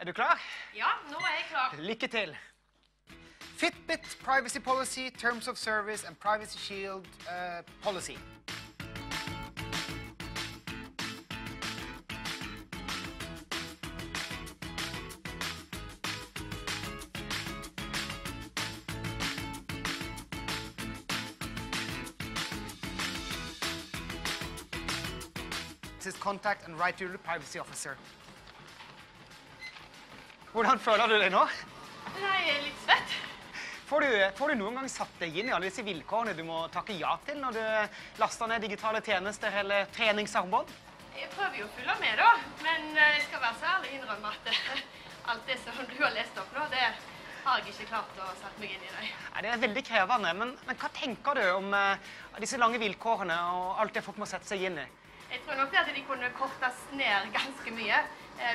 Er du klar? Ja, nå er jeg klar. Lykke til. Fitbit Privacy Policy, Terms of Service and Privacy Shield Policy. This is contact and right to the privacy officer. Hvordan føler du deg nå? Jeg er litt svett. Får du noen gang satt deg inn i alle disse vilkårene du må takke ja til når du laster ned digitale tjenester eller treningsarmbånd? Jeg prøver jo å følge med da, men jeg skal være så ærlig innrømme at alt det som du har lest opp nå, det har jeg ikke klart å sette meg inn i det. Ja, det er veldig krevende, men hva tenker du om disse lange vilkårene og alt det folk må sette seg inn i? Jeg tror nok at de kunne kortes ned ganske mye.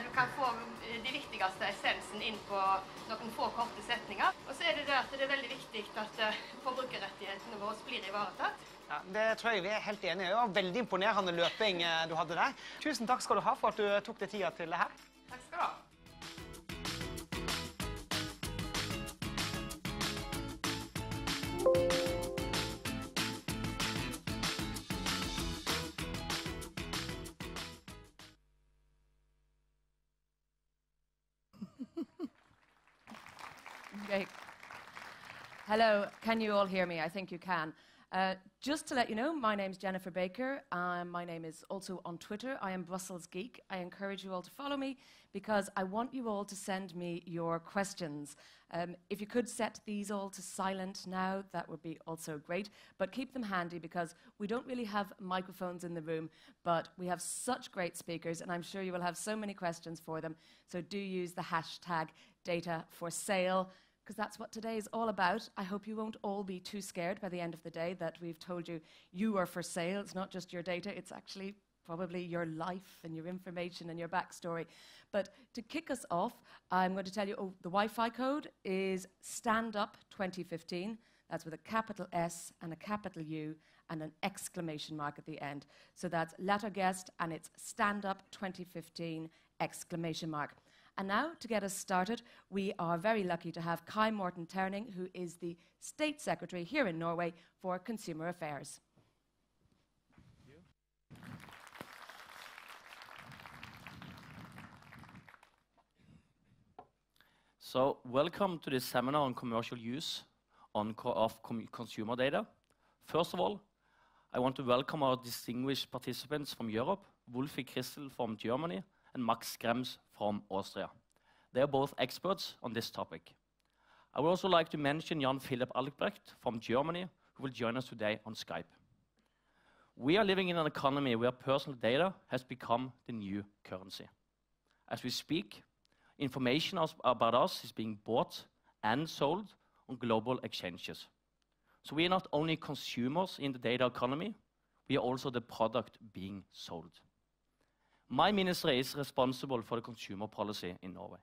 Du kan få de viktigste essensen inn på noen få korte setninger. Og så er det det at det er veldig viktig at forbrukerrettighetene våre blir ivaretatt. Ja, det tror jeg vi er helt enige. Det var veldig imponerende løping du hadde der. Tusen takk skal du ha for at du tok deg tida til det her. Takk skal du ha. Great. Hello, can you all hear me? I think you can. Just to let you know, my name's Jennifer Baker. My name is also on Twitter. I am Brussels Geek. I encourage you all to follow me because I want you all to send me your questions. If you could set these all to silent now, that would be also great. But keep them handy because we don't really have microphones in the room, but we have such great speakers, and I'm sure you will have so many questions for them. So do use the hashtag #DataForSale. Because that's what today is all about. I hope you won't all be too scared by the end of the day that we've told you you are for sale. It's not just your data, it's actually probably your life and your information and your backstory. But to kick us off, I'm going to tell you, the Wi-Fi code is STANDUP2015. That's with a capital S and a capital U and an exclamation mark at the end. So that's letterguest and it's STANDUP2015 exclamation mark. And now, to get us started, we are very lucky to have Kai Morten Terning, who is the State Secretary here in Norway for Consumer Affairs. Thank you. So, welcome to this seminar on commercial use of consumer data. First of all, I want to welcome our distinguished participants from Europe, Wolfi Christel from Germany, and Max Schrems from Austria. They are both experts on this topic. I would also like to mention Jan Philipp Albrecht from Germany, who will join us today on Skype. We are living in an economy where personal data has become the new currency. As we speak, information about us is being bought and sold on global exchanges. So we are not only consumers in the data economy, we are also the product being sold. My ministry is responsible for the consumer policy in Norway.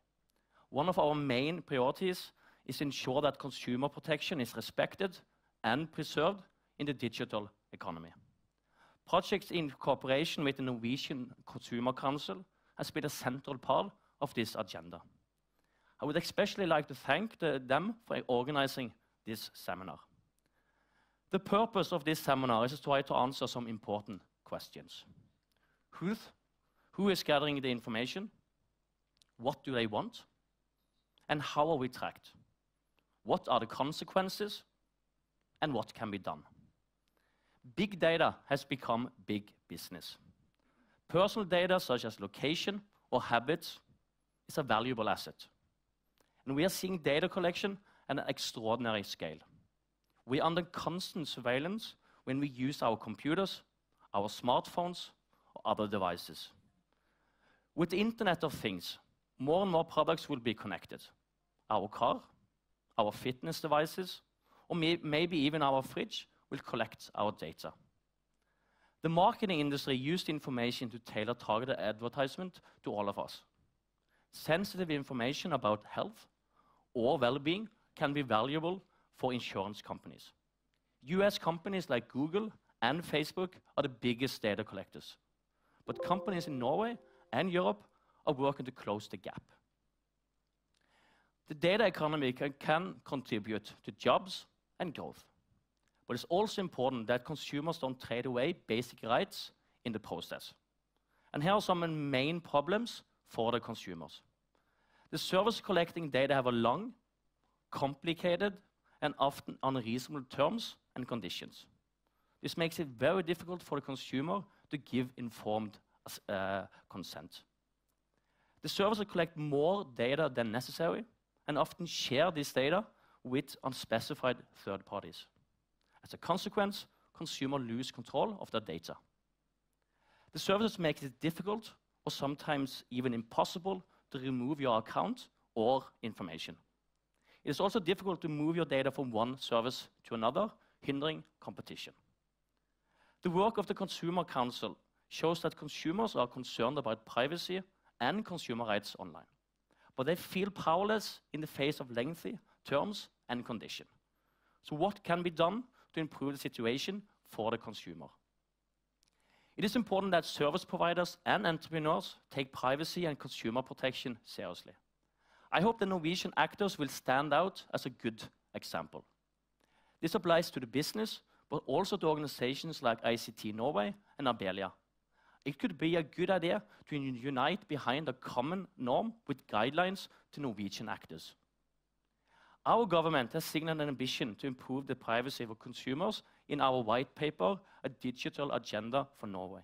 One of our main priorities is to ensure that consumer protection is respected and preserved in the digital economy. Projects in cooperation with the Norwegian Consumer Council has been a central part of this agenda. I would especially like to thank them for organizing this seminar. The purpose of this seminar is to try to answer some important questions. Who is gathering the information? What do they want? And how are we tracked? What are the consequences? And what can be done? Big data has become big business. Personal data such as location or habits is a valuable asset. And we are seeing data collection at an extraordinary scale. We are under constant surveillance when we use our computers, our smartphones, or other devices. With the Internet of Things, more and more products will be connected. Our car, our fitness devices, or maybe even our fridge will collect our data. The marketing industry used information to tailor targeted advertisement to all of us. Sensitive information about health or well-being can be valuable for insurance companies. US companies like Google and Facebook are the biggest data collectors. But companies in Norway and Europe are working to close the gap. The data economy can contribute to jobs and growth. But it's also important that consumers don't trade away basic rights in the process. And here are some main problems for the consumers. The service collecting data have a long, complicated, and often unreasonable terms and conditions. This makes it very difficult for the consumer to give informed consent. The services collect more data than necessary and often share this data with unspecified third parties. As a consequence, consumers lose control of their data. The services make it difficult or sometimes even impossible to remove your account or information. It is also difficult to move your data from one service to another, hindering competition. The work of the Consumer Council shows that consumers are concerned about privacy and consumer rights online, but they feel powerless in the face of lengthy terms and conditions. So what can be done to improve the situation for the consumer? It is important that service providers and entrepreneurs take privacy and consumer protection seriously. I hope the Norwegian actors will stand out as a good example. This applies to the business, but also to organizations like ICT Norway and Abelia. It could be a good idea to unite behind a common norm with guidelines to Norwegian actors. Our government has signaled an ambition to improve the privacy of consumers in our white paper, A Digital Agenda for Norway.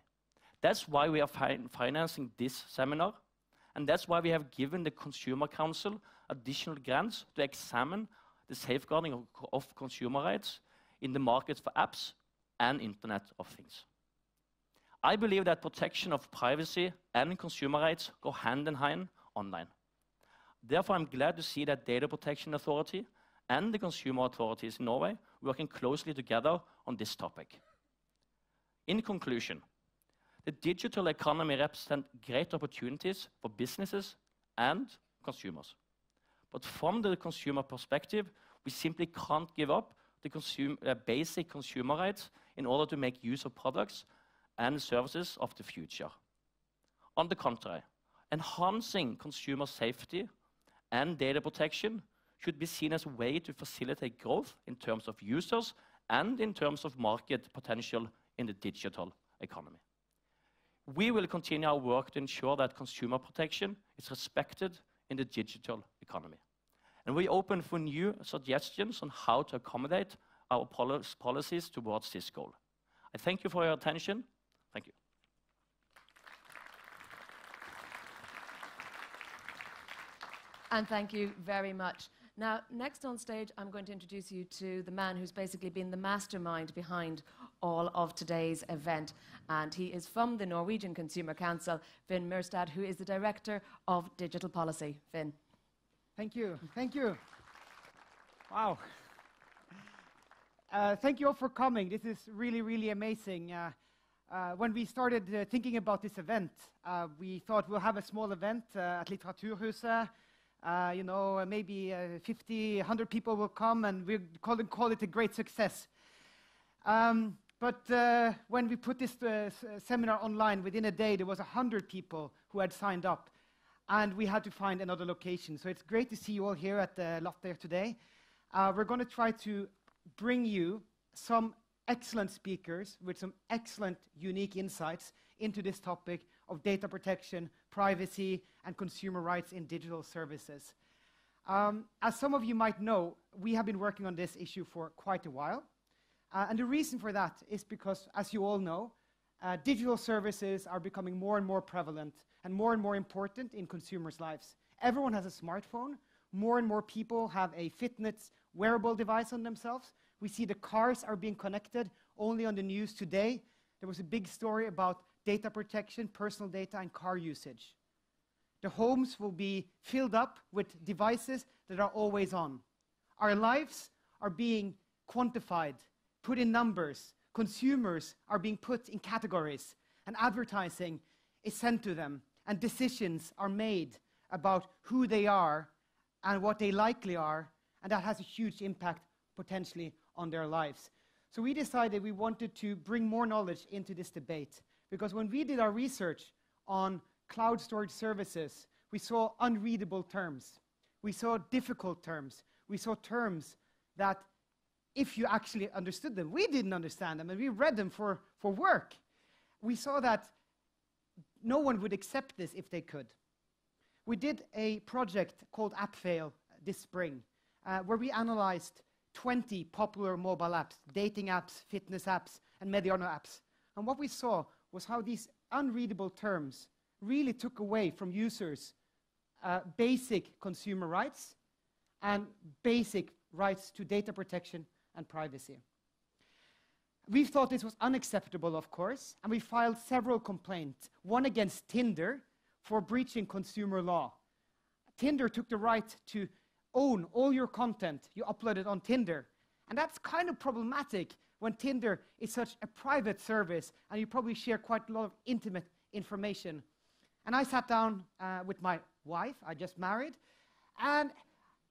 That's why we are financing this seminar, and that's why we have given the Consumer Council additional grants to examine the safeguarding of consumer rights in the markets for apps and Internet of Things. I believe that protection of privacy and consumer rights go hand in hand online. Therefore, I'm glad to see that Data Protection Authority and the consumer authorities in Norway working closely together on this topic. In conclusion, the digital economy represents great opportunities for businesses and consumers. But from the consumer perspective, we simply can't give up the basic consumer rights in order to make use of products and services of the future. On the contrary, enhancing consumer safety and data protection should be seen as a way to facilitate growth in terms of users and in terms of market potential in the digital economy. We will continue our work to ensure that consumer protection is respected in the digital economy. And we open for new suggestions on how to accommodate our policies towards this goal. I thank you for your attention. Thank you. And thank you very much. Now, next on stage, I'm going to introduce you to the man who's basically been the mastermind behind all of today's event. And he is from the Norwegian Consumer Council, Finn Myrstad, who is the Director of Digital Policy. Finn. Thank you. Thank you. Wow. Thank you all for coming. This is really, really amazing. When we started thinking about this event, we thought we'll have a small event at Litteraturhuset. Maybe 50, 100 people will come, and we'll call it a great success. But when we put this seminar online, within a day, there was 100 people who had signed up, and we had to find another location. So it's great to see you all here at the Latter today. We're going to try to bring you some excellent speakers with some excellent, unique insights into this topic of data protection, privacy, and consumer rights in digital services. As some of you might know, we have been working on this issue for quite a while. And the reason for that is because, as you all know, digital services are becoming more and more prevalent and more important in consumers' lives. Everyone has a smartphone. More and more people have a fitness wearable device on themselves. We see the cars are being connected. Only on the news today, there was a big story about data protection, personal data, and car usage. The homes will be filled up with devices that are always on. Our lives are being quantified, put in numbers. Consumers are being put in categories, and advertising is sent to them, and decisions are made about who they are and what they likely are, and that has a huge impact potentially on their lives. So we decided we wanted to bring more knowledge into this debate, because when we did our research on cloud storage services, we saw unreadable terms. We saw difficult terms. We saw terms that, if you actually understood them, we didn't understand them, and we read them for work. We saw that no one would accept this if they could. We did a project called App Fail this spring, where we analyzed 20 popular mobile apps, dating apps, fitness apps, and Mediano apps. And what we saw was how these unreadable terms really took away from users basic consumer rights and basic rights to data protection and privacy. We thought this was unacceptable, of course, and we filed several complaints, one against Tinder for breaching consumer law. Tinder took the right to own all your content you uploaded on Tinder. And that's kind of problematic when Tinder is such a private service and you probably share quite a lot of intimate information. And I sat down with my wife, I just married, and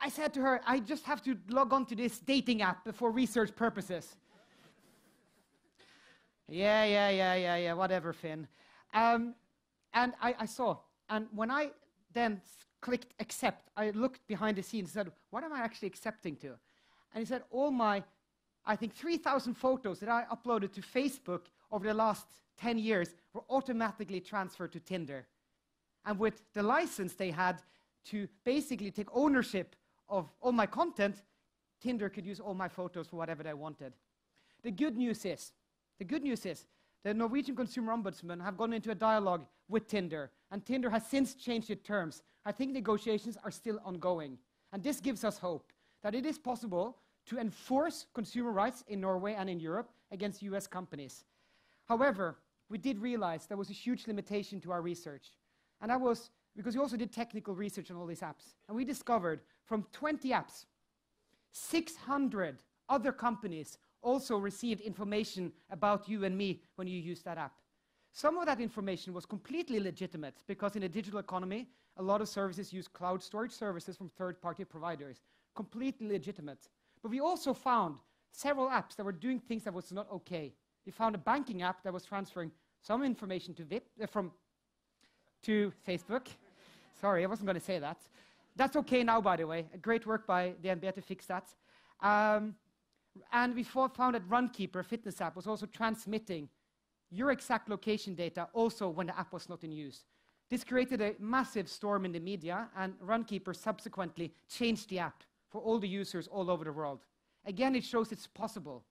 I said to her, I just have to log on to this dating app for research purposes. Yeah, whatever, Finn. And I saw, and when I then clicked accept, I looked behind the scenes and said, what am I actually accepting to? And he said, all my, I think, 3,000 photos that I uploaded to Facebook over the last 10 years were automatically transferred to Tinder. And with the license they had to basically take ownership of all my content, Tinder could use all my photos for whatever they wanted. The good news is the Norwegian Consumer Ombudsman have gone into a dialogue with Tinder, and Tinder has since changed its terms. I think negotiations are still ongoing. And this gives us hope that it is possible to enforce consumer rights in Norway and in Europe against US companies. However, we did realize there was a huge limitation to our research. And that was because we also did technical research on all these apps. And we discovered from 20 apps, 600 other companies also received information about you and me when you used that app. Some of that information was completely legitimate because in a digital economy, a lot of services use cloud storage services from third-party providers. Completely legitimate. But we also found several apps that were doing things that was not okay. We found a banking app that was transferring some information to Facebook. Sorry, I wasn't going to say that. That's okay now, by the way. Great work by DNB to fix that. And we found that Runkeeper, a fitness app, was also transmitting your exact location data also when the app was not in use. This created a massive storm in the media, and Runkeeper subsequently changed the app for all the users all over the world. Again, it shows it's possible.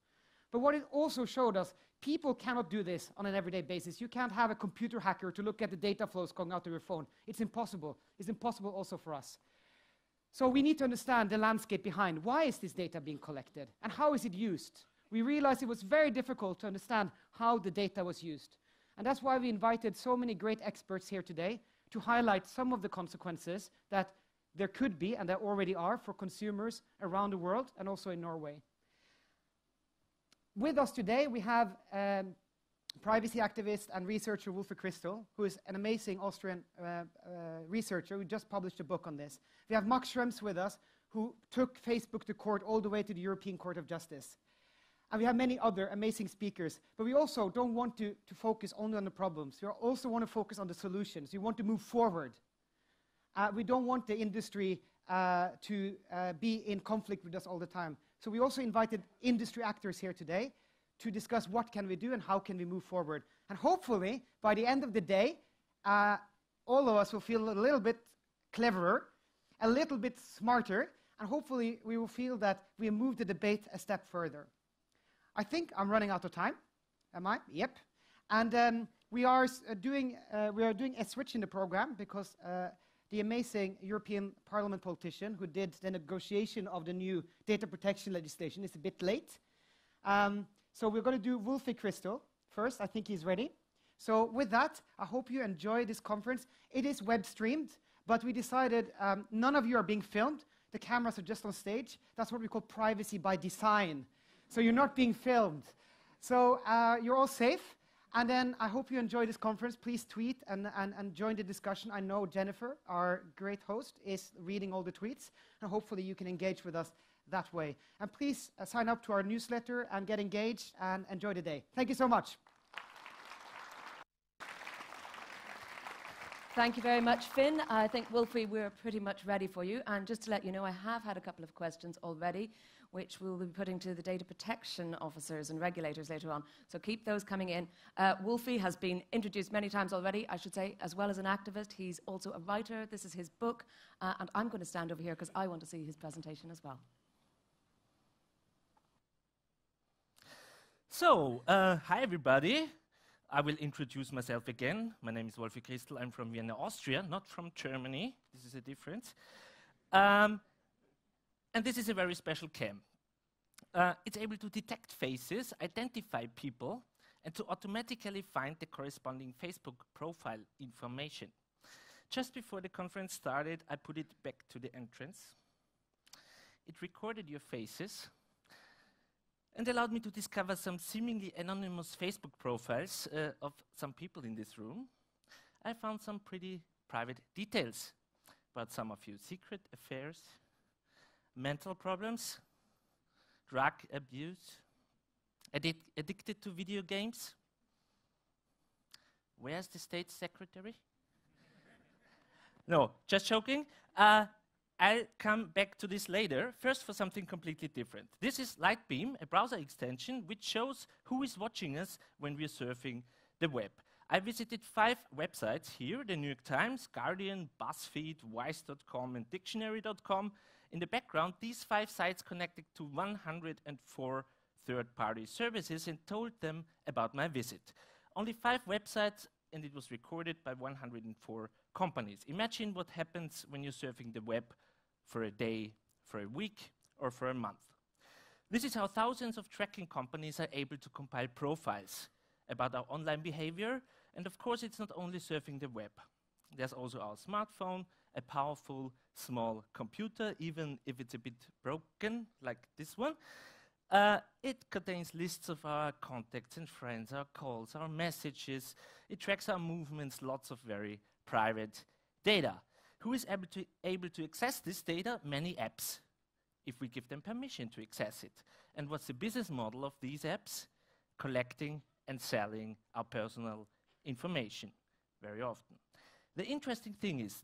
But what it also showed us, people cannot do this on an everyday basis. You can't have a computer hacker to look at the data flows going out of your phone. It's impossible. It's impossible also for us. So we need to understand the landscape behind. Why is this data being collected? And how is it used? We realized it was very difficult to understand how the data was used. And that's why we invited so many great experts here today to highlight some of the consequences that there could be, and there already are, for consumers around the world and also in Norway. With us today, we have privacy activist and researcher Wolfe Christel, who is an amazing Austrian researcher who just published a book on this. We have Max Schrems with us, who took Facebook to court all the way to the European Court of Justice. And we have many other amazing speakers. But we also don't want to focus only on the problems. We also want to focus on the solutions. We want to move forward. We don't want the industry to be in conflict with us all the time. So we also invited industry actors here today to discuss what can we do and how can we move forward. And hopefully, by the end of the day, all of us will feel a little bit cleverer, a little bit smarter, and hopefully we will feel that we move the debate a step further. I think I'm running out of time. Am I? Yep. And we are doing a switch in the program because the amazing European Parliament politician who did the negotiation of the new data protection legislation is a bit late. So we're going to do Wolfe Christel first. I think he's ready. So with that, I hope you enjoy this conference. It is web streamed, but we decided none of you are being filmed. The cameras are just on stage. That's what we call privacy by design. So you're not being filmed. So you're all safe. And then I hope you enjoy this conference. Please tweet and join the discussion. I know Jennifer, our great host, is reading all the tweets. And hopefully you can engage with us that way. And please sign up to our newsletter and get engaged and enjoy the day. Thank you so much. Thank you very much, Finn. I think, Wolfie, we're pretty much ready for you. And just to let you know, I have had a couple of questions already, which we'll be putting to the data protection officers and regulators later on. So keep those coming in. Wolfie has been introduced many times already, I should say, as well as an activist. He's also a writer. This is his book. And I'm going to stand over here because I want to see his presentation as well. So, hi everybody. I will introduce myself again. My name is Wolfie Christel. I'm from Vienna, Austria, not from Germany. This is a difference. And this is a very special cam. It's able to detect faces, identify people, and to automatically find the corresponding Facebook profile information. Just before the conference started, I put it back to the entrance. It recorded your faces and allowed me to discover some seemingly anonymous Facebook profiles of some people in this room. I found some pretty private details about some of you: secret affairs, mental problems, drug abuse, addicted to video games. Where's the state secretary? No, just joking. I'll come back to this later. First, for something completely different. This is Lightbeam, a browser extension which shows who is watching us when we're surfing the web. I visited 5 websites here: the New York Times, Guardian, BuzzFeed, Vice.com, and Dictionary.com. In the background, these 5 sites connected to 104 third-party services and told them about my visit. Only 5 websites, and it was recorded by 104 companies. Imagine what happens when you're surfing the web for a day, for a week, or for a month. This is how thousands of tracking companies are able to compile profiles about our online behavior. And of course, it's not only surfing the web. There's also our smartphone, a powerful, small computer, even if it's a bit broken, like this one. It contains lists of our contacts and friends, our calls, our messages. It tracks our movements, lots of very private data. Who is able to access this data? Many apps, if we give them permission to access it. And what's the business model of these apps? Collecting and selling our personal information, very often. The interesting thing is,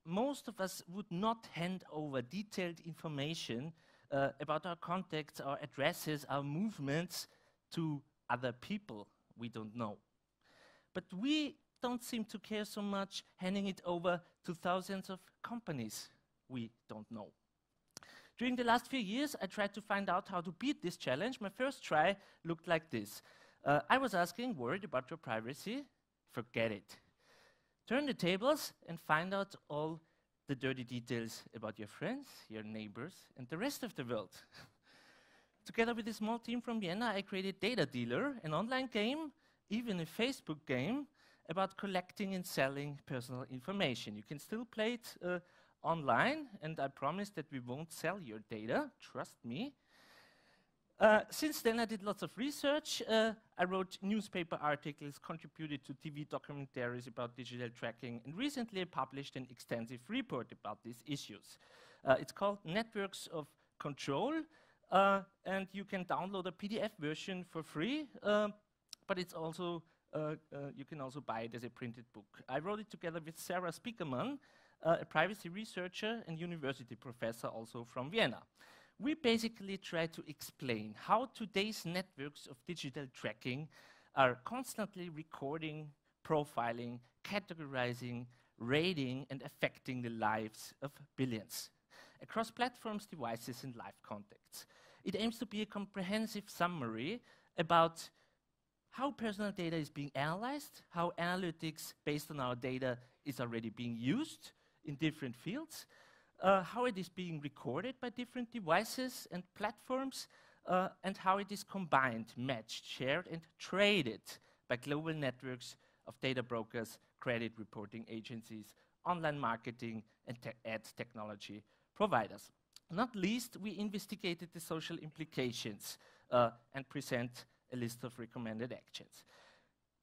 most of us would not hand over detailed information about our contacts, our addresses, our movements to other people we don't know. But we don't seem to care so much handing it over to thousands of companies we don't know. During the last few years, I tried to find out how to beat this challenge. My first try looked like this. I was asking, worried about your privacy? Forget it. Turn the tables and find out all the dirty details about your friends, your neighbors, and the rest of the world. Together with a small team from Vienna, I created Data Dealer, an online game, even a Facebook game, about collecting and selling personal information. You can still play it online, and I promise that we won't sell your data, trust me. Since then, I did lots of research. I wrote newspaper articles, contributed to TV documentaries about digital tracking, and recently I published an extensive report about these issues. It's called Networks of Control, and you can download a PDF version for free, but it's also you can also buy it as a printed book. I wrote it together with Sarah Spiekermann, a privacy researcher and university professor also from Vienna. We basically try to explain how today's networks of digital tracking are constantly recording, profiling, categorizing, rating, and affecting the lives of billions across platforms, devices, and live contacts. It aims to be a comprehensive summary about how personal data is being analyzed, how analytics based on our data is already being used in different fields, how it is being recorded by different devices and platforms, and how it is combined, matched, shared, and traded by global networks of data brokers, credit reporting agencies, online marketing, and ad technology providers. Not least, we investigated the social implications and present a list of recommended actions.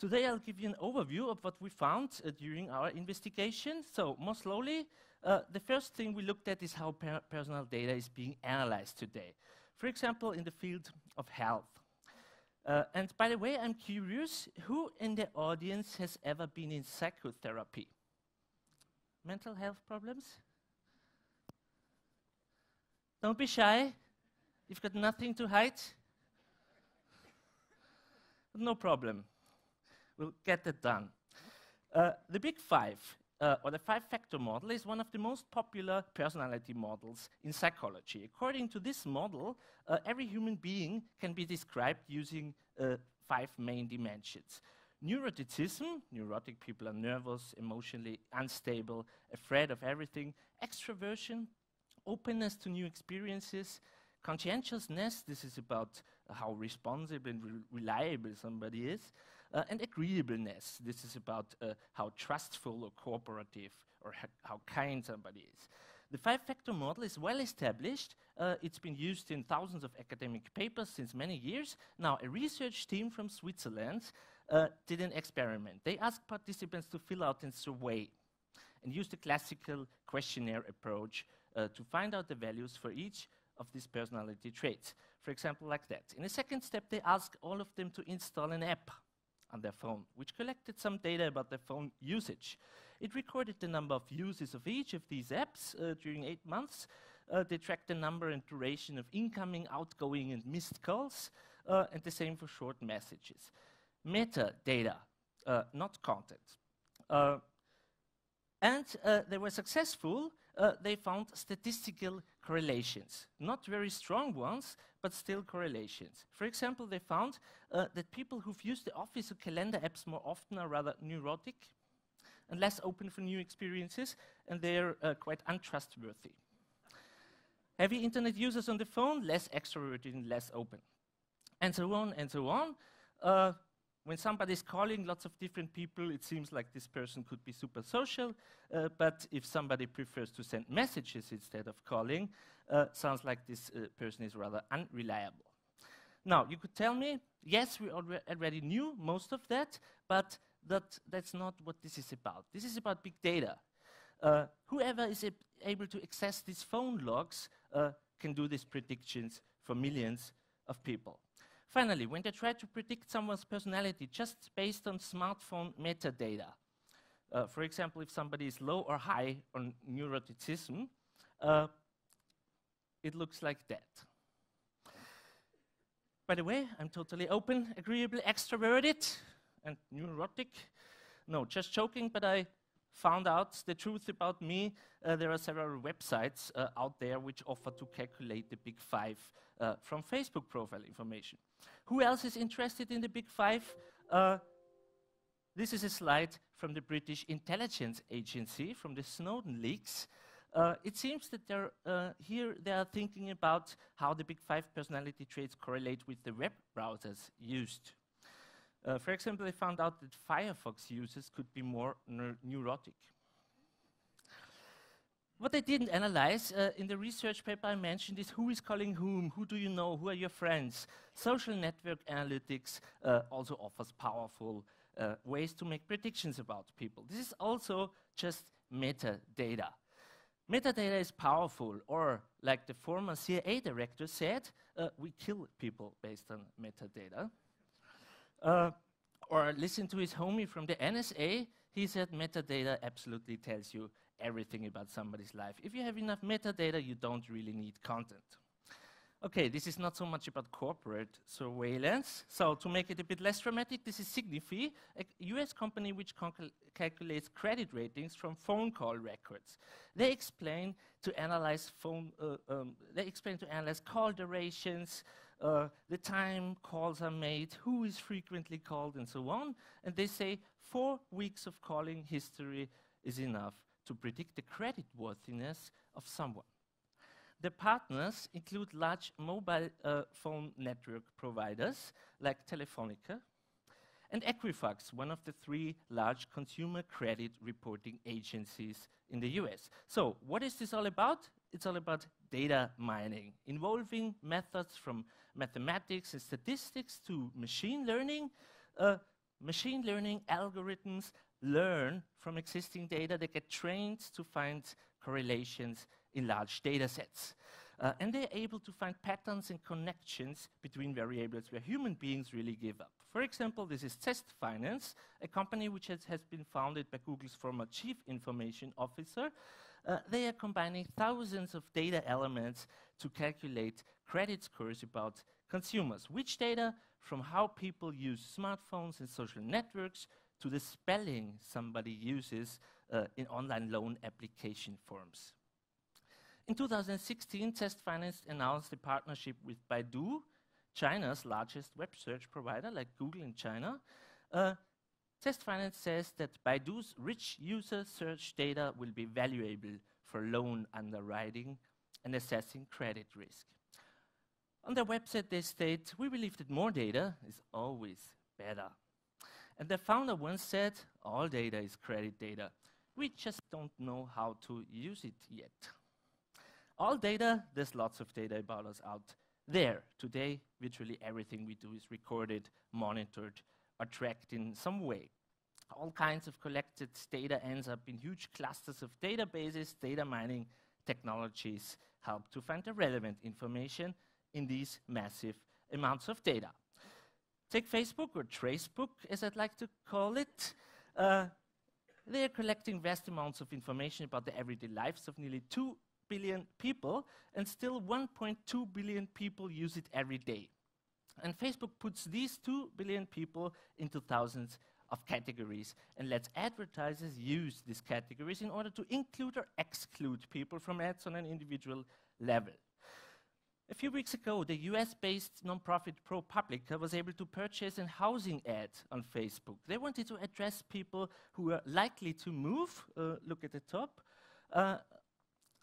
Today I'll give you an overview of what we found during our investigation. So, more slowly, the first thing we looked at is how personal data is being analyzed today. For example, in the field of health. And by the way, I'm curious, who in the audience has ever been in psychotherapy? mental health problems? Don't be shy. You've got nothing to hide. No problem. We'll get that done. The Big Five, or the five-factor model, is one of the most popular personality models in psychology. According to this model, every human being can be described using 5 main dimensions. Neuroticism, neurotic people are nervous, emotionally unstable, afraid of everything. Extroversion, openness to new experiences. Conscientiousness, this is about how responsible and reliable somebody is. And agreeableness, this is about how trustful or cooperative or how kind somebody is. The five-factor model is well established. It's been used in thousands of academic papers since many years. Now, a research team from Switzerland did an experiment. They asked participants to fill out a survey and used a classical questionnaire approach to find out the values for each of these personality traits. For example, like that. In a second step, they asked all of them to install an app on their phone, which collected some data about their phone usage. It recorded the number of uses of each of these apps during 8 months. They tracked the number and duration of incoming, outgoing, and missed calls, and the same for short messages. Metadata, not content. And they were successful. They found statistical correlations. Not very strong ones, but still correlations. For example, they found that people who've used the Office or calendar apps more often are rather neurotic and less open for new experiences, and they're quite untrustworthy. Heavy internet users on the phone, less extroverted and less open. And so on and so on. When somebody's calling lots of different people, it seems like this person could be super social, but if somebody prefers to send messages instead of calling, sounds like this person is rather unreliable. Now, you could tell me, yes, we already knew most of that, but that's not what this is about. This is about big data. Whoever is able to access these phone logs can do these predictions for millions of people. Finally, when they try to predict someone's personality just based on smartphone metadata, for example, if somebody is low or high on neuroticism, it looks like that. By the way, I'm totally open, agreeable, extroverted, and neurotic. No, just joking, but I found out the truth about me. There are several websites out there which offer to calculate the Big Five from Facebook profile information. Who else is interested in the Big Five? This is a slide from the British Intelligence Agency, from the Snowden leaks. It seems that they are thinking about how the Big Five personality traits correlate with the web browsers used. For example, they found out that Firefox users could be more neurotic. What they didn't analyze in the research paper I mentioned is who is calling whom, who do you know, who are your friends. Social network analytics also offers powerful ways to make predictions about people. This is also just metadata. Metadata is powerful, or like the former CIA director said, we kill people based on metadata. Or listen to his homie from the NSA, he said metadata absolutely tells you everything about somebody's life. If you have enough metadata, you don't really need content. Okay, this is not so much about corporate surveillance. So to make it a bit less dramatic, this is Signify, a US company which calculates credit ratings from phone call records. They explain to analyze call durations, the time calls are made, who is frequently called, and so on. And they say 4 weeks of calling history is enough to predict the creditworthiness of someone. The partners include large mobile phone network providers like Telefonica and Equifax, one of the 3 large consumer credit reporting agencies in the US. So what is this all about? It's all about data mining, involving methods from mathematics and statistics to machine learning. Machine learning algorithms learn from existing data. They get trained to find correlations in large data sets. And they're able to find patterns and connections between variables where human beings really give up. For example, this is Test Finance, a company which has been founded by Google's former chief information officer. They are combining thousands of data elements to calculate credit scores about consumers. Which data? From how people use smartphones and social networks to the spelling somebody uses in online loan application forms. In 2016, Test Finance announced a partnership with Baidu, China's largest web search provider, like Google in China. Test Finance says that Baidu's rich user search data will be valuable for loan underwriting and assessing credit risk. On their website, they state, "We believe that more data is always better." And the founder once said, "All data is credit data. We just don't know how to use it yet." All data, there's lots of data about us out there. Today, virtually everything we do is recorded, monitored, or tracked in some way. All kinds of collected data ends up in huge clusters of databases. Data mining technologies help to find the relevant information in these massive amounts of data. Take Facebook, or Tracebook, as I'd like to call it. They are collecting vast amounts of information about the everyday lives of nearly 2 billion people, and still 1.2 billion people use it every day. And Facebook puts these 2 billion people into thousands of categories and lets advertisers use these categories in order to include or exclude people from ads on an individual level. A few weeks ago, the US-based nonprofit ProPublica was able to purchase a housing ad on Facebook. They wanted to address people who are likely to move, look at the top,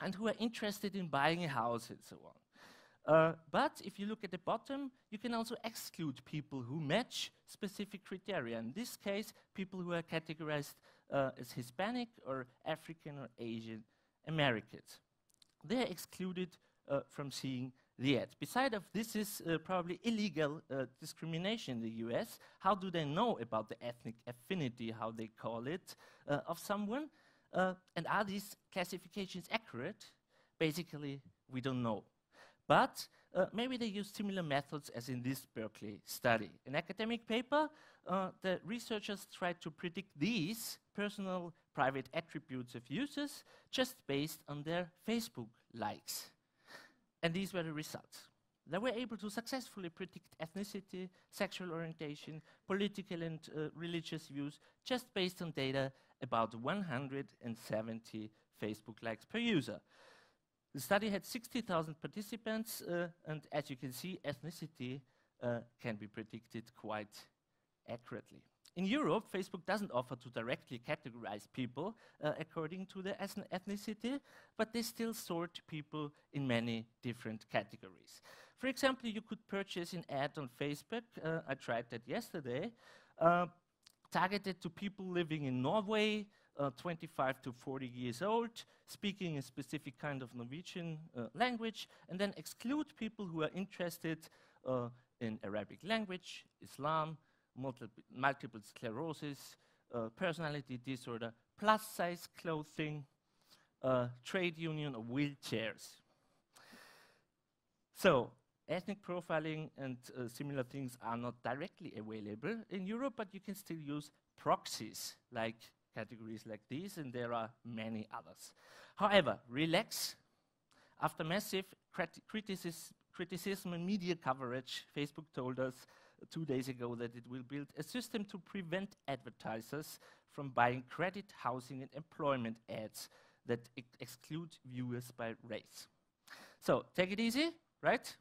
and who are interested in buying a house and so on. But if you look at the bottom, you can also exclude people who match specific criteria. In this case, people who are categorized as Hispanic or African or Asian Americans. They are excluded from seeing the ad. Besides of this is probably illegal discrimination in the US. How do they know about the ethnic affinity, how they call it, of someone? And are these classifications accurate? Basically, we don't know. But maybe they use similar methods as in this Berkeley study. In academic paper, the researchers tried to predict these personal private attributes of users just based on their Facebook likes. And these were the results. They were able to successfully predict ethnicity, sexual orientation, political and religious views just based on data about 170 Facebook likes per user. The study had 60,000 participants, and as you can see, ethnicity can be predicted quite accurately. In Europe, Facebook doesn't offer to directly categorize people according to their ethnicity, but they still sort people in many different categories. For example, you could purchase an ad on Facebook, I tried that yesterday, targeted to people living in Norway, 25 to 40 years old, speaking a specific kind of Norwegian language, and then exclude people who are interested in Arabic language, Islam, multiple sclerosis, personality disorder, plus-size clothing, trade union, or wheelchairs. So, ethnic profiling and similar things are not directly available in Europe, but you can still use proxies, like categories like these, and there are many others. However, relax. After massive criticism and media coverage, Facebook told us 2 days ago that it will build a system to prevent advertisers from buying credit, housing, and employment ads that exclude viewers by race. So, take it easy, right?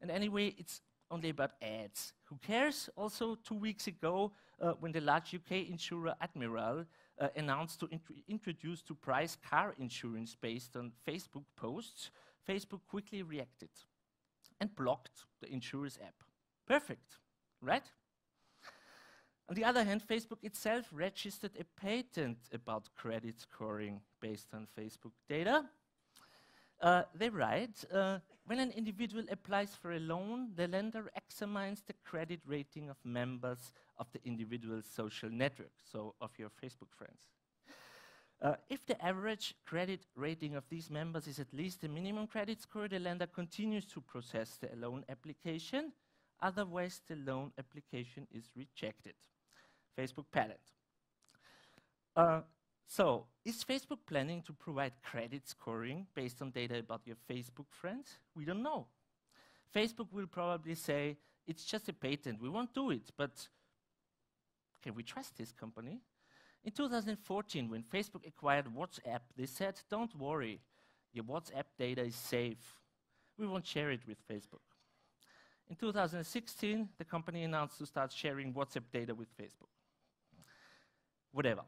And anyway, it's only about ads. Who cares? Also, 2 weeks ago, when the large UK insurer Admiral announced to introduce to price car insurance based on Facebook posts, Facebook quickly reacted and blocked the insurer's app. Perfect, right? On the other hand, Facebook itself registered a patent about credit scoring based on Facebook data. They write, when an individual applies for a loan, the lender examines the credit rating of members of the individual's social network, so of your Facebook friends. If the average credit rating of these members is at least the minimum credit score, the lender continues to process the loan application. Otherwise, the loan application is rejected. Facebook patent. So, is Facebook planning to provide credit scoring based on data about your Facebook friends? We don't know. Facebook will probably say, it's just a patent, we won't do it, but can we trust this company? In 2014, when Facebook acquired WhatsApp, they said, don't worry, your WhatsApp data is safe. We won't share it with Facebook. In 2016, the company announced to start sharing WhatsApp data with Facebook. Whatever.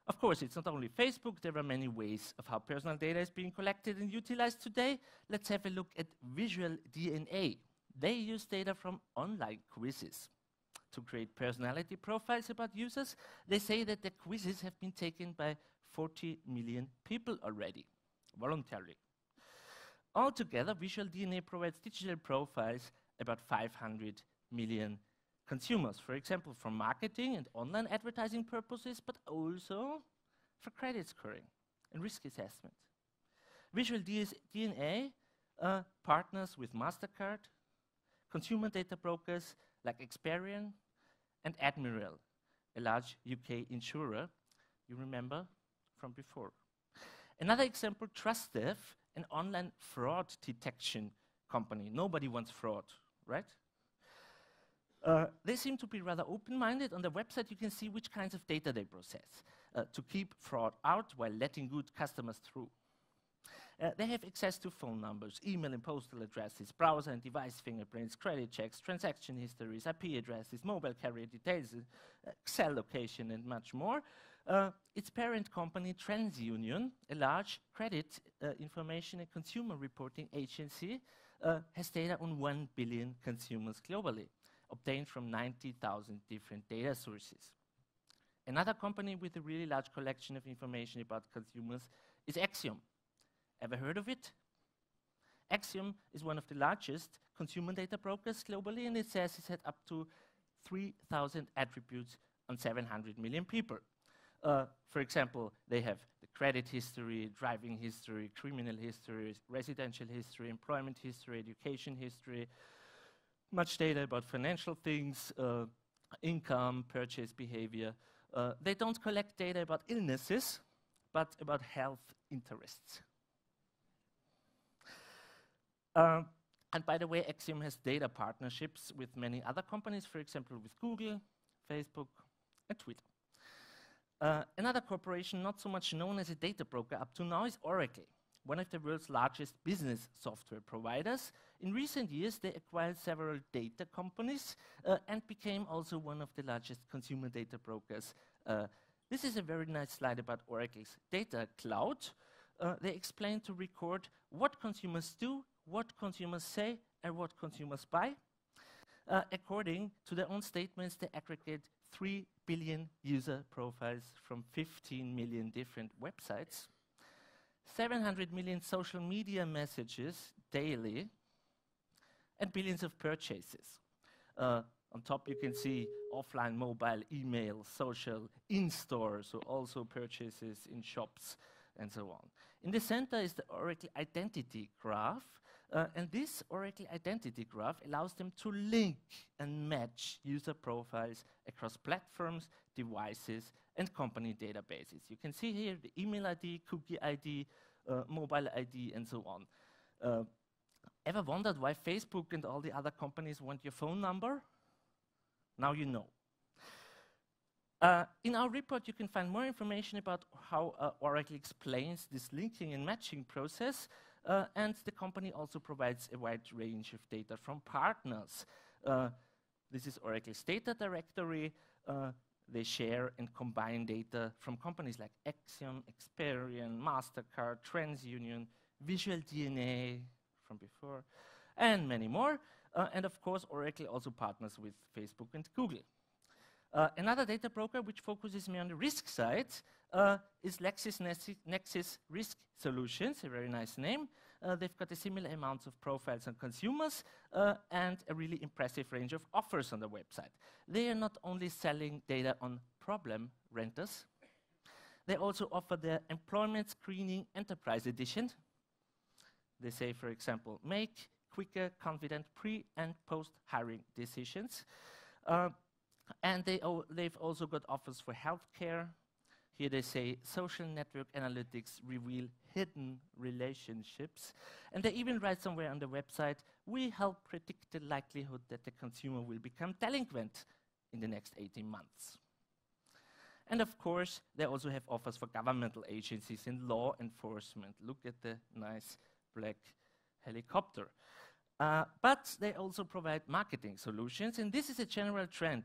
Of course, it's not only Facebook, there are many ways of how personal data is being collected and utilized today. Let's have a look at Visual DNA. They use data from online quizzes to create personality profiles about users. They say that the quizzes have been taken by 40 million people already, voluntarily. Altogether, Visual DNA provides digital profiles about 500 million consumers, for example, for marketing and online advertising purposes, but also for credit scoring and risk assessment. Visual DNA partners with MasterCard, consumer data brokers like Experian, and Admiral, a large UK insurer you remember from before. Another example, TrustDev, an online fraud detection company. Nobody wants fraud, right? They seem to be rather open-minded. On their website, you can see which kinds of data they process to keep fraud out while letting good customers through. They have access to phone numbers, email and postal addresses, browser and device fingerprints, credit checks, transaction histories, IP addresses, mobile carrier details, Excel location, and much more. Its parent company, TransUnion, a large credit information and consumer reporting agency, has data on 1 billion consumers globally, obtained from 90,000 different data sources. Another company with a really large collection of information about consumers is Axiom. Ever heard of it? Axiom is one of the largest consumer data brokers globally, and it says it had up to 3,000 attributes on 700 million people. For example, they have the credit history, driving history, criminal history, residential history, employment history, education history, much data about financial things, income, purchase behavior. They don't collect data about illnesses, but about health interests. And by the way, Axiom has data partnerships with many other companies, for example, with Google, Facebook, and Twitter. Another corporation not so much known as a data broker up to now is Oracle, one of the world's largest business software providers. In recent years, they acquired several data companies and became also one of the largest consumer data brokers. This is a very nice slide about Oracle's data cloud. They explain to record what consumers do, what consumers say, and what consumers buy. According to their own statements, they aggregate 3 billion user profiles from 15 million different websites, 700 million social media messages daily, and billions of purchases. On top, you can see offline, mobile, email, social, in-store, so also purchases in shops, and so on. In the center is the Oracle Identity Graph, and this Oracle Identity Graph allows them to link and match user profiles across platforms, devices, and company databases. You can see here the email ID, cookie ID, mobile ID, and so on. Ever wondered why Facebook and all the other companies want your phone number? Now you know. In our report, you can find more information about how Oracle explains this linking and matching process, and the company also provides a wide range of data from partners. This is Oracle's data directory. They share and combine data from companies like Axiom, Experian, MasterCard, TransUnion, Visual DNA from before, and many more. And of course, Oracle also partners with Facebook and Google. Another data broker which focuses more on the risk side is LexisNexis Risk Solutions, a very nice name. They've got a similar amount of profiles on consumers and a really impressive range of offers on their website. They are not only selling data on problem renters, They also offer the Employment Screening Enterprise Edition. They say, for example, make quicker, confident pre- and post-hiring decisions. And they've also got offers for healthcare. Here they say social network analytics reveal hidden relationships. And they even write somewhere on the website, we help predict the likelihood that the consumer will become delinquent in the next 18 months. And of course, they also have offers for governmental agencies in law enforcement. Look at the nice black helicopter. But they also provide marketing solutions, and this is a general trend.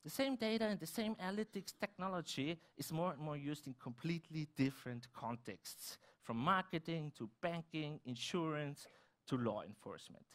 The same data and the same analytics technology is more and more used in completely different contexts, from marketing to banking, insurance, to law enforcement.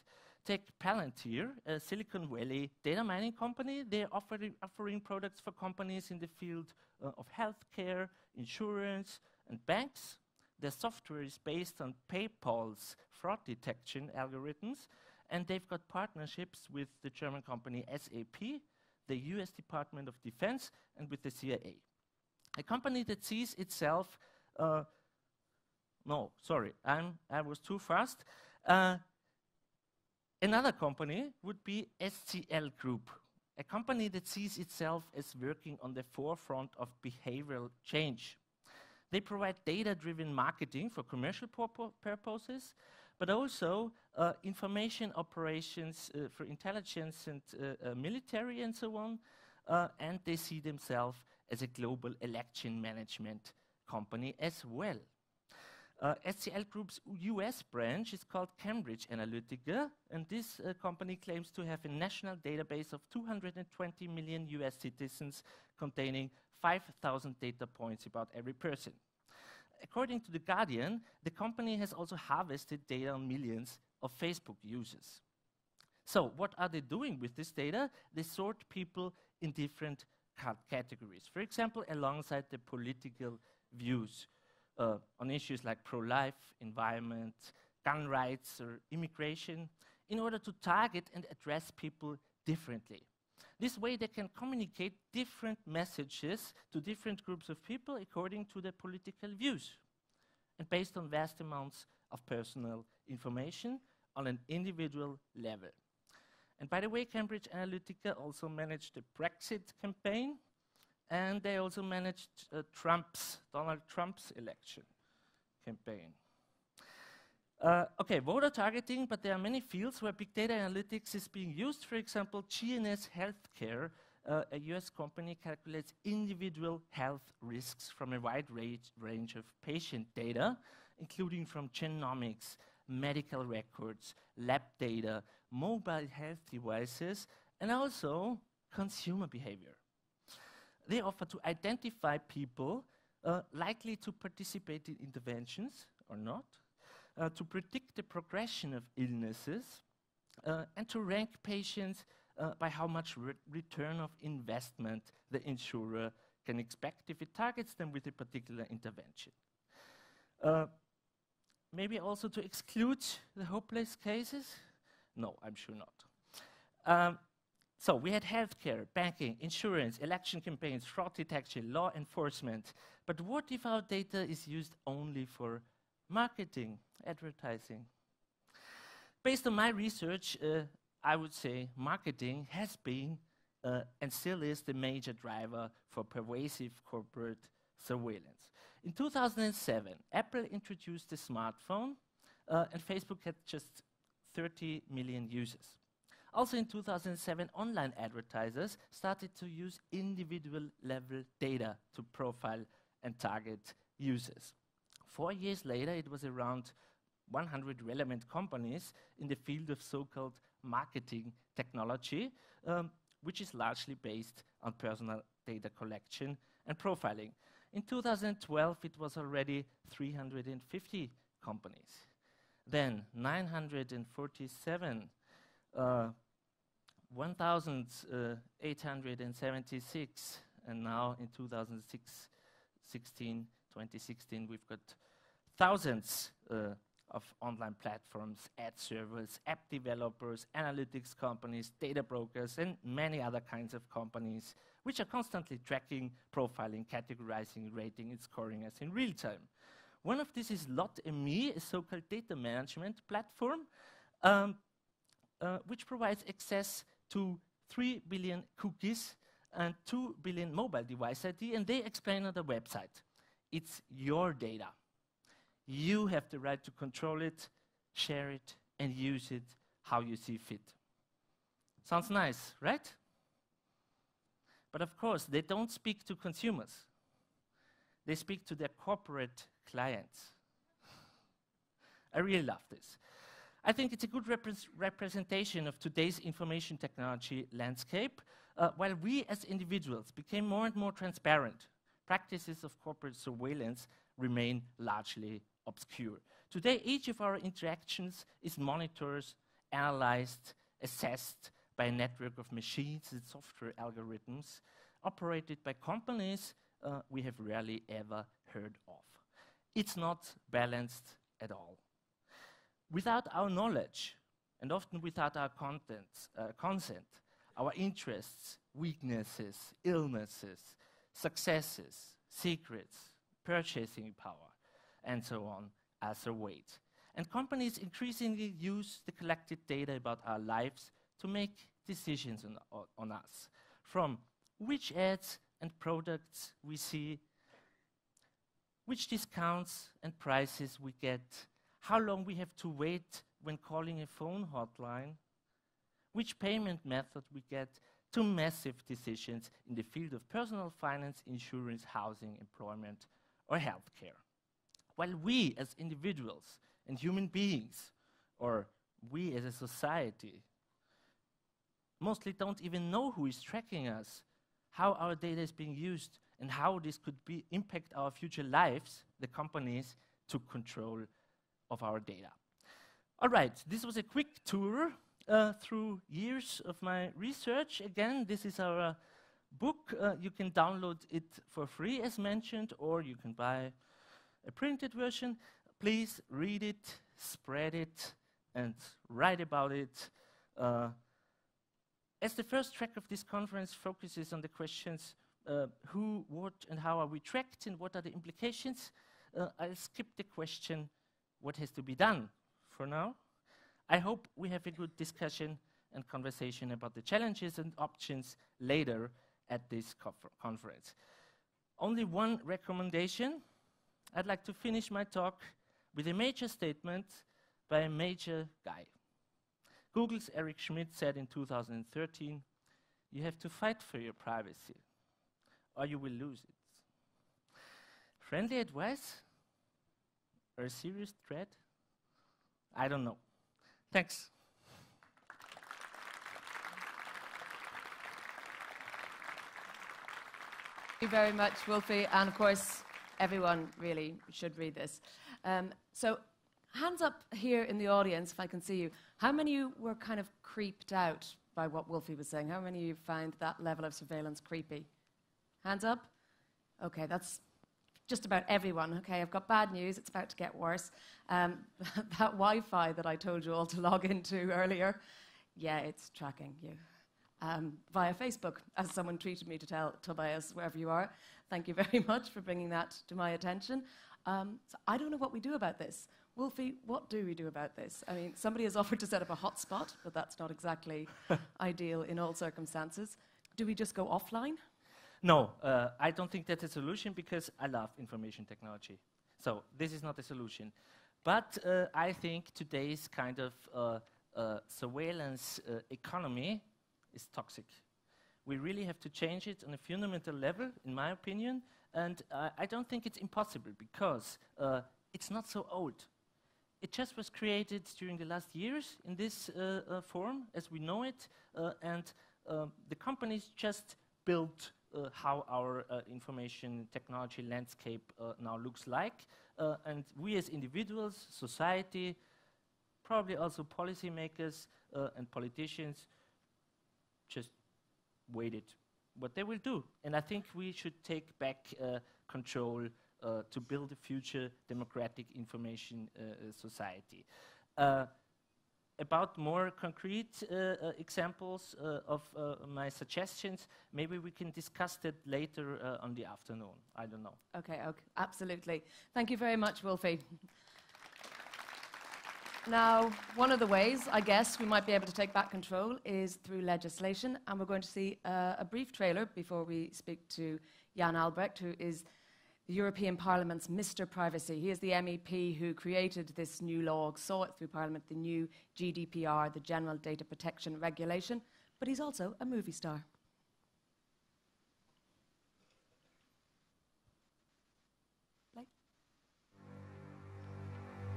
Take Palantir, a Silicon Valley data mining company. They're offering products for companies in the field of healthcare, insurance, and banks. Their software is based on PayPal's fraud detection algorithms, and they've got partnerships with the German company SAP, the US Department of Defense, and with the CIA. A company that sees itself, no, sorry, I was too fast. Another company would be SCL Group, a company that sees itself as working on the forefront of behavioral change. They provide data-driven marketing for commercial purposes, but also information operations for intelligence and military and so on, and they see themselves as a global election management company as well. SCL Group's US branch is called Cambridge Analytica, and this company claims to have a national database of 220 million US citizens containing 5,000 data points about every person. According to The Guardian, the company has also harvested data on millions of Facebook users. So what are they doing with this data? They sort people in different categories. For example, alongside the political views on issues like pro-life, environment, gun rights, or immigration, in order to target and address people differently. This way they can communicate different messages to different groups of people according to their political views and based on vast amounts of personal information on an individual level. And by the way, Cambridge Analytica also managed the Brexit campaign, and they also managed Donald Trump's election campaign. Okay, voter targeting, but there are many fields where big data analytics is being used. For example, GNS Healthcare, a US company, calculates individual health risks from a wide range of patient data, including from genomics, medical records, lab data, mobile health devices, and also consumer behavior. They offer to identify people likely to participate in interventions or not, to predict the progression of illnesses, and to rank patients by how much return of investment the insurer can expect if it targets them with a particular intervention. Maybe also to exclude the hopeless cases? No, I'm sure not. So we had healthcare, banking, insurance, election campaigns, fraud detection, law enforcement. But what if our data is used only for marketing, advertising? Based on my research, I would say marketing has been and still is the major driver for pervasive corporate surveillance. In 2007, Apple introduced the smartphone, and Facebook had just 30 million users. Also in 2007, online advertisers started to use individual level data to profile and target users. 4 years later, it was around 100 relevant companies in the field of so-called marketing technology, which is largely based on personal data collection and profiling. In 2012, it was already 350 companies. Then 947, 1,876, and now in 2016, we've got thousands of online platforms, ad servers, app developers, analytics companies, data brokers, and many other kinds of companies which are constantly tracking, profiling, categorizing, rating, and scoring us in real time. One of these is Lot.me, a so-called data management platform, which provides access to 3 billion cookies and 2 billion mobile device ID, and they explain on the website, it's your data. You have the right to control it, share it, and use it how you see fit. Sounds nice, right? But of course, they don't speak to consumers. They speak to their corporate clients. I really love this. I think it's a good representation of today's information technology landscape. While we as individuals became more and more transparent, practices of corporate surveillance remain largely obscure. Today, each of our interactions is monitored, analyzed, assessed by a network of machines and software algorithms operated by companies we have rarely ever heard of. It's not balanced at all. Without our knowledge, and often without our consent, our interests, weaknesses, illnesses, successes, secrets, purchasing power, and so on are surveyed. And companies increasingly use the collected data about our lives to make decisions on us, from which ads and products we see, which discounts and prices we get, how long we have to wait when calling a phone hotline, which payment method we get, to massive decisions in the field of personal finance, insurance, housing, employment, or healthcare. While we as individuals and human beings, or we as a society, mostly don't even know who is tracking us, how our data is being used, and how this could impact our future lives, the companies took control of our data. All right, this was a quick tour through years of my research. Again, this is our book. You can download it for free, as mentioned, or you can buy a printed version. Please read it, spread it, and write about it. As the first track of this conference focuses on the questions who, what, and how are we tracked, and what are the implications, I'll skip the question, what has to be done for now. I hope we have a good discussion and conversation about the challenges and options later at this conference. Only one recommendation. I'd like to finish my talk with a major statement by a major guy. Google's Eric Schmidt said in 2013, you have to fight for your privacy, or you will lose it. Friendly advice? Or a serious threat? I don't know. Thanks. Thank you very much, Wolfie, and of course, everyone really should read this. So, hands up here in the audience, if I can see you. How many of you were kind of creeped out by what Wolfie was saying? How many of you found that level of surveillance creepy? Hands up? Okay, that's just about everyone. Okay, I've got bad news. It's about to get worse. That Wi-Fi that I told you all to log into earlier, yeah, it's tracking you via Facebook, as someone treated me to tell Tobias, wherever you are. Thank you very much for bringing that to my attention. So I don't know what we do about this. Wolfie, what do we do about this? I mean, somebody has offered to set up a hotspot, but that's not exactly ideal in all circumstances. Do we just go offline? No, I don't think that's a solution, because I love information technology. So this is not a solution. But I think today's kind of surveillance economy is toxic. We really have to change it on a fundamental level, in my opinion. And I don't think it's impossible, because it's not so old. It just was created during the last years in this form, as we know it. And the companies just built how our information technology landscape now looks like. And we as individuals, society, probably also policymakers and politicians, just waited what they will do. And I think we should take back control to build a future democratic information society. About more concrete examples of my suggestions, maybe we can discuss that later on the afternoon. I don't know. Okay, absolutely. Thank you very much, Wolfie. Now, one of the ways, I guess, we might be able to take back control is through legislation, and we're going to see a brief trailer before we speak to Jan Albrecht, who is the European Parliament's Mr. Privacy. He is the MEP who created this new law, saw it through Parliament, the new GDPR, the General Data Protection Regulation, but he's also a movie star.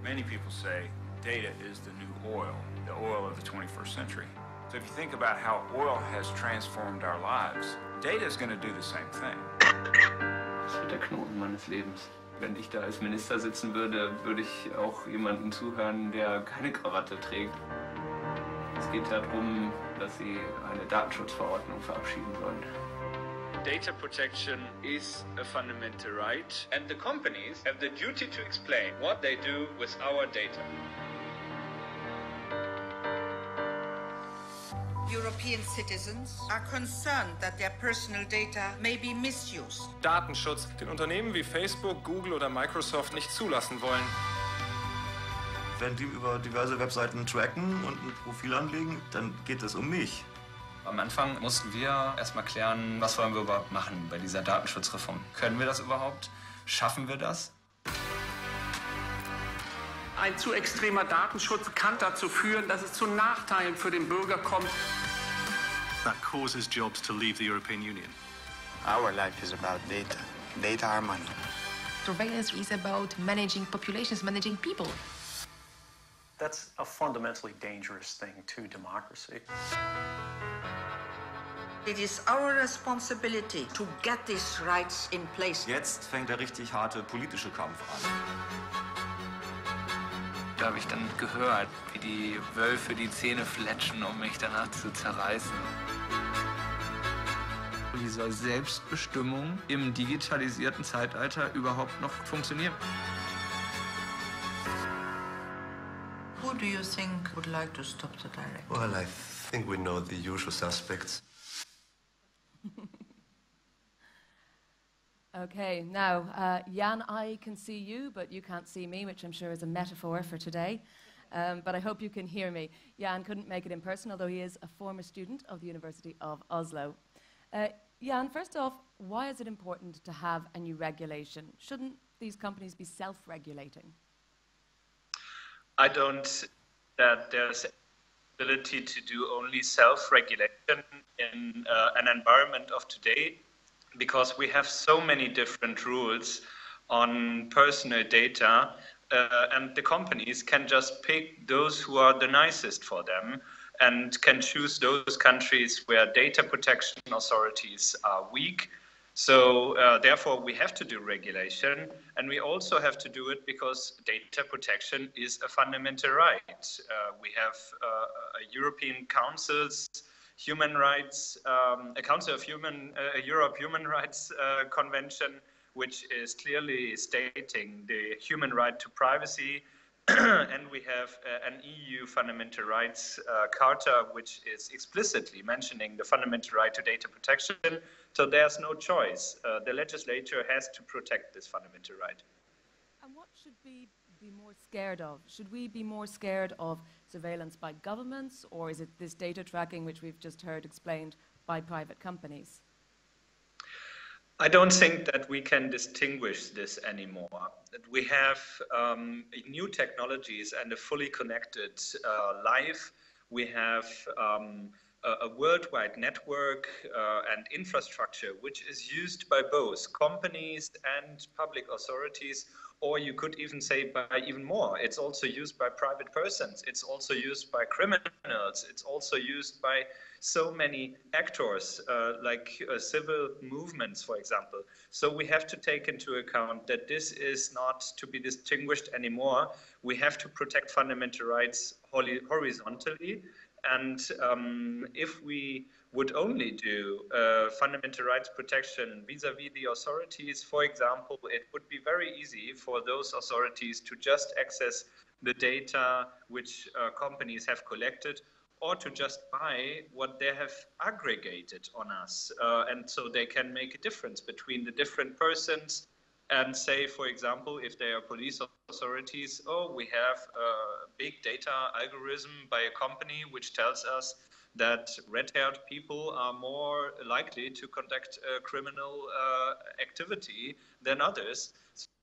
Many people say data is the new oil, the oil of the 21st century. So if you think about how oil has transformed our lives, data is going to do the same thing. Das wird der Knoten meines Lebens. Wenn ich da als Minister sitzen würde, würde ich auch jemandem zuhören, der keine Krawatte trägt. Es geht darum, dass sie eine Datenschutzverordnung verabschieden sollen. Data protection is a fundamental right, and the companies have the duty to explain what they do with our data. European citizens are concerned that their personal data may be misused. Datenschutz, den Unternehmen wie Facebook, Google oder Microsoft nicht zulassen wollen. Wenn die über diverse Webseiten tracken und ein Profil anlegen, dann geht es um mich. Am Anfang mussten wir erstmal klären, was wollen wir überhaupt machen bei dieser Datenschutzreform. Können wir das überhaupt? Schaffen wir das? Ein zu extremer Datenschutz kann dazu führen, dass es zu Nachteilen für den Bürger kommt. That causes jobs to leave the European Union. Our life is about data. Data are money. Surveillance is about managing populations, managing people. That's a fundamentally dangerous thing to democracy. It is our responsibility to get these rights in place. Jetzt fängt der richtig harte politische Kampf an. Da habe ich dann gehört, wie die Wölfe die Zähne fletschen, um mich danach zu zerreißen. Wie soll Selbstbestimmung im digitalisierten Zeitalter überhaupt noch funktionieren? Who do you think would like to stop the directive? Well, I think we know the usual suspects. Okay, now, Jan, I can see you, but you can't see me, which I'm sure is a metaphor for today. But I hope you can hear me. Jan couldn't make it in person, although he is a former student of the University of Oslo. Jan, first off, why is it important to have a new regulation? Shouldn't these companies be self-regulating? I don't think that there's ability to do only self-regulation in an environment of today, because we have so many different rules on personal data, and the companies can just pick those who are the nicest for them and can choose those countries where data protection authorities are weak. So therefore we have to do regulation, and we also have to do it because data protection is a fundamental right. We have a European Council's Human Rights, a Council of Europe Human Rights Convention, which is clearly stating the human right to privacy, and we have an EU Fundamental Rights Charter, which is explicitly mentioning the fundamental right to data protection. So there's no choice. The legislature has to protect this fundamental right. And what should we be more scared of? Should we be more scared of surveillance by governments, or is it this data tracking, which we've just heard explained, by private companies? I don't think that we can distinguish this anymore. That we have new technologies and a fully connected life. We have a worldwide network and infrastructure which is used by both companies and public authorities, or you could even say by even more. It's also used by private persons. It's also used by criminals. It's also used by so many actors, like civil movements, for example. So we have to take into account that this is not to be distinguished anymore. We have to protect fundamental rights horizontally, And if we would only do fundamental rights protection vis-à-vis the authorities, for example, it would be very easy for those authorities to just access the data which companies have collected, or to just buy what they have aggregated on us. And so they can make a difference between the different persons and say, for example, if they are police authorities, oh, we have a big data algorithm by a company which tells us that red-haired people are more likely to conduct criminal activity than others.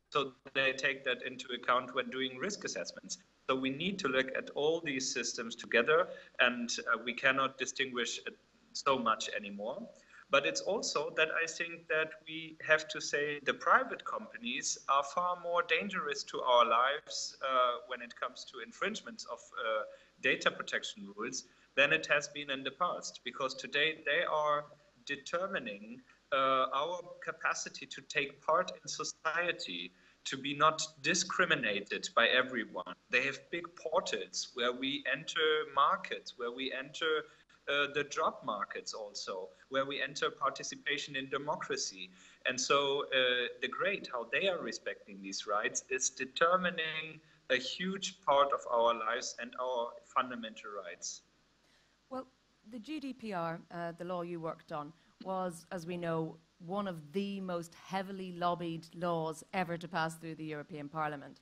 So they take that into account when doing risk assessments. So we need to look at all these systems together, and we cannot distinguish so much anymore. But it's also that I think that we have to say the private companies are far more dangerous to our lives when it comes to infringements of data protection rules than it has been in the past, because today they are determining our capacity to take part in society, to be not discriminated by everyone. They have big portals where we enter markets, where we enter the job markets also, where we enter participation in democracy. And so the great, how they are respecting these rights, is determining a huge part of our lives and our fundamental rights. Well, the GDPR, the law you worked on, was, as we know, one of the most heavily lobbied laws ever to pass through the European Parliament.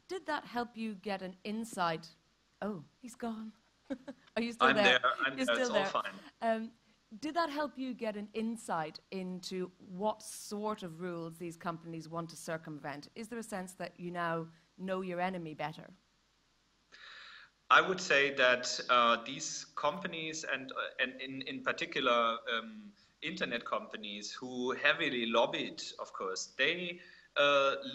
Did that help you get an insight? Oh, he's gone. Are you still there? I'm there. It's all fine. Did that help you get an insight into what sort of rules these companies want to circumvent? Is there a sense that you now know your enemy better? I would say that these companies, and in particular internet companies who heavily lobbied, of course, they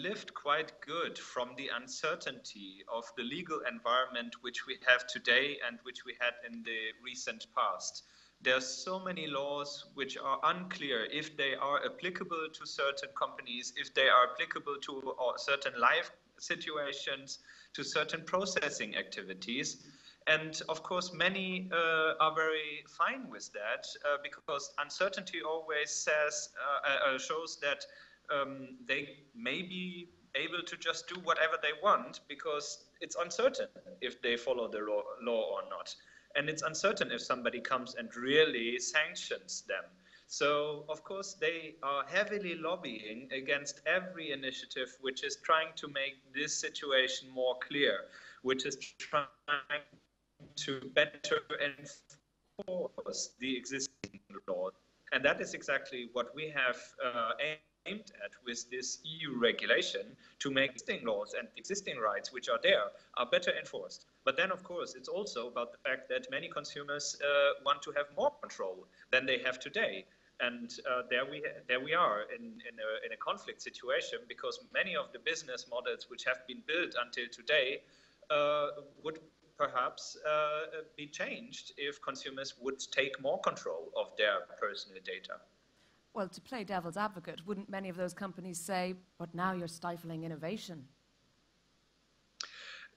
lived quite good from the uncertainty of the legal environment which we have today and which we had in the recent past. There's so many laws which are unclear if they are applicable to certain companies, if they are applicable to certain life situations, to certain processing activities. And of course, many are very fine with that because uncertainty always shows that they may be able to just do whatever they want because it's uncertain if they follow the law or not. And it's uncertain if somebody comes and really sanctions them. So, of course, they are heavily lobbying against every initiative which is trying to make this situation more clear, which is trying to better enforce the existing law. And that is exactly what we have aimed at with this EU regulation, to make existing laws and existing rights which are there are better enforced. But then, of course, it's also about the fact that many consumers want to have more control than they have today. And there we are in a conflict situation, because many of the business models which have been built until today would perhaps be changed if consumers would take more control of their personal data. Well, to play devil's advocate, wouldn't many of those companies say, but now you're stifling innovation?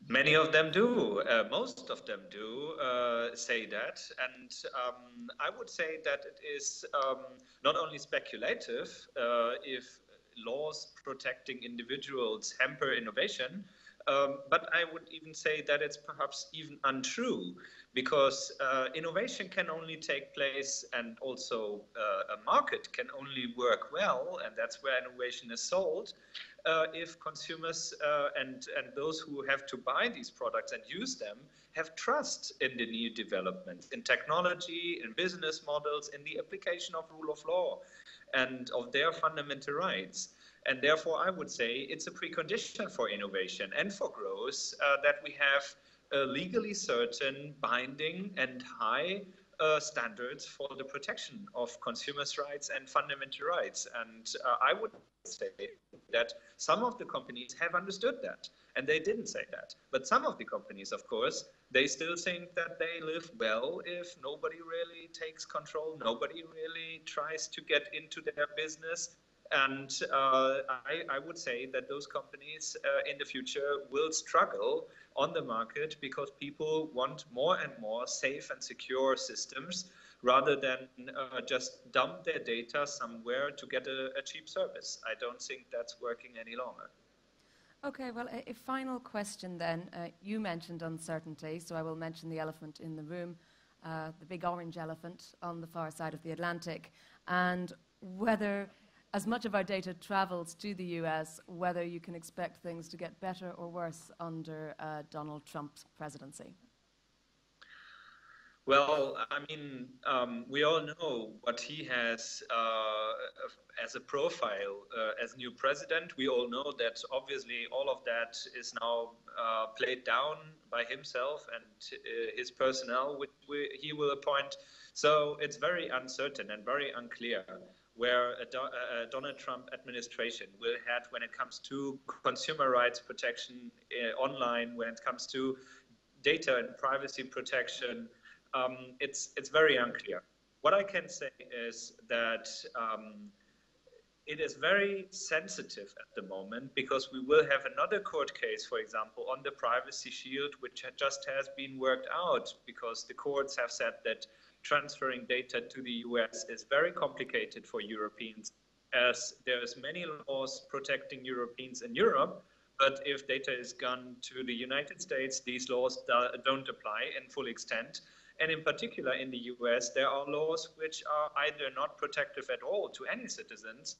Many of them do. Most of them do say that. And I would say that it is not only speculative if laws protecting individuals hamper innovation, but I would even say that it's perhaps even untrue, because innovation can only take place, and also a market can only work well, and that's where innovation is sold, if consumers and those who have to buy these products and use them have trust in the new developments, in technology, in business models, in the application of rule of law and of their fundamental rights. And therefore, I would say it's a precondition for innovation and for growth that we have legally certain, binding and high standards for the protection of consumers' rights and fundamental rights. And I would say that some of the companies have understood that, and they didn't say that. But some of the companies, of course, they still think that they live well if nobody really takes control, nobody really tries to get into their business. And I would say that those companies in the future will struggle on the market because people want more and more safe and secure systems rather than just dump their data somewhere to get a cheap service. I don't think that's working any longer. Okay, well, a final question then. You mentioned uncertainty, so I will mention the elephant in the room, the big orange elephant on the far side of the Atlantic, and whether, as much of our data travels to the US, whether you can expect things to get better or worse under Donald Trump's presidency. Well, I mean, we all know what he has as a profile as new president. We all know that obviously all of that is now played down by himself and his personnel, which he will appoint. So it's very uncertain and very unclear where a Donald Trump administration will head when it comes to consumer rights protection online, when it comes to data and privacy protection. It's very unclear. What I can say is that it is very sensitive at the moment because we will have another court case, for example, on the privacy shield, which just has been worked out because the courts have said that transferring data to the US is very complicated for Europeans, as there's many laws protecting Europeans in Europe, but if data is gone to the United States, these laws don't apply in full extent. And in particular in the US, there are laws which are either not protective at all to any citizens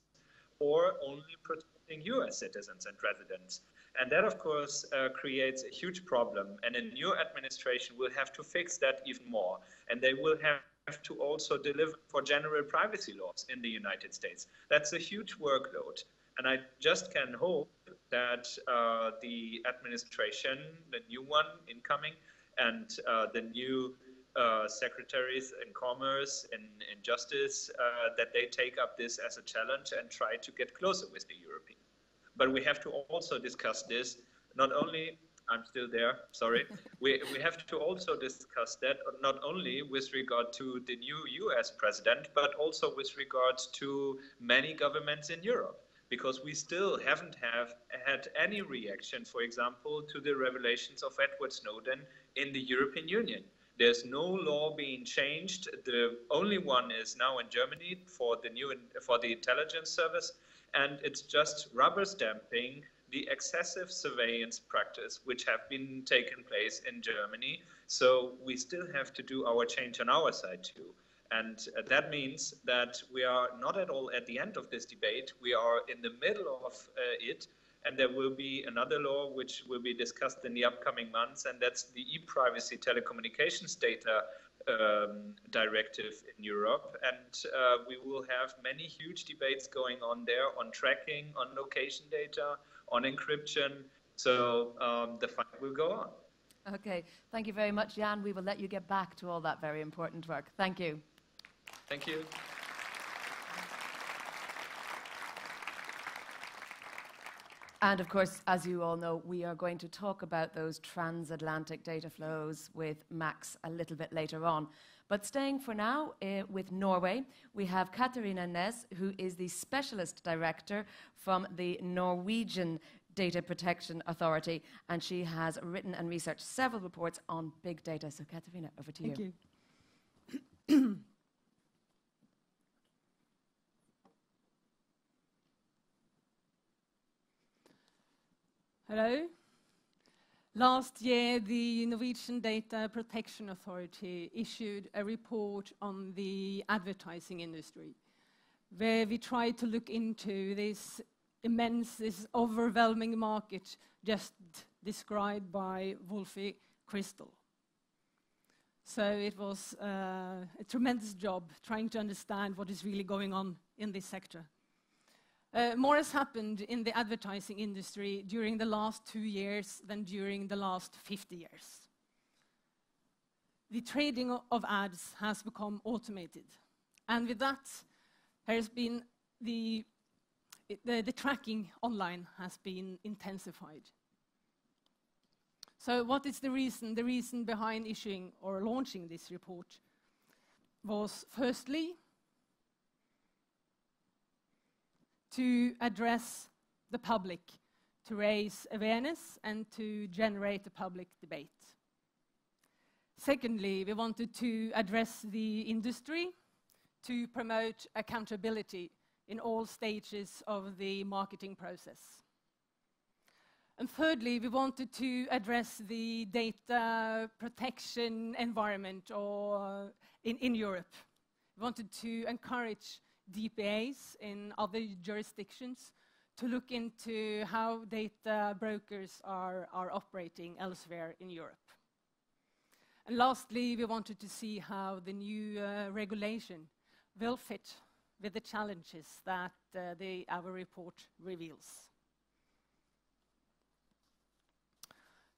or only protecting US citizens and residents. And that, of course, creates a huge problem. And a new administration will have to fix that even more. And they will have to also deliver for general privacy laws in the United States. That's a huge workload. And I just can hope that the administration, the new one incoming, and the new secretaries in commerce and in justice, that they take up this as a challenge and try to get closer with the Europeans. But we have to also discuss this, not only, I'm still there, sorry, we have to also discuss that not only with regard to the new US president, but also with regard to many governments in Europe, because we still haven't had any reaction, for example, to the revelations of Edward Snowden in the European Union. There's no law being changed. The only one is now in Germany for the intelligence service, and it's just rubber stamping the excessive surveillance practice which have been taken place in Germany. So we still have to do our change on our side too. And that means that we are not at all at the end of this debate. We are in the middle of it. And there will be another law which will be discussed in the upcoming months, and that's the e-privacy telecommunications data directive in Europe. And we will have many huge debates going on there on tracking, on location data, on encryption. So the fight will go on. Okay, thank you very much, Jan. We will let you get back to all that very important work. Thank you. Thank you. And of course, as you all know, we are going to talk about those transatlantic data flows with Max a little bit later on. But staying for now with Norway, we have Katarina Næss, who is the Specialist Director from the Norwegian Data Protection Authority, and she has written and researched several reports on big data. So Katarina, over to you. Thank you. Hello. Last year, the Norwegian Data Protection Authority issued a report on the advertising industry, where we tried to look into this immense, this overwhelming market just described by Wolfie Crystal. So it was a tremendous job trying to understand what is really going on in this sector. More has happened in the advertising industry during the last 2 years than during the last 50 years. The trading of ads has become automated. And with that, there's been the tracking online has been intensified. So what is the reason? The reason behind issuing or launching this report was, firstly, to address the public, to raise awareness and to generate a public debate. Secondly, we wanted to address the industry to promote accountability in all stages of the marketing process. And thirdly, we wanted to address the data protection environment in Europe. We wanted to encourage DPAs in other jurisdictions to look into how data brokers are operating elsewhere in Europe. And lastly, we wanted to see how the new regulation will fit with the challenges that our report reveals.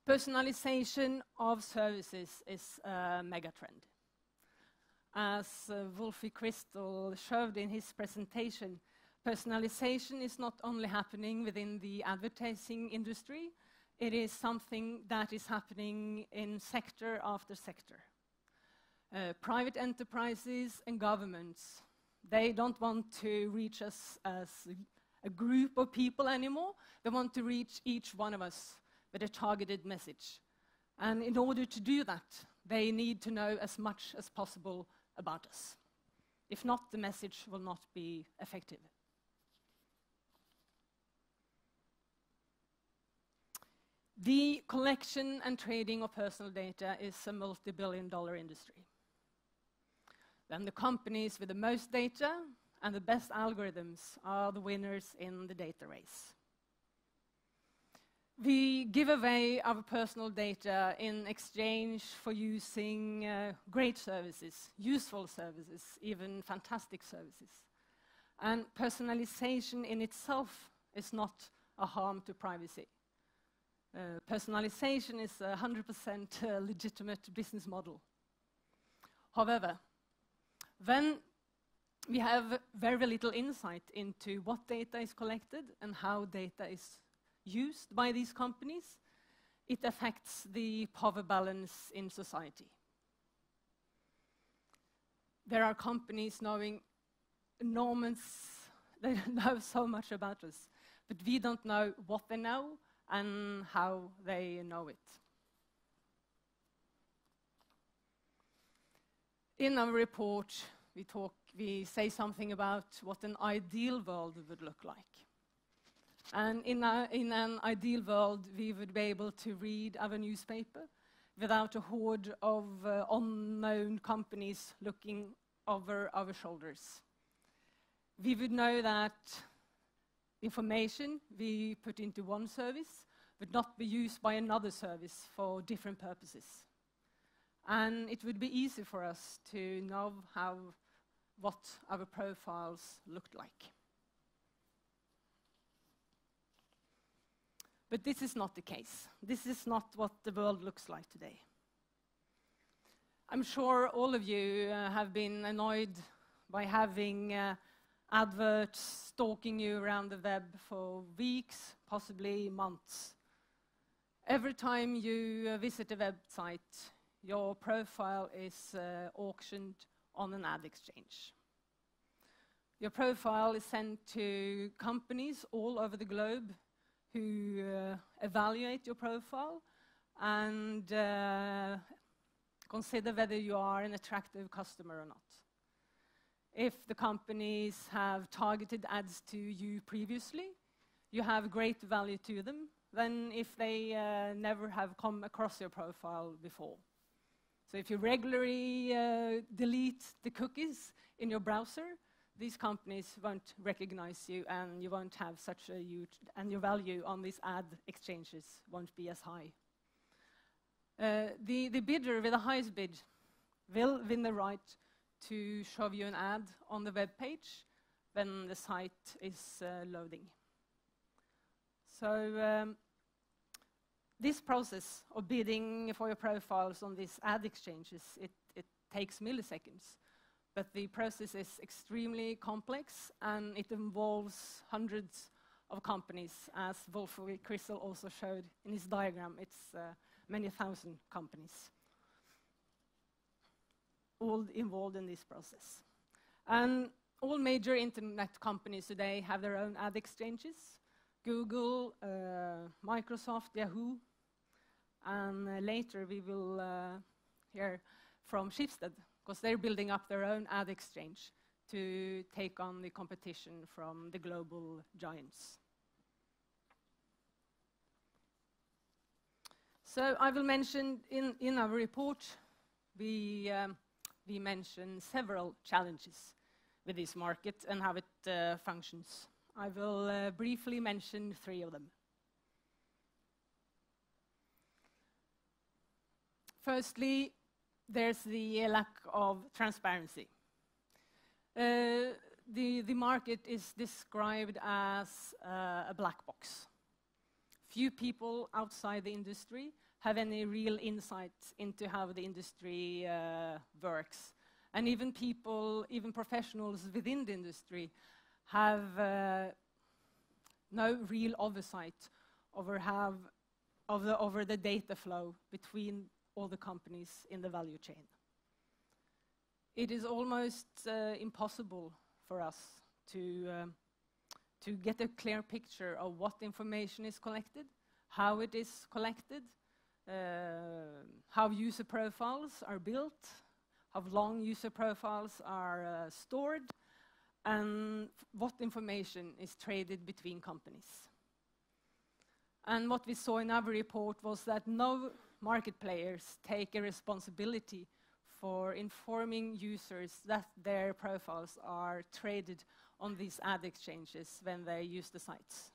Personalization of services is a megatrend. As Wolfie Crystal showed in his presentation, personalization is not only happening within the advertising industry, it is something that is happening in sector after sector. Private enterprises and governments, they don't want to reach us as a group of people anymore. They want to reach each one of us with a targeted message. And in order to do that, they need to know as much as possible about us. If not, the message will not be effective. The collection and trading of personal data is a multi-billion-dollar industry. Then the companies with the most data and the best algorithms are the winners in the data race. We give away our personal data in exchange for using great services, useful services, even fantastic services. And personalization in itself is not a harm to privacy. Personalization is a 100% legitimate business model. However, when we have very little insight into what data is collected and how data is used by these companies, it affects the power balance in society. There are companies knowing enormous, they know so much about us, but we don't know what they know and how they know it. In our report, we say something about what an ideal world would look like. And in an ideal world, we would be able to read our newspaper without a horde of unknown companies looking over our shoulders. We would know that information we put into one service would not be used by another service for different purposes. And it would be easy for us to know what our profiles looked like. But this is not the case. This is not what the world looks like today. I'm sure all of you have been annoyed by having adverts stalking you around the web for weeks, possibly months. Every time you visit a website, your profile is auctioned on an ad exchange. Your profile is sent to companies all over the globe who evaluate your profile and consider whether you are an attractive customer or not. If the companies have targeted ads to you previously, you have great value to them than if they never have come across your profile before. So if you regularly delete the cookies in your browser, these companies won't recognize you and you won't have such a huge, and your value on these ad exchanges won't be as high. The bidder with the highest bid will win the right to show you an ad on the web page when the site is loading. So this process of bidding for your profiles on these ad exchanges, it takes milliseconds. But the process is extremely complex and it involves hundreds of companies, as Wolfie Crystal also showed in his diagram. It's many thousand companies all involved in this process. And all major internet companies today have their own ad exchanges. Google, Microsoft, Yahoo, and later we will hear from Schibsted, because they're building up their own ad exchange to take on the competition from the global giants. So I will mention in our report, we mention several challenges with this market and how it functions. I will briefly mention 3 of them. Firstly, there's the lack of transparency. The market is described as a black box. Few people outside the industry have any real insight into how the industry works. And even professionals within the industry have no real oversight over the data flow between all the companies in the value chain. It is almost impossible for us to get a clear picture of what information is collected, how it is collected, how user profiles are built, how long user profiles are stored, and what information is traded between companies. And what we saw in our report was that no market players take a responsibility for informing users that their profiles are traded on these ad exchanges when they use the sites.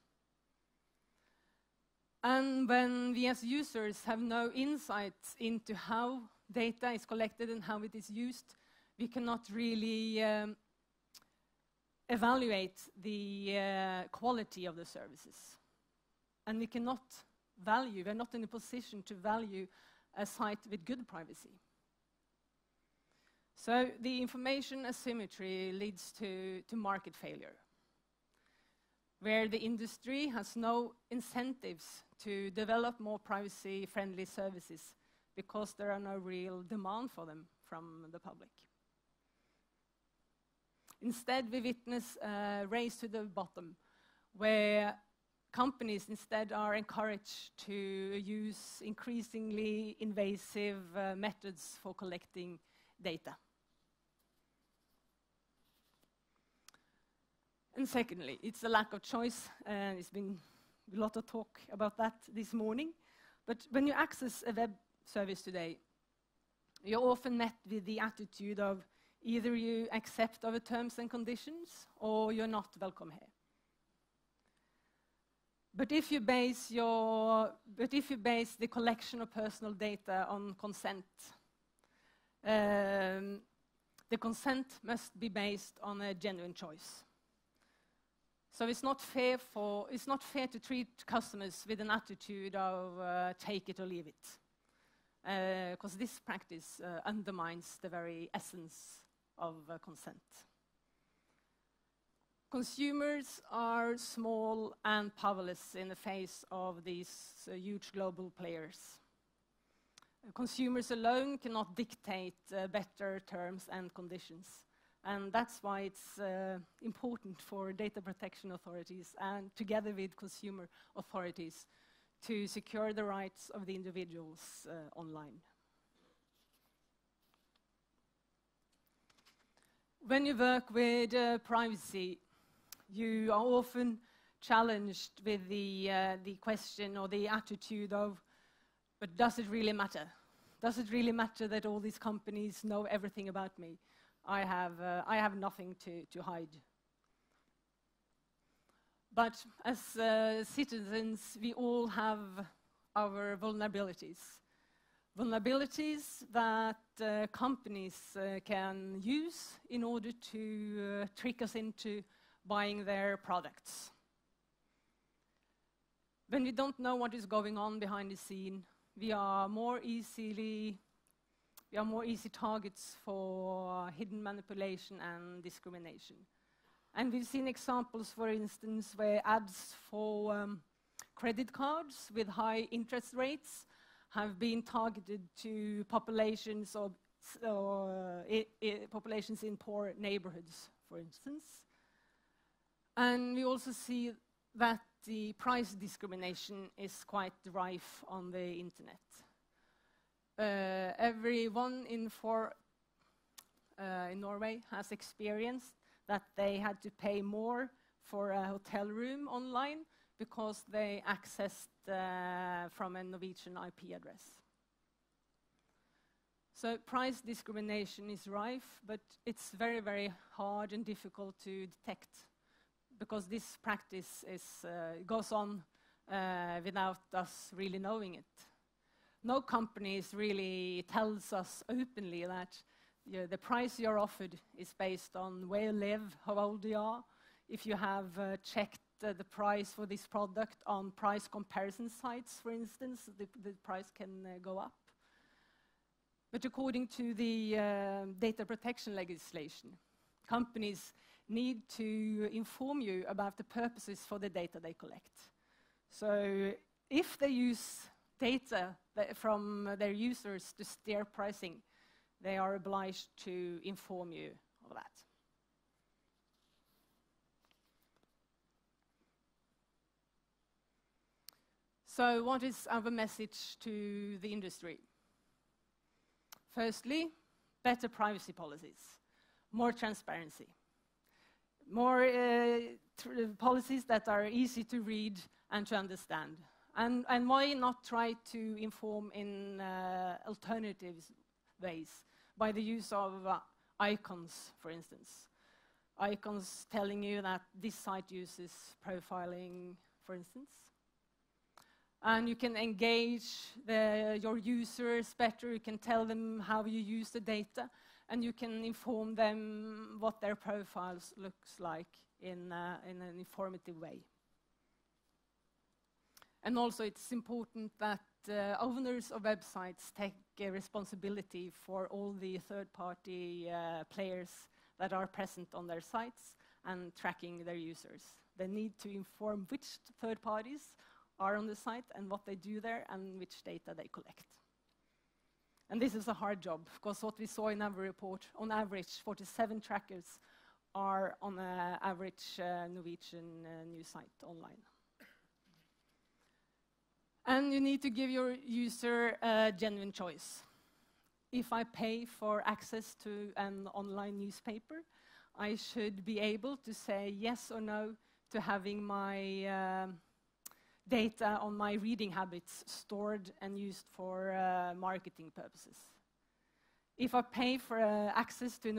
And when we as users have no insight into how data is collected and how it is used, we cannot really evaluate the quality of the services. And we cannot value, we're not in a position to value a site with good privacy. So the information asymmetry leads to market failure, where the industry has no incentives to develop more privacy-friendly services because there are no real demand for them from the public. Instead, we witness a race to the bottom, where companies instead are encouraged to use increasingly invasive methods for collecting data. And secondly, it's a lack of choice, and it's been a lot of talk about that this morning. But when you access a web service today, you're often met with the attitude of either you accept our terms and conditions or you're not welcome here. But if you base the collection of personal data on consent, the consent must be based on a genuine choice. So it's not fair to treat customers with an attitude of take it or leave it, because this practice undermines the very essence of consent. Consumers are small and powerless in the face of these huge global players. Consumers alone cannot dictate better terms and conditions. And that's why it's important for data protection authorities and together with consumer authorities to secure the rights of the individuals online. When you work with privacy, you are often challenged with the question or the attitude of, but does it really matter? Does it really matter that all these companies know everything about me? I have nothing to hide. But as citizens, we all have our vulnerabilities. Vulnerabilities that companies can use in order to trick us into buying their products. When we don't know what is going on behind the scene, we are more easy targets for hidden manipulation and discrimination. And we've seen examples, for instance, where ads for credit cards with high interest rates have been targeted to populations of populations in poor neighborhoods, for instance. And we also see that the price discrimination is quite rife on the internet. Every 1 in 4 in Norway has experienced that they had to pay more for a hotel room online because they accessed from a Norwegian IP address. So price discrimination is rife, but it's very, very hard and difficult to detect because this practice goes on without us really knowing it. No companies really tells us openly that the price you're offered is based on where you live, how old you are, if you have checked the price for this product on price comparison sites, for instance, the price can go up. But according to the data protection legislation, companies need to inform you about the purposes for the data they collect. So if they use data from their users to steer pricing, they are obliged to inform you of that. So what is our message to the industry? Firstly, better privacy policies, more transparency, more policies that are easy to read and to understand. And why not try to inform in alternative ways by the use of icons, for instance. Icons telling you that this site uses profiling, for instance. And you can engage your users better, you can tell them how you use the data, and you can inform them what their profiles looks like in an informative way. And also it's important that owners of websites take responsibility for all the third-party players that are present on their sites and tracking their users. They need to inform which third parties are on the site and what they do there and which data they collect. And this is a hard job, because what we saw in our report, on average, 47 trackers are on an average Norwegian news site online. And you need to give your user a genuine choice. If I pay for access to an online newspaper, I should be able to say yes or no to having my data on my reading habits stored and used for marketing purposes. If I pay for access to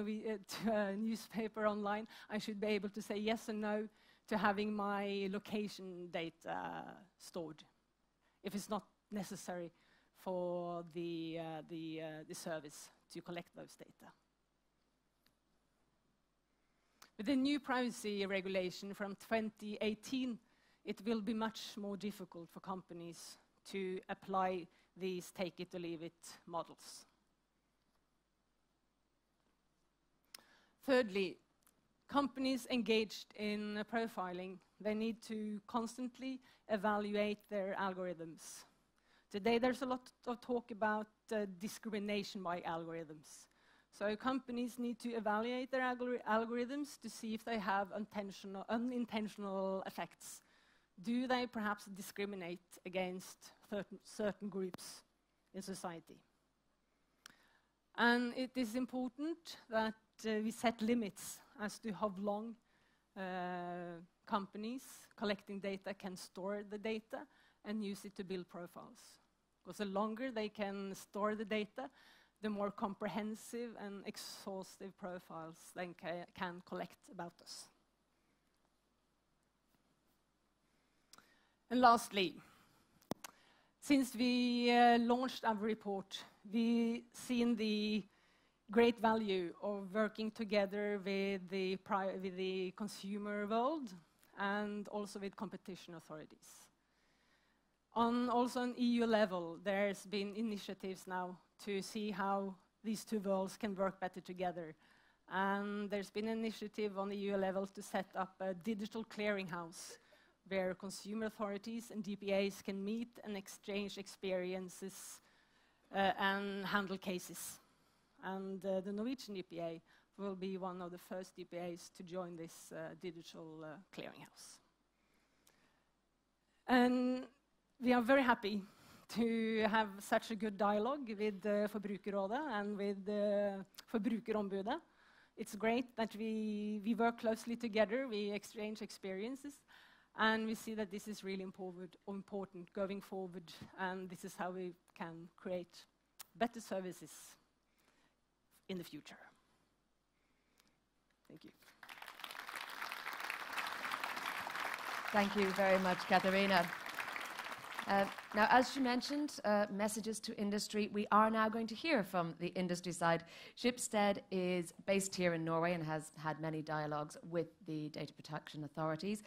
a newspaper online, I should be able to say yes or no to having my location data stored, if it's not necessary for the service to collect those data. With the new privacy regulation from 2018, it will be much more difficult for companies to apply these take it or leave it models. Thirdly, companies engaged in profiling, they need to constantly evaluate their algorithms. Today there's a lot of talk about discrimination by algorithms. So companies need to evaluate their algorithms to see if they have unintentional effects. Do they perhaps discriminate against certain groups in society? And it is important that we set limits as to how long companies collecting data can store the data and use it to build profiles. Because the longer they can store the data, the more comprehensive and exhaustive profiles they can collect about us. And lastly, since we launched our report, we've seen the great value of working together with the consumer world and also with competition authorities. Also on EU level, there's been initiatives now to see how these two worlds can work better together. And there's been an initiative on the EU level to set up a digital clearinghouse where consumer authorities and DPAs can meet and exchange experiences and handle cases. and the Norwegian DPA will be one of the first DPAs to join this digital clearinghouse. And we are very happy to have such a good dialogue with Forbrukerrådet and with Forbrukerombudet. It's great that we work closely together, we exchange experiences, and we see that this is really important going forward, and this is how we can create better services in the future. Thank you. Thank you very much, Katharina. Now, as she mentioned, messages to industry, we are now going to hear from the industry side. Schibsted is based here in Norway and has had many dialogues with the data protection authorities,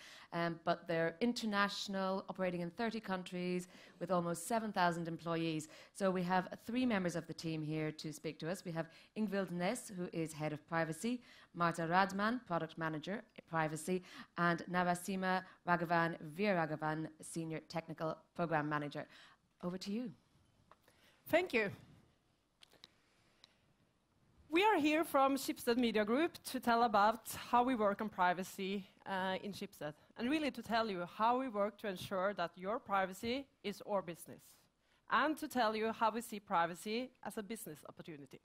but they're international, operating in 30 countries with almost 7,000 employees. So we have 3 members of the team here to speak to us. We have Ingvild Ness, who is head of privacy, Marta Radman, product manager, privacy, and Navasima Raghavan Veeraraghavan, senior technical program manager. Over to you. Thank you. We are here from Schibsted Media Group to tell about how we work on privacy in Schibsted, and really to tell you how we work to ensure that your privacy is our business, and to tell you how we see privacy as a business opportunity.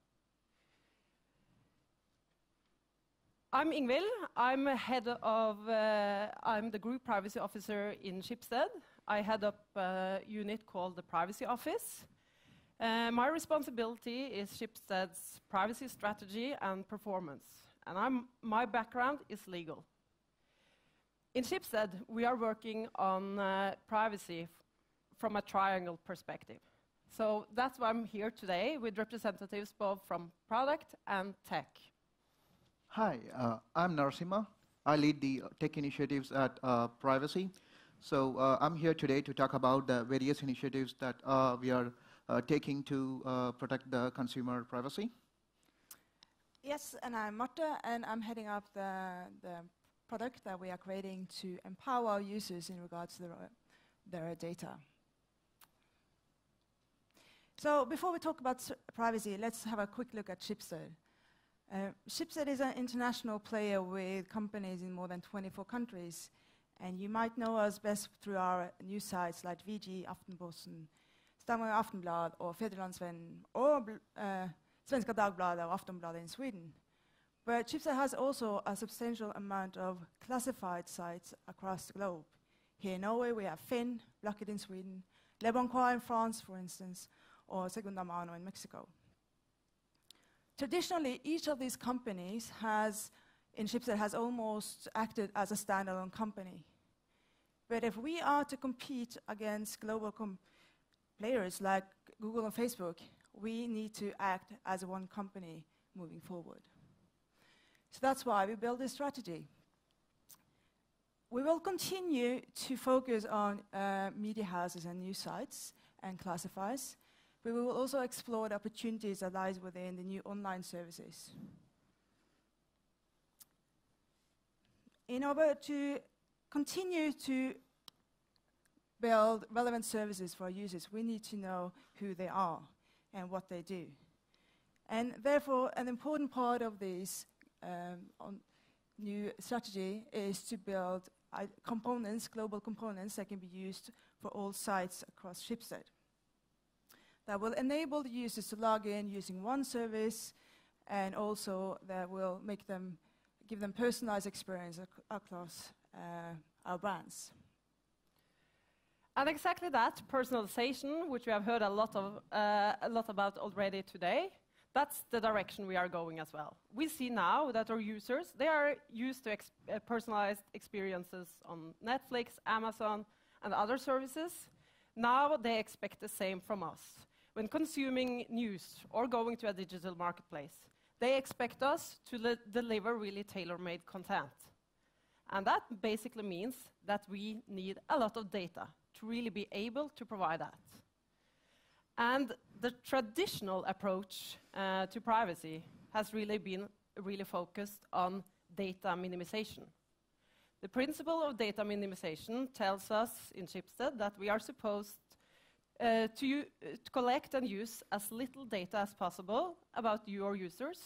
I'm Ingvild. I'm the Group Privacy Officer in Schibsted. I head up a unit called the Privacy Office. My responsibility is Schibsted's privacy strategy and performance, and my background is legal. In Schibsted, we are working on privacy from a triangle perspective. So that's why I'm here today with representatives both from product and tech. Hi, I'm Narasimha. I lead the tech initiatives at Privacy. So I'm here today to talk about the various initiatives that we are taking to protect the consumer privacy. Yes, and I'm Marta, and I'm heading up the product that we are creating to empower our users in regards to their data. So before we talk about privacy, let's have a quick look at Schibsted. Schibsted is an international player with companies in more than 24 countries, and you might know us best through our news sites like VG, Aftenposten, Stavanger Aftenblad, or Fædrelandsvennen, or Svenska Dagbladet or Aftonbladet in Sweden. But Schibsted has also a substantial amount of classified sites across the globe. Here in Norway, we have Finn, Blocket in Sweden, Le Bon Coin in France, for instance, or Segunda Mano in Mexico. Traditionally, each of these companies in Schibsted has almost acted as a standalone company. But if we are to compete against global players like Google and Facebook, we need to act as one company moving forward. So that's why we built this strategy. We will continue to focus on media houses and news sites and classifiers. We will also explore the opportunities that lies within the new online services. In order to continue to build relevant services for our users, we need to know who they are and what they do. And therefore, an important part of this new strategy is to build components, global components that can be used for all sites across Schibsted. That will enable the users to log in using one service, and also that will give them personalized experience across our brands. And exactly that, personalization, which we have heard a lot about already today, that's the direction we are going as well. We see now that our users, they are used to personalized experiences on Netflix, Amazon, and other services. Now they expect the same from us. When consuming news or going to a digital marketplace, they expect us to deliver really tailor-made content. And that basically means that we need a lot of data to really be able to provide that. And the traditional approach to privacy has really been focused on data minimization. The principle of data minimization tells us in Schibsted that we are supposed to collect and use as little data as possible about your users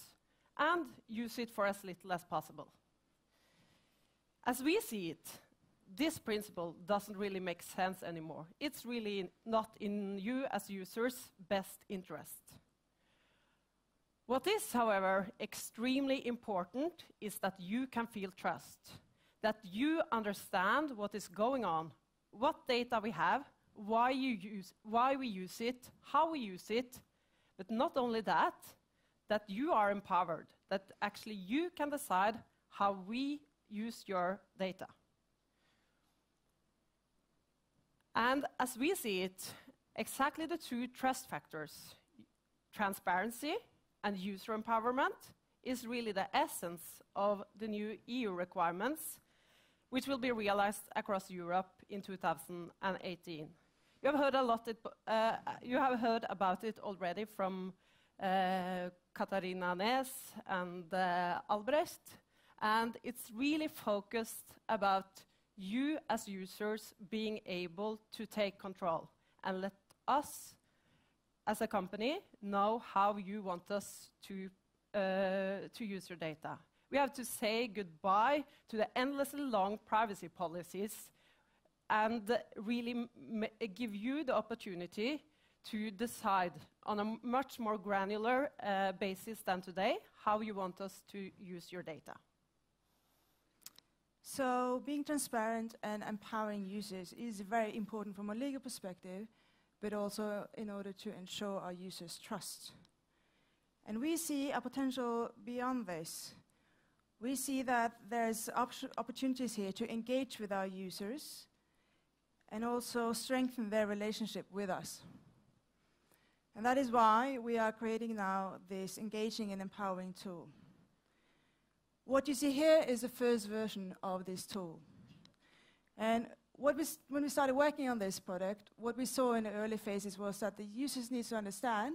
and use it for as little as possible. As we see it, this principle doesn't really make sense anymore. It's really not in you as users' best interest. What is, however, extremely important is that you can feel trust, that you understand what is going on, what data we have, why we use it, how we use it, but not only that, that you are empowered, that actually you can decide how we use your data. And as we see it, exactly the two trust factors, transparency and user empowerment, is really the essence of the new EU requirements, which will be realized across Europe in 2018. You have heard about it already from Katarina Nes and Albrecht, and it's really focused about you as users being able to take control and let us as a company know how you want us to use your data. We have to say goodbye to the endlessly long privacy policies and really give you the opportunity to decide on a much more granular basis than today how you want us to use your data. So being transparent and empowering users is very important from a legal perspective, but also in order to ensure our users' trust. And we see a potential beyond this. We see that there's opportunities here to engage with our users and also strengthen their relationship with us. And that is why we are creating now this engaging and empowering tool. What you see here is the first version of this tool. And when we started working on this product, what we saw in the early phases was that the users need to understand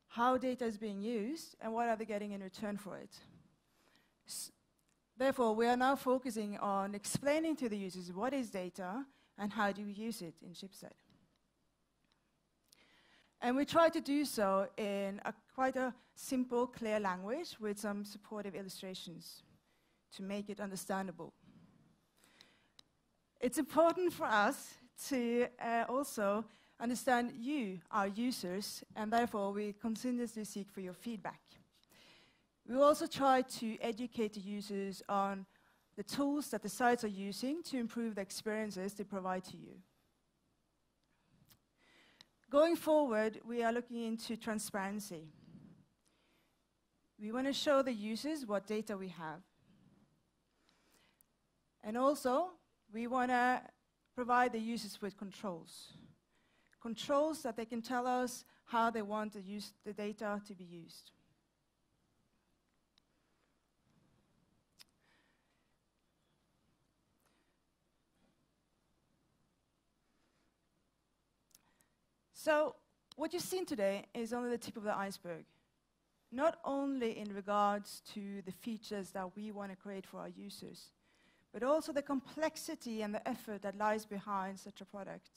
how data is being used and what are they getting in return for it. Therefore, we are now focusing on explaining to the users what is data and how do we use it in Schibsted. And we try to do so in quite a simple, clear language with some supportive illustrations to make it understandable. It's important for us to also understand you, our users, and therefore we continuously seek for your feedback. We also try to educate the users on the tools that the sites are using to improve the experiences they provide to you. Going forward, we are looking into transparency. We want to show the users what data we have. And also, we want to provide the users with controls. Controls that they can tell us how they want to use the data to be used. So what you've seen today is only the tip of the iceberg, not only in regards to the features that we want to create for our users, but also the complexity and the effort that lies behind such a product.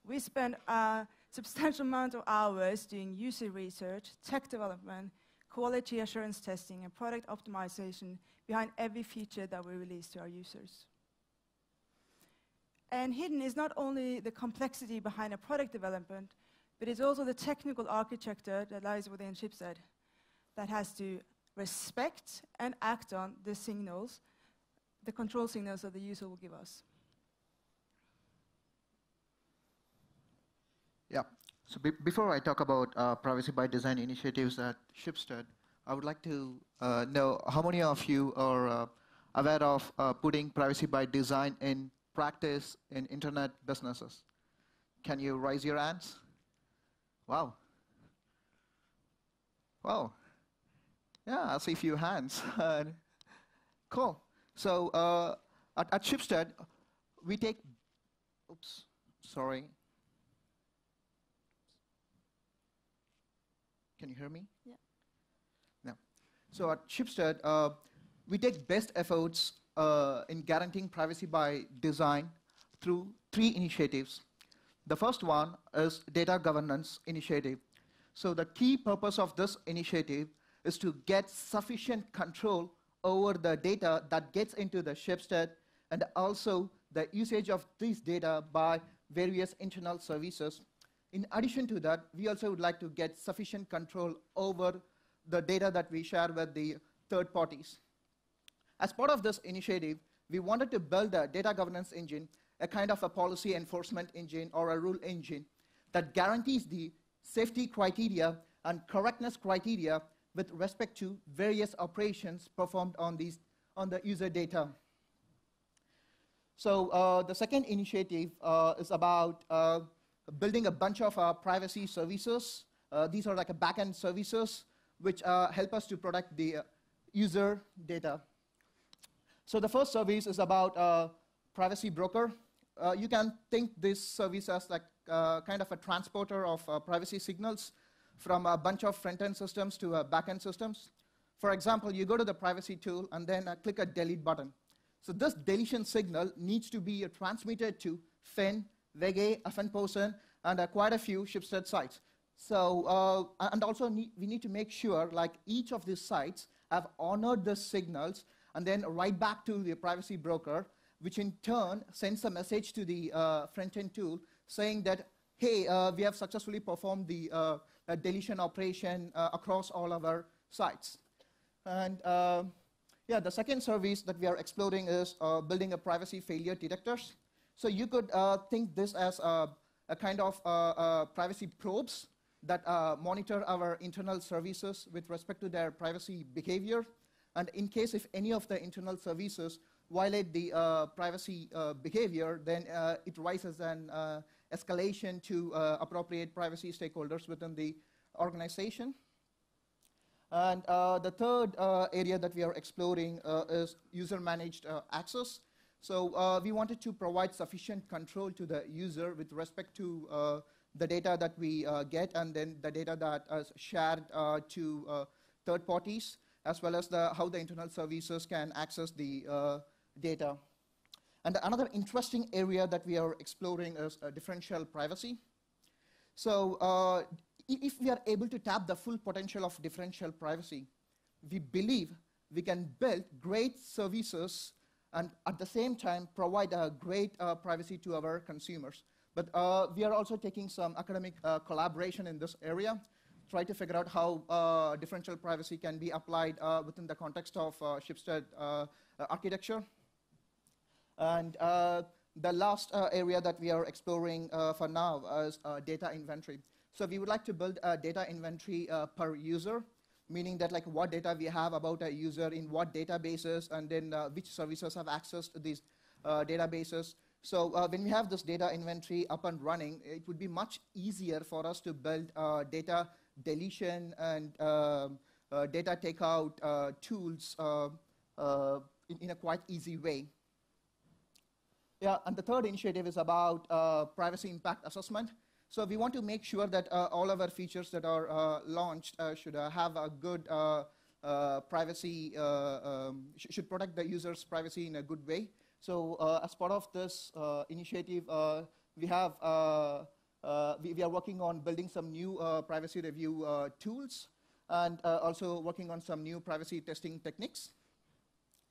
We spend a substantial amount of hours doing user research, tech development, quality assurance testing, and product optimization behind every feature that we release to our users. And hidden is not only the complexity behind a product development, but it's also the technical architecture that lies within Schibsted that has to respect and act on the signals, the control signals that the user will give us. Yeah. So before I talk about privacy by design initiatives at Schibsted, I would like to know how many of you are aware of putting privacy by design in practice in internet businesses? Can you raise your hands? Wow. Wow. Yeah, I see a few hands. Cool. So at Schibsted, we take, oops, sorry. Can you hear me? Yeah. No. So at Schibsted, we take best efforts in guaranteeing privacy by design through 3 initiatives. The first one is data governance initiative. So the key purpose of this initiative is to get sufficient control over the data that gets into the Schibsted, and also the usage of these data by various internal services. In addition to that, we also would like to get sufficient control over the data that we share with the third parties. As part of this initiative, we wanted to build a data governance engine, a kind of a policy enforcement engine or a rule engine that guarantees the safety criteria and correctness criteria with respect to various operations performed on the user data. So the second initiative is about building a bunch of privacy services. These are like a back-end services which help us to protect the user data. So the first service is about privacy broker. You can think this service as like kind of a transporter of privacy signals from a bunch of front-end systems to back-end systems. For example, you go to the privacy tool and then click a delete button. So this deletion signal needs to be transmitted to Finn, VG, Aftenposten, and quite a few Schibsted sites. So, and also we need to make sure like each of these sites have honored the signals and then write back to the privacy broker, which in turn sends a message to the front-end tool saying that, hey, we have successfully performed the deletion operation across all of our sites. And yeah, the second service that we are exploring is building a privacy failure detectors. So you could think this as a kind of privacy probes that monitor our internal services with respect to their privacy behavior. And in case if any of the internal services violate the privacy behavior, then it rises an escalation to appropriate privacy stakeholders within the organization. And the third area that we are exploring is user-managed access. So we wanted to provide sufficient control to the user with respect to the data that we get and then the data that is shared to third parties, as well as how the internal services can access the data. And another interesting area that we are exploring is differential privacy. So if we are able to tap the full potential of differential privacy, we believe we can build great services and at the same time provide a great privacy to our consumers. But we are also taking some academic collaboration in this area, try to figure out how differential privacy can be applied within the context of Schibsted architecture. And the last area that we are exploring for now is data inventory. So we would like to build a data inventory per user, meaning that like what data we have about a user in what databases and then which services have access to these databases. So when we have this data inventory up and running, it would be much easier for us to build data deletion and data takeout tools in a quite easy way. Yeah, and the third initiative is about privacy impact assessment. So we want to make sure that all of our features that are launched should have a good privacy, should protect the user's privacy in a good way. So as part of this initiative, we are working on building some new privacy review tools and also working on some new privacy testing techniques.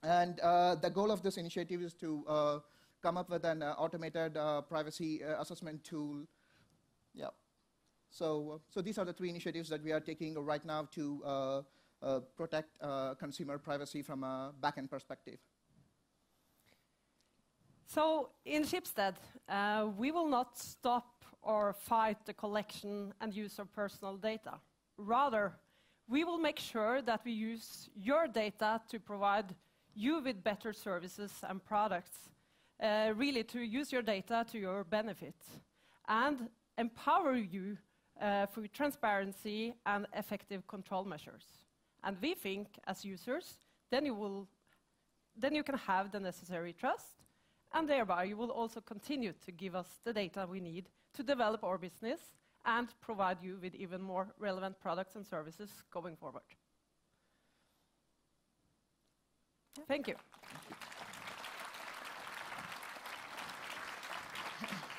And the goal of this initiative is to come up with an automated privacy assessment tool. Yeah. So these are the three initiatives that we are taking right now to protect consumer privacy from a back-end perspective. So in Schibsted, we will not stop or fight the collection and use of personal data. Rather, we will make sure that we use your data to provide you with better services and products, really to use your data to your benefit, and empower you for transparency and effective control measures. And we think, as users, then you can have the necessary trust, and thereby you will also continue to give us the data we need to develop our business and provide you with even more relevant products and services going forward. Thank you.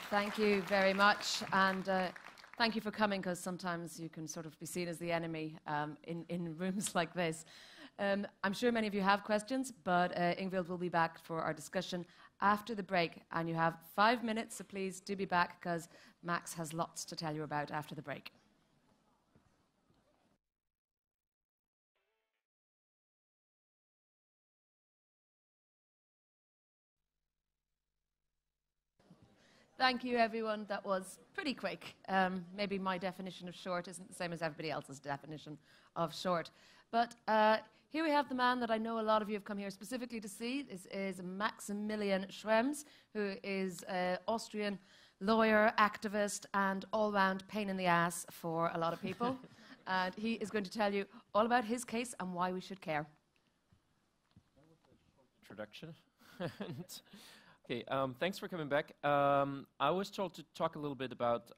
Thank you very much, and thank you for coming, because sometimes you can sort of be seen as the enemy in rooms like this. I'm sure many of you have questions, but Ingvild will be back for our discussion after the break, and you have 5 minutes, so please do be back, because Max has lots to tell you about after the break. Thank you, everyone. That was pretty quick. Maybe my definition of short isn't the same as everybody else's definition of short. But here we have the man that I know a lot of you have come here specifically to see. This is Maximilian Schrems, who is an Austrian lawyer, activist, and all-round pain in the ass for a lot of people. And he is going to tell you all about his case and why we should care. Introduction. Okay, thanks for coming back. I was told to talk a little bit about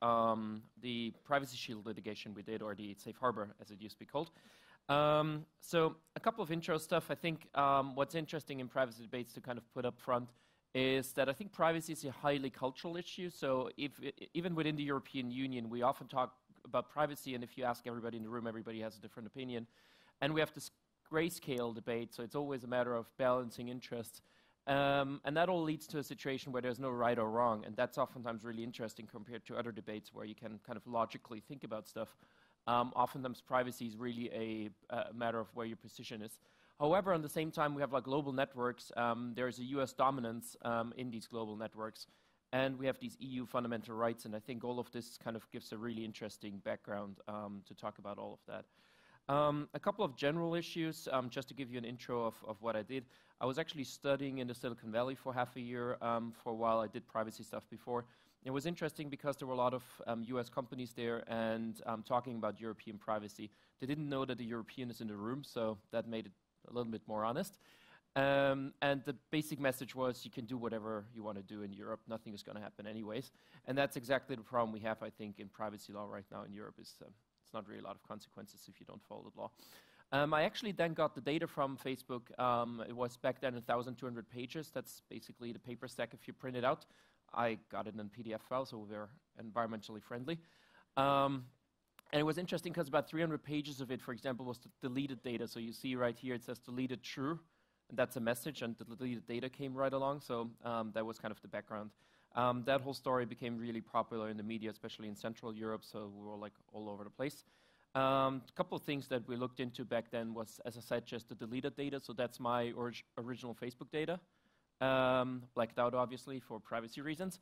the Privacy Shield litigation we did, or the Safe Harbor, as it used to be called. So a couple of intro stuff. I think what's interesting in privacy debates to kind of put up front is that I think privacy is a highly cultural issue. So even within the European Union, we often talk about privacy, and if you ask everybody in the room, everybody has a different opinion. And we have this grayscale debate, so it's always a matter of balancing interests. And that all leads to a situation where there's no right or wrong, and that's oftentimes really interesting compared to other debates where you can kind of logically think about stuff. Oftentimes privacy is really a matter of where your position is. However, on the same time, we have like global networks. There's a US dominance in these global networks, and we have these EU fundamental rights, and I think all of this kind of gives a really interesting background to talk about all of that. A couple of general issues, just to give you an intro of what I did. I was actually studying in the Silicon Valley for half a year. For a while, I did privacy stuff before. It was interesting because there were a lot of US companies there and talking about European privacy. They didn't know that the European is in the room, so that made it a little bit more honest. And the basic message was you can do whatever you want to do in Europe. Nothing is going to happen anyways. And that's exactly the problem we have, I think, in privacy law right now in Europe is it's not really a lot of consequences if you don't follow the law. I actually then got the data from Facebook. It was back then 1,200 pages. That's basically the paper stack if you print it out. I got it in a PDF file, so we're environmentally friendly. And it was interesting because about 300 pages of it, for example, was the deleted data. So you see right here it says deleted true, and that's a message, and the deleted data came right along. So that was kind of the background. That whole story became really popular in the media, especially in Central Europe, so we were like all over the place. A couple of things that we looked into back then was, as I said, just the deleted data. So that's my original Facebook data, blacked out obviously for privacy reasons.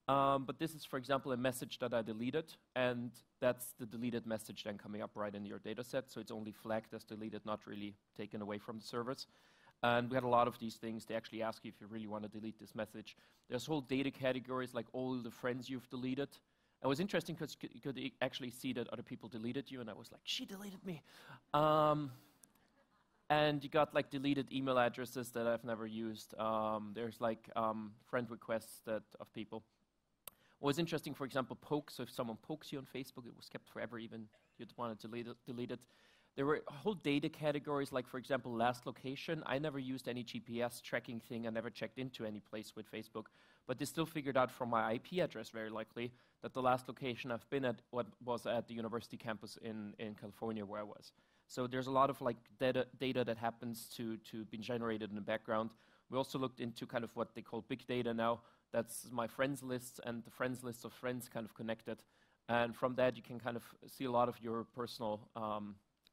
But this is, for example, a message that I deleted, and that's the deleted message then coming up right in your data set. So it's only flagged as deleted, not really taken away from the servers. And we had a lot of these things. They actually ask you if you really want to delete this message. There's whole data categories like all the friends you've deleted. It was interesting because you could actually see that other people deleted you, and I was like, she deleted me. And you got like deleted email addresses that I've never used. There's like friend requests of people. What was interesting, for example, poke. So if someone pokes you on Facebook, it was kept forever, even you'd want to delete it. There were whole data categories, like, for example, last location. I never used any GPS tracking thing. I never checked into any place with Facebook. But they still figured out from my IP address, very likely, that the last location I've been at was at the university campus in California, where I was. So there's a lot of like data that happens to be generated in the background. We also looked into kind of what they call big data now. That's my friends lists and the friends lists of friends kind of connected. And from that, you can kind of see a lot of your personal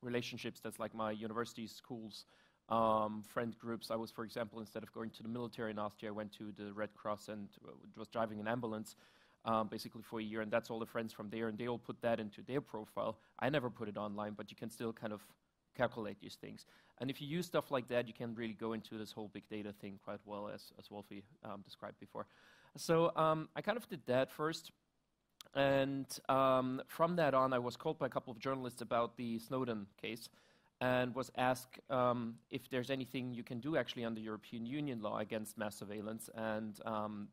relationships. That's like my university, schools, friend groups. I was, for example, instead of going to the military in Austria, I went to the Red Cross and was driving an ambulance basically for a year, and that's all the friends from there, and they all put that into their profile. I never put it online, but you can still kind of calculate these things. And if you use stuff like that, you can really go into this whole big data thing quite well, as Wolfie described before. So I kind of did that first. And from that on, I was called by a couple of journalists about the Snowden case and was asked if there's anything you can do actually under European Union law against mass surveillance. And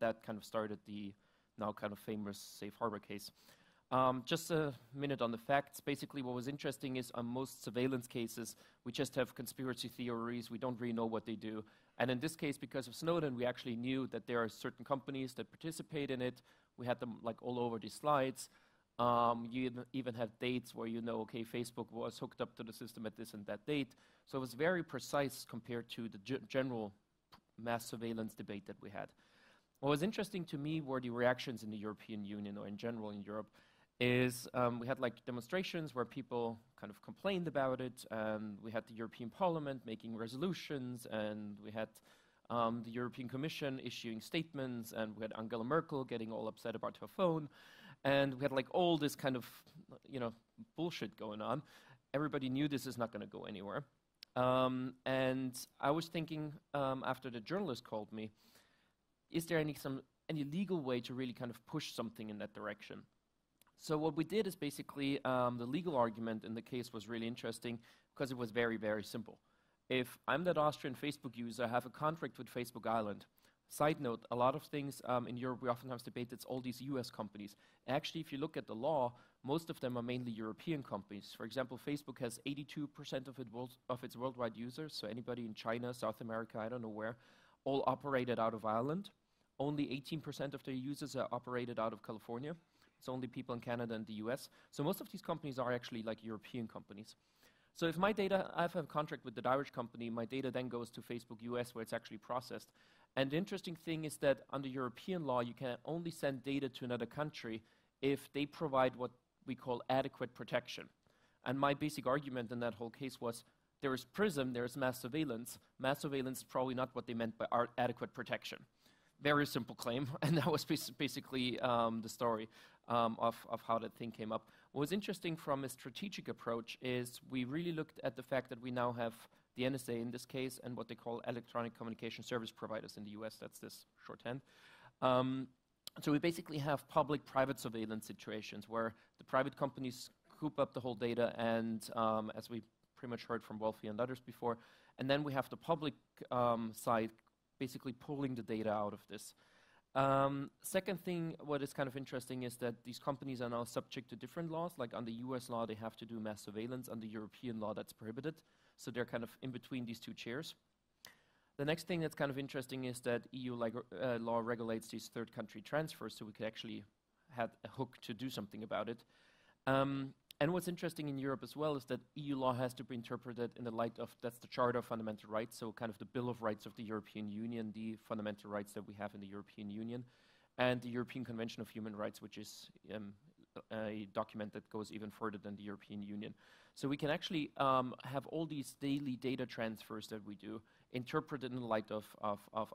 that kind of started the now kind of famous Safe Harbor case. Just a minute on the facts. Basically, what was interesting is on most surveillance cases, we just have conspiracy theories. We don't really know what they do. And in this case, because of Snowden, we actually knew that there are certain companies that participate in it. We had them like all over these slides. You even have dates where you know, okay, Facebook was hooked up to the system at this and that date. So it was very precise compared to the general mass surveillance debate that we had. What was interesting to me were the reactions in the European Union, or in general in Europe, is we had like demonstrations where people kind of complained about it, and we had the European Parliament making resolutions, and we had the European Commission issuing statements, and we had Angela Merkel getting all upset about her phone, and we had like all this kind of, you know, bullshit going on. Everybody knew this is not going to go anywhere. And I was thinking, after the journalist called me, is there any legal way to really kind of push something in that direction? So what we did is basically, the legal argument in the case was really interesting because it was very, very simple. If I'm that Austrian Facebook user, I have a contract with Facebook Ireland. Side note, a lot of things in Europe, we oftentimes debate it's all these US companies. Actually, if you look at the law, most of them are mainly European companies. For example, Facebook has 82% of its worldwide users, so anybody in China, South America, I don't know where, all operated out of Ireland. Only 18% of their users are operated out of California. It's only people in Canada and the US. So most of these companies are actually like European companies. So if my data, I have a contract with the Irish company, my data then goes to Facebook US where it's actually processed. And the interesting thing is that under European law, you can only send data to another country if they provide what we call adequate protection. And my basic argument in that whole case was, there is PRISM, there is mass surveillance. Mass surveillance is probably not what they meant by adequate protection. Very simple claim, and that was basically the story of how that thing came up. What was interesting from a strategic approach is we really looked at the fact that we now have the NSA in this case and what they call electronic communication service providers in the US, that's this shorthand. So we basically have public-private surveillance situations where the private companies scoop up the whole data and, as we pretty much heard from Wolfie and others before, and then we have the public side basically pulling the data out of this. Second thing, what is kind of interesting is that these companies are now subject to different laws. Like under US law, they have to do mass surveillance. Under European law, that's prohibited. So they're kind of in between these two chairs. The next thing that's kind of interesting is that EU law regulates these third country transfers, so we could actually have a hook to do something about it. And what's interesting in Europe as well is that EU law has to be interpreted in the light of, that's the Charter of Fundamental Rights, so kind of the Bill of Rights of the European Union, the fundamental rights that we have in the European Union, and the European Convention of Human Rights, which is a document that goes even further than the European Union. So we can actually have all these daily data transfers that we do interpreted in the light of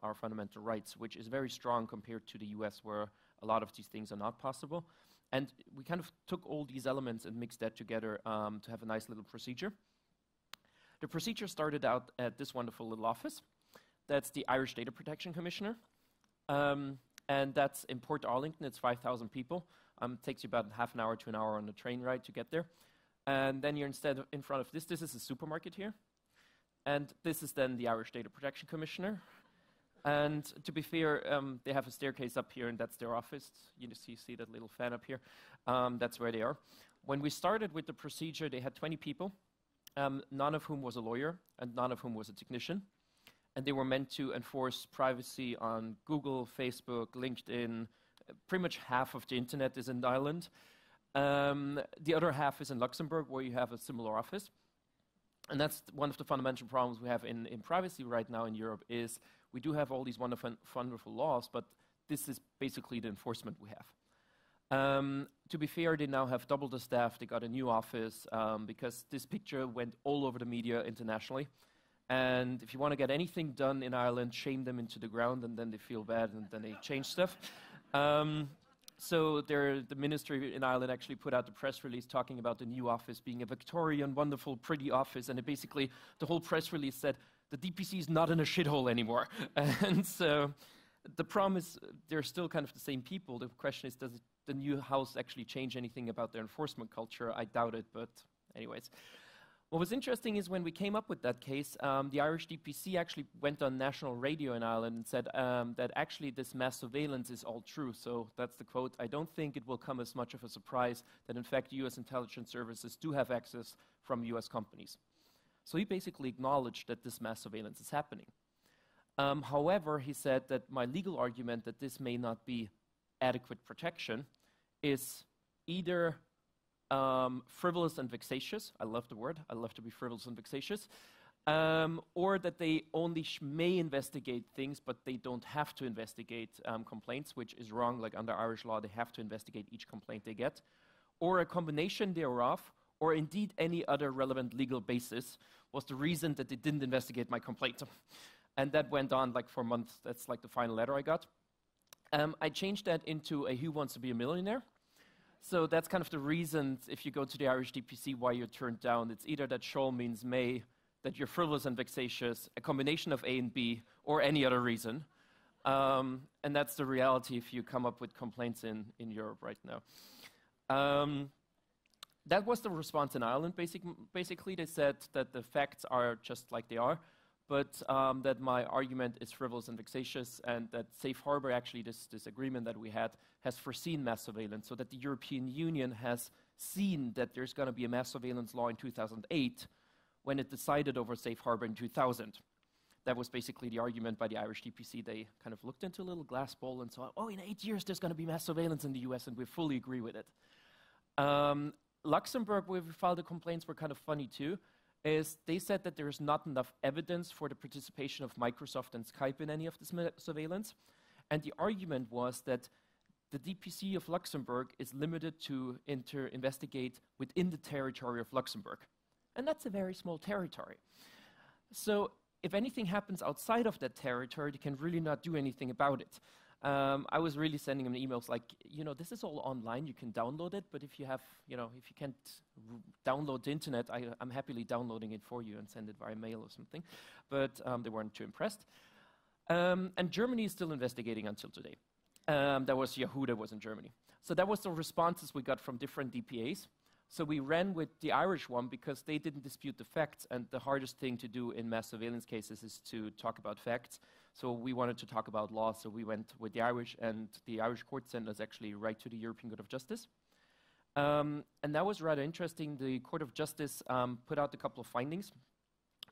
our fundamental rights, which is very strong compared to the US, where a lot of these things are not possible. And we kind of took all these elements and mixed that together to have a nice little procedure. The procedure started out at this wonderful little office. That's the Irish Data Protection Commissioner. And that's in Port Arlington. It's 5,000 people. Takes you about half an hour to an hour on the train ride to get there. And then you're instead in front of this. This is a supermarket here. And this is then the Irish Data Protection Commissioner. And to be fair, they have a staircase up here, and that's their office. You see that little fan up here. That's where they are. When we started with the procedure, they had 20 people, none of whom was a lawyer, and none of whom was a technician. And they were meant to enforce privacy on Google, Facebook, LinkedIn. Pretty much half of the internet is in Ireland. The other half is in Luxembourg, where you have a similar office. And that's one of the fundamental problems we have in privacy right now in Europe is we do have all these wonderful laws, but this is basically the enforcement we have. To be fair, they now have double the staff. They got a new office because this picture went all over the media internationally. And if you want to get anything done in Ireland, shame them into the ground, and then they feel bad, and then they change stuff. So the ministry in Ireland actually put out the press release talking about the new office being a Victorian, wonderful, pretty office. And it basically, the whole press release said, the DPC is not in a shithole anymore. And so the problem is they're still kind of the same people. The question is, does the new house actually change anything about their enforcement culture? I doubt it, but anyways. What was interesting is when we came up with that case, the Irish DPC actually went on national radio in Ireland and said that actually this mass surveillance is all true. So that's the quote, "I don't think it will come as much of a surprise that in fact US intelligence services do have access from US companies." So he basically acknowledged that this mass surveillance is happening. However, he said that my legal argument that this may not be adequate protection is either frivolous and vexatious. I love the word. I love to be frivolous and vexatious. Or that they only may investigate things, but they don't have to investigate complaints, which is wrong. Like under Irish law, they have to investigate each complaint they get. Or a combination thereof, or indeed any other relevant legal basis, was the reason that they didn't investigate my complaint. And that went on like for months. That's like the final letter I got. I changed that into a Who Wants to Be a Millionaire? So that's kind of the reasons, if you go to the Irish DPC, why you're turned down. It's either that shoal means may, that you're frivolous and vexatious, a combination of A and B, or any other reason. And that's the reality if you come up with complaints in Europe right now. That was the response in Ireland. Basically, they said that the facts are just like they are, but that my argument is frivolous and vexatious, and that Safe Harbor, actually this agreement that we had, has foreseen mass surveillance, so that the European Union has seen that there's going to be a mass surveillance law in 2008 when it decided over Safe Harbor in 2000. That was basically the argument by the Irish DPC. They kind of looked into a little glass bowl and saw, oh, in 8 years there's going to be mass surveillance in the US, and we fully agree with it. Luxembourg, where we filed the complaints, were kind of funny too, is they said that there is not enough evidence for the participation of Microsoft and Skype in any of this surveillance. And the argument was that the DPC of Luxembourg is limited to investigate within the territory of Luxembourg. And that's a very small territory. So if anything happens outside of that territory, they can really not do anything about it. I was really sending them emails like, this is all online, you can download it, but if you have, if you can't download the internet, I'm happily downloading it for you and send it via mail or something. But they weren't too impressed. And Germany is still investigating until today. That was Yahoo that was in Germany. So that was the responses we got from different DPAs. So we ran with the Irish one because they didn't dispute the facts, and the hardest thing to do in mass surveillance cases is to talk about facts. So we wanted to talk about law, so we went with the Irish, and the Irish court sent us actually right to the European Court of Justice. And that was rather interesting. The Court of Justice put out a couple of findings.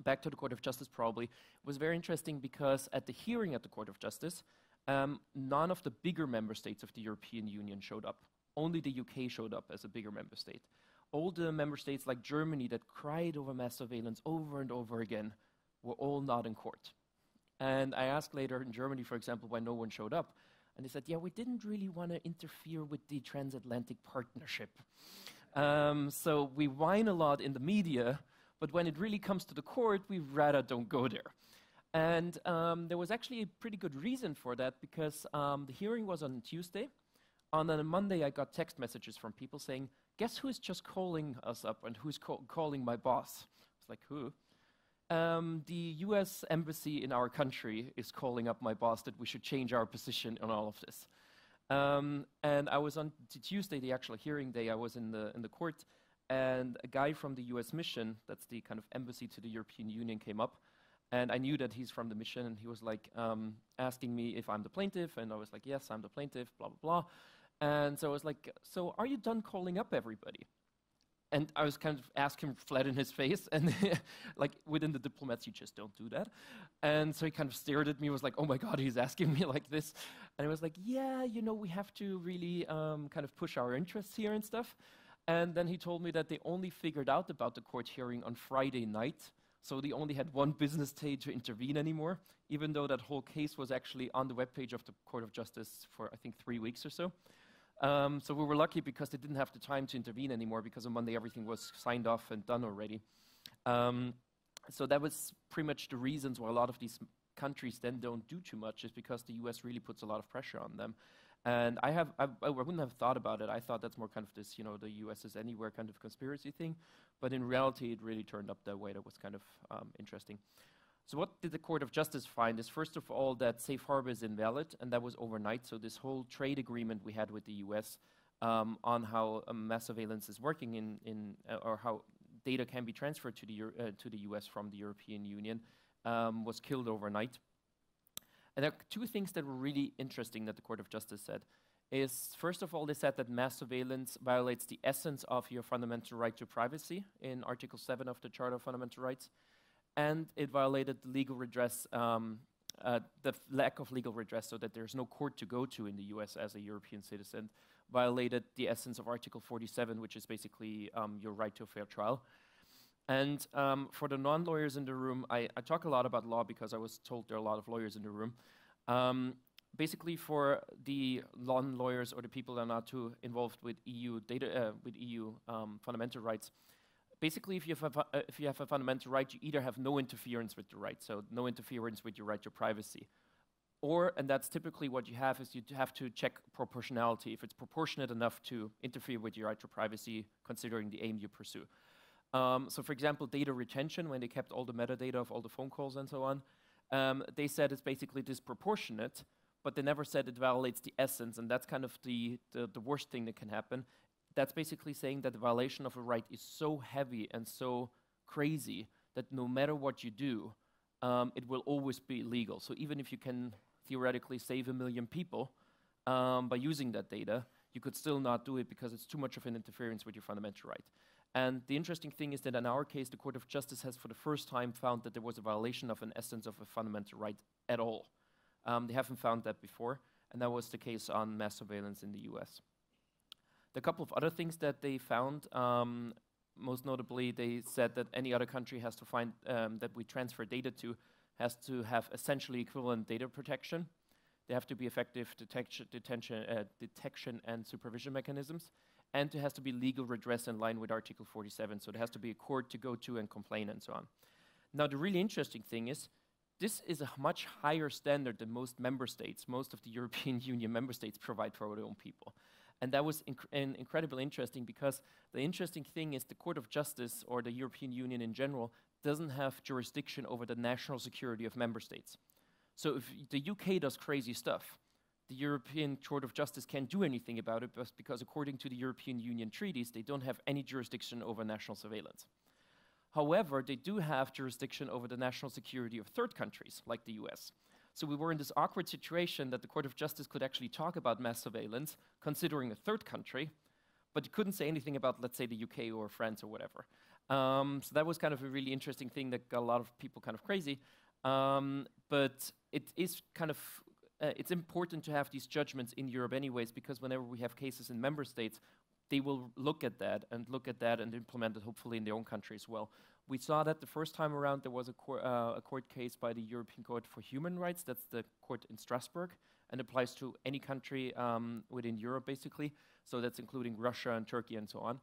Back to the Court of Justice probably. It was very interesting because at the hearing at the Court of Justice, none of the bigger member states of the European Union showed up. Only the UK showed up as a bigger member state. All the member states like Germany that cried over mass surveillance over and over again were all not in court. And I asked later in Germany, for example, why no one showed up. And they said, yeah, we didn't really want to interfere with the transatlantic partnership. So we whine a lot in the media, but when it really comes to the court, we rather don't go there. And there was actually a pretty good reason for that, because the hearing was on Tuesday. On a Monday, I got text messages from people saying, guess who's just calling us up and who's calling my boss? It's like, who? The US embassy in our country is calling up my boss that we should change our position on all of this. And I was on Tuesday, the actual hearing day, I was in the court, and a guy from the US mission, that's the kind of embassy to the European Union, came up. And I knew that he's from the mission, and he was like asking me if I'm the plaintiff, and I was like, yes, I'm the plaintiff, blah, blah, blah. And so I was like, so are you done calling up everybody? And I was kind of asking him flat in his face, and like within the diplomats, you just don't do that. And so he kind of stared at me, was like, oh my God, he's asking me like this. And I was like, yeah, we have to really kind of push our interests here and stuff. And then he told me that they only figured out about the court hearing on Friday night. So they only had one business day to intervene anymore, even though that whole case was actually on the webpage of the Court of Justice for, I think, 3 weeks or so. So we were lucky because they didn't have the time to intervene anymore, because on Monday everything was signed off and done already. So that was pretty much the reasons why a lot of these countries then don't do too much, is because the US really puts a lot of pressure on them. And I wouldn't have thought about it. I thought that's more kind of this, the US is anywhere kind of conspiracy thing. But in reality, it really turned up that way. That was kind of interesting. So what did the Court of Justice find is, first of all, that Safe Harbor is invalid, and that was overnight. So this whole trade agreement we had with the US on how mass surveillance is working or how data can be transferred to the US from the European Union was killed overnight. And there are two things that were really interesting that the Court of Justice said. Is, first of all, they said that mass surveillance violates the essence of your fundamental right to privacy in Article 7 of the Charter of Fundamental Rights, and it violated the legal redress the lack of legal redress, so that there's no court to go to in the US as a European citizen, violated the essence of Article 47, which is basically your right to a fair trial. And for the non-lawyers in the room, I talk a lot about law because I was told there are a lot of lawyers in the room. Basically, for the non-lawyers or the people that are not too involved with EU data, with EU fundamental rights, basically, if you have a fundamental right, you either have no interference with the right, so no interference with your right to privacy, or, and that's typically what you have, is you have to check proportionality, if it's proportionate enough to interfere with your right to privacy, considering the aim you pursue. So, for example, data retention, when they kept all the metadata of all the phone calls and so on, they said it's basically disproportionate, but they never said it violates the essence, and that's kind of the worst thing that can happen. That's basically saying that the violation of a right is so heavy and so crazy that no matter what you do, it will always be illegal. So even if you can theoretically save 1 million people by using that data, you could still not do it because it's too much of an interference with your fundamental right. And the interesting thing is that in our case, the Court of Justice has for the first time found that there was a violation of an essence of a fundamental right at all. They haven't found that before, and that was the case on mass surveillance in the US. The couple of other things that they found, most notably, they said that any other country has to find that we transfer data to has to have essentially equivalent data protection. There have to be effective detection and supervision mechanisms, and there has to be legal redress in line with Article 47. So there has to be a court to go to and complain and so on. Now, the really interesting thing is, this is a much higher standard than most member states, most of the European Union member states provide for their own people. And that was incredibly interesting, because the interesting thing is the Court of Justice, or the European Union in general, doesn't have jurisdiction over the national security of member states. So if the UK does crazy stuff, the European Court of Justice can't do anything about it, because according to the European Union treaties, they don't have any jurisdiction over national surveillance. However, they do have jurisdiction over the national security of third countries, like the US. So we were in this awkward situation that the Court of Justice could actually talk about mass surveillance, considering a third country, but it couldn't say anything about, let's say, the UK or France or whatever. So that was kind of a really interesting thing that got a lot of people kind of crazy. But it is kind of, it's important to have these judgments in Europe anyways, because whenever we have cases in member states, they will look at that and implement it hopefully in their own country as well. We saw that the first time around there was a court case by the European Court for Human Rights. That's the court in Strasbourg, and applies to any country within Europe, basically. So that's including Russia and Turkey and so on.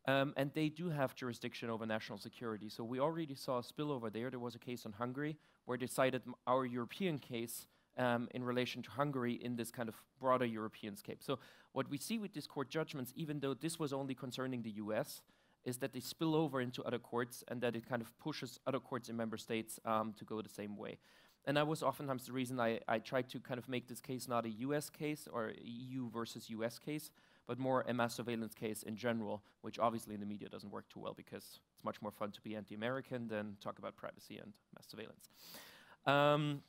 And they do have jurisdiction over national security. So we already saw a spillover there. There was a case on Hungary where they cited our European case in relation to Hungary in this kind of broader European scope. So what we see with these court judgments, even though this was only concerning the US, is that they spill over into other courts, and that it kind of pushes other courts in member states to go the same way. And that was oftentimes the reason I tried to kind of make this case not a US case or EU versus US case, but more a mass surveillance case in general, which obviously in the media doesn't work too well, because it's much more fun to be anti-American than talk about privacy and mass surveillance.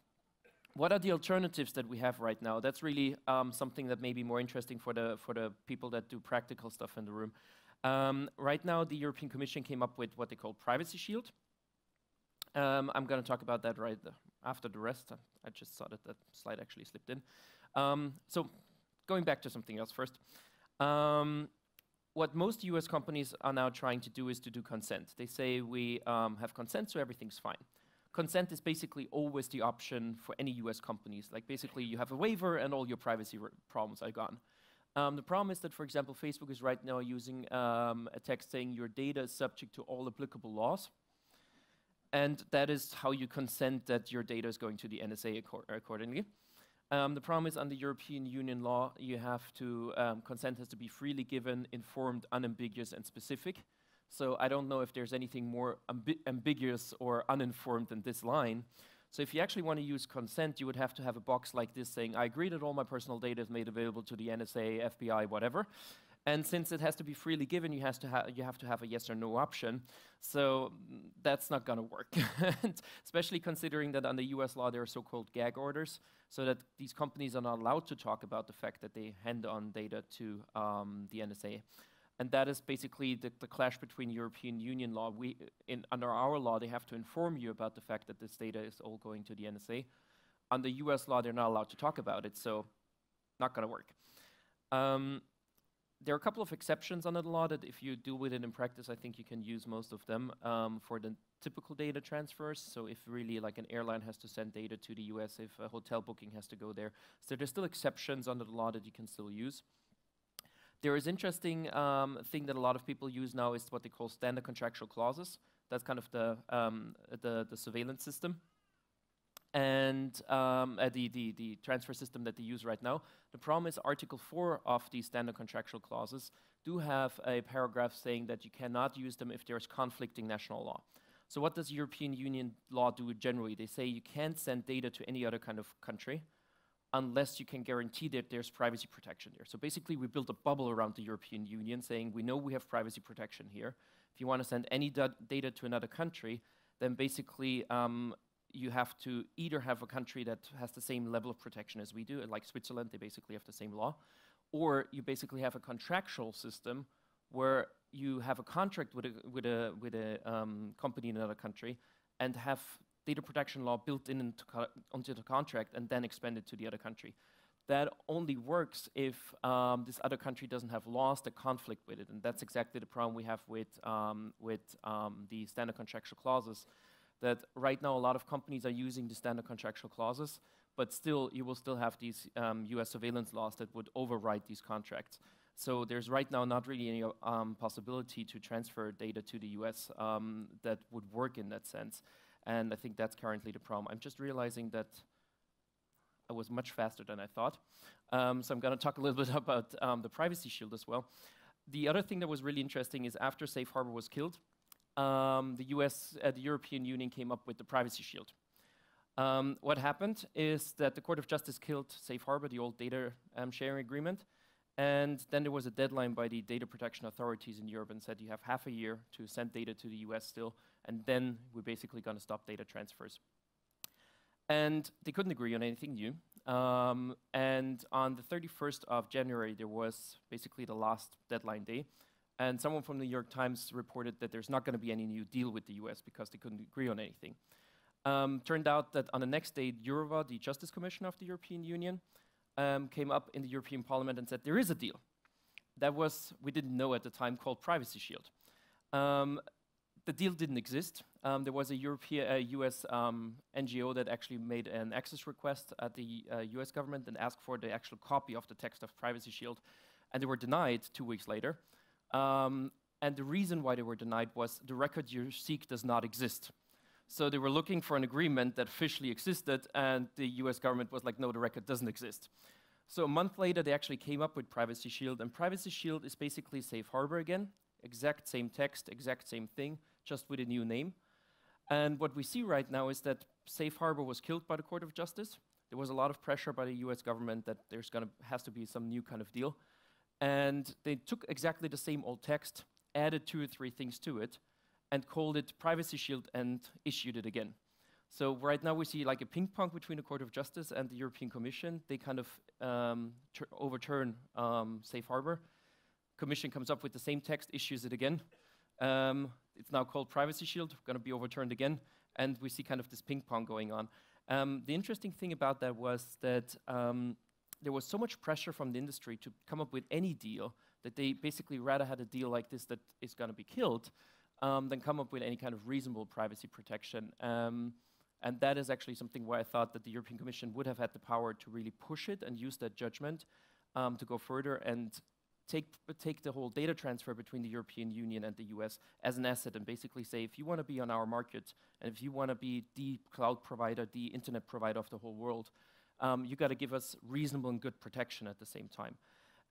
What are the alternatives that we have right now? That's really something that may be more interesting for the people that do practical stuff in the room. Right now, the European Commission came up with what they call Privacy Shield. I'm going to talk about that right after the rest. I just saw that slide actually slipped in. So going back to something else first. What most US companies are now trying to do is to do consent. They say we have consent, so everything's fine. Consent is basically always the option for any US companies. Like basically you have a waiver and all your privacy problems are gone. The problem is that, for example, Facebook is right now using a text saying your data is subject to all applicable laws. And that is how you consent that your data is going to the NSA accordingly. The problem is under European Union law, you have to, consent has to be freely given, informed, unambiguous, and specific. So I don't know if there's anything more ambiguous or uninformed than this line. So if you actually want to use consent, you would have to have a box like this saying, I agree that all my personal data is made available to the NSA, FBI, whatever. And since it has to be freely given, you have to have a yes or no option. So that's not going to work. Especially considering that under US law, there are so-called gag orders, so that these companies are not allowed to talk about the fact that they hand on data to the NSA. And that is basically the clash between European Union law. Under our law, they have to inform you about the fact that this data is all going to the NSA. under US law, they're not allowed to talk about it, so not going to work. There are a couple of exceptions under the law that if you deal with it in practice, I think you can use most of them for the typical data transfers. So if really like an airline has to send data to the US, if a hotel booking has to go there. So there's still exceptions under the law that you can still use. There is interesting thing that a lot of people use now is what they call standard contractual clauses. That's kind of the surveillance system. And the transfer system that they use right now. The problem is Article 4 of the standard contractual clauses do have a paragraph saying that you cannot use them if there's conflicting national law. So what does European Union law do generally? They say you can't send data to any other kind of country unless you can guarantee that there's privacy protection there. So basically we built a bubble around the European Union saying we know we have privacy protection here. If you want to send any data to another country, then basically you have to either have a country that has the same level of protection as we do, like Switzerland, they basically have the same law, or you basically have a contractual system where you have a contract with a company in another country and have data protection law built onto the contract and then expanded to the other country. That only works if this other country doesn't have laws that conflict with it, and that's exactly the problem we have with the standard contractual clauses. That right now a lot of companies are using the standard contractual clauses, but still you will still have these US surveillance laws that would override these contracts. So there's right now not really any possibility to transfer data to the US that would work in that sense. And I think that's currently the problem. I'm just realizing that I was much faster than I thought. So I'm going to talk a little bit about the Privacy Shield as well. The other thing that was really interesting is after Safe Harbor was killed, the European Union came up with the Privacy Shield. What happened is that the Court of Justice killed Safe Harbor, the old data sharing agreement, and then there was a deadline by the data protection authorities in Europe and said you have half a year to send data to the US still, and then we're basically going to stop data transfers. And they couldn't agree on anything new. And on the 31st of January, there was basically the last deadline day. And someone from the New York Times reported that there's not going to be any new deal with the US because they couldn't agree on anything. Turned out that on the next day, Jourova, the Justice Commissioner of the European Union, came up in the European Parliament and said there is a deal. That was, we didn't know at the time, called Privacy Shield. The deal didn't exist. There was a US NGO that actually made an access request at the US government and asked for the actual copy of the text of Privacy Shield, and they were denied 2 weeks later. And the reason why they were denied was the record you seek does not exist. So they were looking for an agreement that officially existed, and the US government was like, no, the record doesn't exist. So a month later, they actually came up with Privacy Shield, and Privacy Shield is basically Safe Harbor again, exact same text, exact same thing, just with a new name. And what we see right now is that Safe Harbor was killed by the Court of Justice. There was a lot of pressure by the US government that has to be some new kind of deal. And they took exactly the same old text, added 2 or 3 things to it, and called it Privacy Shield and issued it again. So right now we see like a ping pong between the Court of Justice and the European Commission. They kind of overturn Safe Harbor. Commission comes up with the same text, issues it again. It's now called Privacy Shield, going to be overturned again, and we see kind of this ping pong going on. The interesting thing about that was that there was so much pressure from the industry to come up with any deal that they basically rather had a deal like this that is going to be killed than come up with any kind of reasonable privacy protection. And that is actually something where I thought that the European Commission would have had the power to really push it and use that judgment to go further and take the whole data transfer between the European Union and the US as an asset and basically say, if you want to be on our market and if you want to be the cloud provider, the internet provider of the whole world, you got to give us reasonable and good protection at the same time.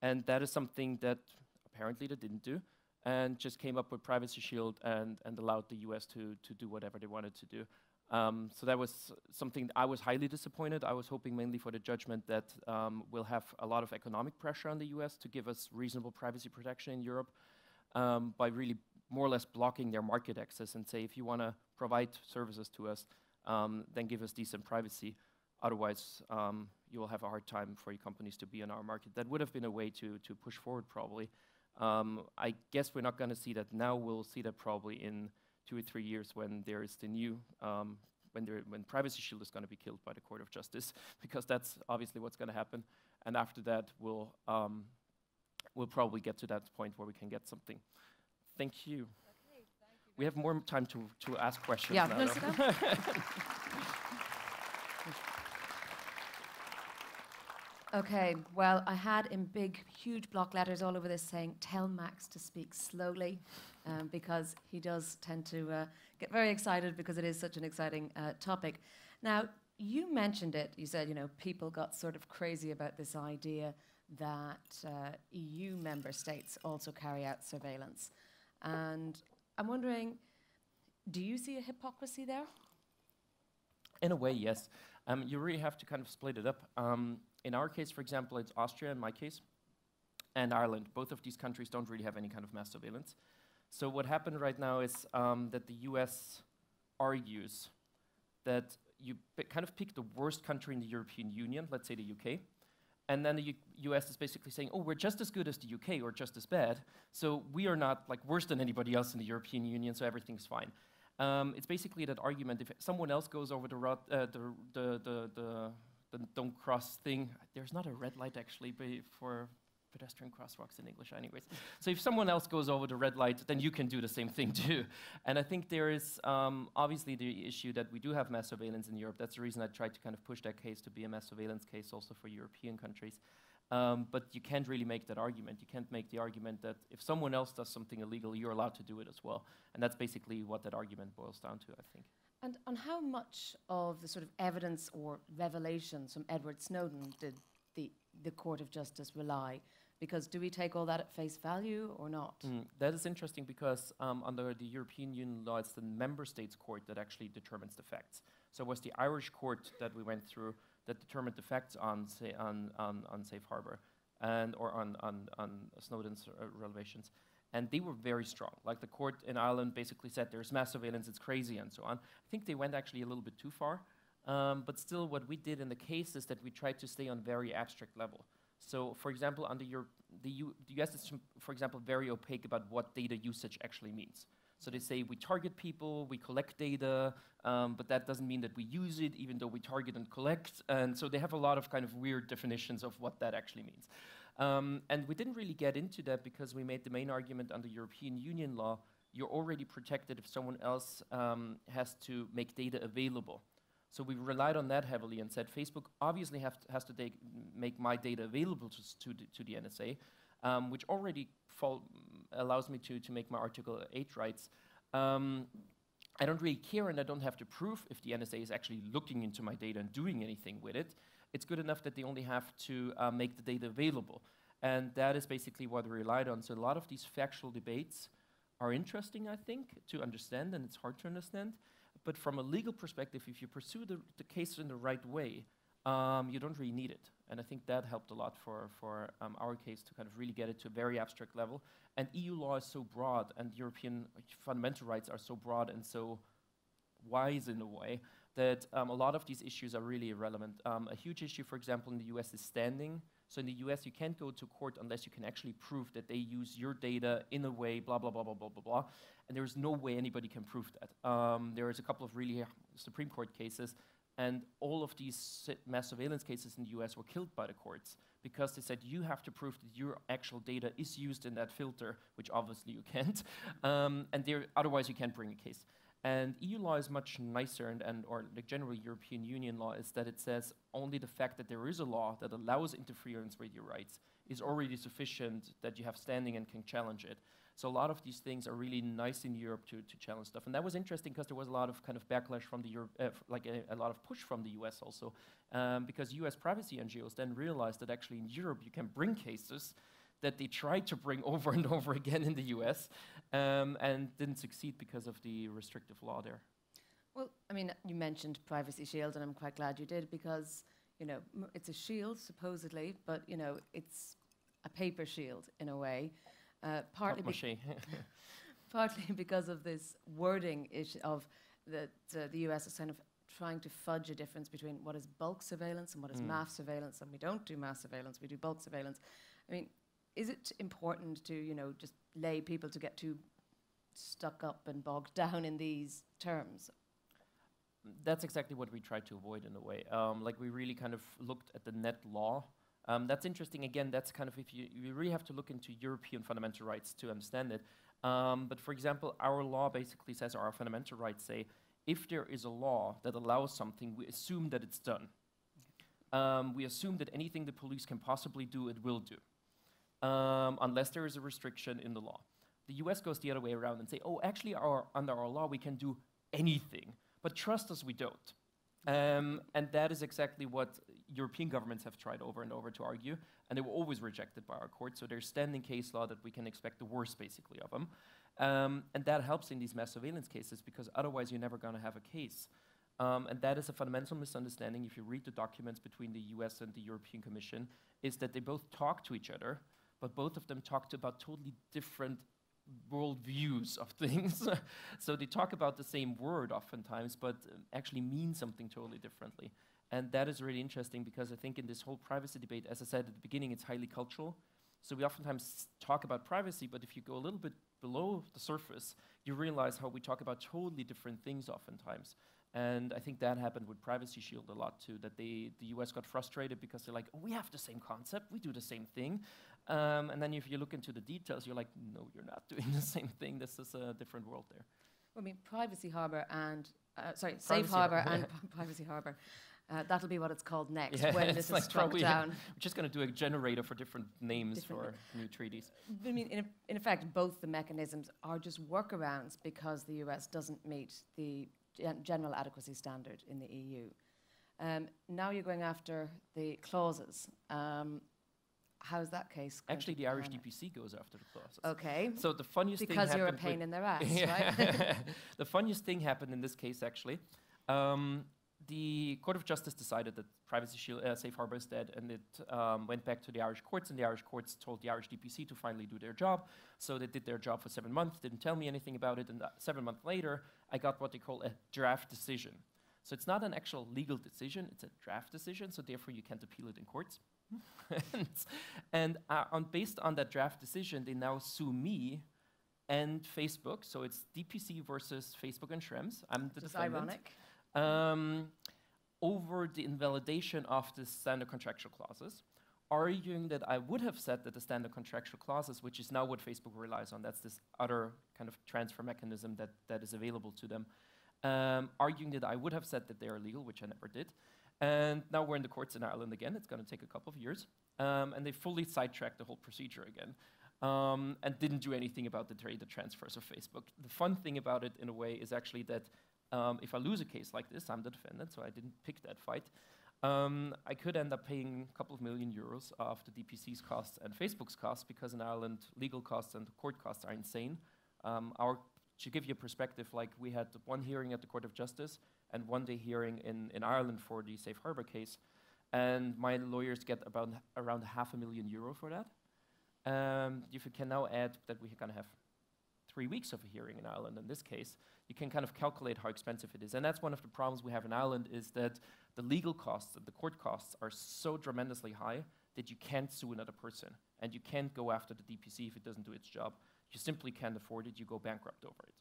And that is something that apparently they didn't do and just came up with Privacy Shield and allowed the US to do whatever they wanted to do. So that was something I was highly disappointed. I was hoping mainly for the judgment that we'll have a lot of economic pressure on the US to give us reasonable privacy protection in Europe by really more or less blocking their market access and say, if you want to provide services to us, then give us decent privacy. Otherwise, you will have a hard time for your companies to be on our market. That would have been a way to push forward probably. I guess we're not going to see that now. We'll see that probably in 2 or 3 years when there is the new, when Privacy Shield is going to be killed by the Court of Justice, because that's obviously what's going to happen. And after that, we'll probably get to that point where we can get something. Thank you. Okay, thank you. We have more time to ask questions Yeah, now. no, sit down. Okay, well, I had in big, huge block letters all over this saying, tell Max to speak slowly, because he does tend to get very excited because it is such an exciting topic. Now, you mentioned it. You said, people got sort of crazy about this idea that EU member states also carry out surveillance. And I'm wondering, do you see a hypocrisy there? In a way, yes. You really have to kind of split it up. In our case, for example, it's Austria in my case, and Ireland. Both of these countries don't really have any kind of mass surveillance. So what happened right now is that the US argues that you kind of pick the worst country in the European Union, let's say the UK, and then the US is basically saying, oh, we're just as good as the UK or just as bad, so we are not like worse than anybody else in the European Union, so everything's fine. It's basically that argument. If someone else goes over the don't cross thing, there's not a red light actually for pedestrian crosswalks in English anyways. So if someone else goes over the red light, then you can do the same thing too. And I think there is obviously the issue that we do have mass surveillance in Europe. That's the reason I tried to kind of push that case to be a mass surveillance case also for European countries. But you can't really make that argument. You can't make the argument that if someone else does something illegal, you're allowed to do it as well. And that's basically what that argument boils down to, I think. And on how much of the sort of evidence or revelations from Edward Snowden did the Court of Justice rely? Because do we take all that at face value or not? That is interesting because under the European Union law, it's the member states court that actually determines the facts. So it was the Irish court that we went through that determined the facts on Safe Harbor or on Snowden's revelations. And they were very strong. Like the court in Ireland basically said there's mass surveillance, it's crazy, and so on. I think they went actually a little bit too far. But still, what we did in the case is that we tried to stay on very abstract level. So, for example, under the US is, for example, very opaque about what data usage actually means. So they say we target people, we collect data, but that doesn't mean that we use it, even though we target and collect. And so they have a lot of kind of weird definitions of what that actually means. And we didn't really get into that because we made the main argument under European Union law, you're already protected if someone else has to make data available. So we relied on that heavily and said Facebook obviously has to make my data available to the NSA, which already allows me to make my Article 8 rights. I don't really care and I don't have to prove if the NSA is actually looking into my data and doing anything with it. It's good enough that they only have to make the data available. And that is basically what we relied on. So a lot of these factual debates are interesting, I think, to understand, and it's hard to understand. But from a legal perspective, if you pursue the case in the right way, you don't really need it. And I think that helped a lot for our case to kind of really get it to a very abstract level. And EU law is so broad, and European fundamental rights are so broad and so wise in a way, that a lot of these issues are really irrelevant. A huge issue, for example, in the US is standing. So in the US, you can't go to court unless you can actually prove that they use your data in a way, blah, blah, blah, blah, blah, blah, blah. And there is no way anybody can prove that. There is a couple of really Supreme Court cases, and all of these mass surveillance cases in the US were killed by the courts because they said you have to prove that your actual data is used in that filter, which obviously you can't, and otherwise you can't bring a case. And EU law is much nicer, or the general European Union law is that it says only the fact that there is a law that allows interference with your rights is already sufficient that you have standing and can challenge it. So a lot of these things are really nice in Europe to challenge stuff. And that was interesting because there was a lot of kind of backlash from the a lot of push from the US also, because US privacy NGOs then realized that actually in Europe you can bring cases that they tried to bring over and over again in the US and didn't succeed because of the restrictive law there. Well, I mean, you mentioned Privacy Shield, and I'm quite glad you did because, it's a shield, supposedly, but, it's a paper shield in a way, partly because of this wording issue of that the US is kind of trying to fudge a difference between what is bulk surveillance and what is mass surveillance, and we don't do mass surveillance, we do bulk surveillance. I mean, is it important to, just lay people to get too stuck up and bogged down in these terms? That's exactly what we tried to avoid in a way. Like we really kind of looked at the net law. That's interesting. Again, that's kind of if you really have to look into European fundamental rights to understand it. But for example, our law basically says, or our fundamental rights say, if there is a law that allows something, we assume that it's done. We assume that anything the police can possibly do, it will do, unless there is a restriction in the law. The US goes the other way around and say, oh, actually, under our law, we can do anything, but trust us, we don't. And that is exactly what European governments have tried over and over to argue, and they were always rejected by our court, so there's standing case law that we can expect the worst, basically, of them. And that helps in these mass surveillance cases, because otherwise you're never going to have a case. And that is a fundamental misunderstanding, if you read the documents between the US and the European Commission, is that they both talk to each other, but both of them talked about totally different worldviews of things. So they talk about the same word oftentimes, but actually mean something totally differently. And that is really interesting, because I think in this whole privacy debate, as I said at the beginning, it's highly cultural. So we oftentimes talk about privacy, but if you go a little bit below the surface, you realize how we talk about totally different things oftentimes. And I think that happened with Privacy Shield a lot too, that the US got frustrated because they're like, oh, we have the same concept, we do the same thing. And then if you look into the details, you're like, no, you're not doing the same thing. This is a different world there. I mean, Privacy Harbor and, Safe Harbor and Privacy Harbor. That'll be what it's called next, when this is struck down. We're just going to do a generator for different names for new treaties. I mean, in effect, both the mechanisms are just workarounds because the US doesn't meet the general adequacy standard in the EU. Now you're going after the clauses. How's that case? Actually, the Irish DPC goes after the clauses. Okay. So the funniest thing happened... Because you're a pain in their ass, right? The funniest thing happened in this case, actually. The Court of Justice decided that Privacy Shield, Safe Harbor is dead, and it went back to the Irish courts, and the Irish courts told the Irish DPC to finally do their job. So they did their job for 7 months, didn't tell me anything about it, and 7 months later, I got what they call a draft decision. So it's not an actual legal decision, it's a draft decision, so therefore you can't appeal it in courts. and based on that draft decision, they now sue me and Facebook, so it's DPC versus Facebook and Schrems. I'm the defendant. Ironic. Over the invalidation of the standard contractual clauses, arguing that I would have said that the standard contractual clauses, which is now what Facebook relies on, that's this other kind of transfer mechanism that is available to them, arguing that I would have said that they are illegal, which I never did. And now we're in the courts in Ireland again. It's going to take a couple of years. And they fully sidetracked the whole procedure again. And didn't do anything about the transfers of Facebook. The fun thing about it, in a way, is actually that if I lose a case like this, I'm the defendant, so I didn't pick that fight. I could end up paying a couple of million euros of the DPC's costs and Facebook's costs, because in Ireland, legal costs and court costs are insane. To give you a perspective, like we had one hearing at the Court of Justice and 1 day hearing in Ireland for the Safe Harbor case, and my lawyers get about around €500,000 for that. If you can now add that we're going to have 3 weeks of a hearing in Ireland in this case, you can kind of calculate how expensive it is. And that's one of the problems we have in Ireland, is that the legal costs and the court costs are so tremendously high that you can't sue another person. And you can't go after the DPC if it doesn't do its job. You simply can't afford it, you go bankrupt over it.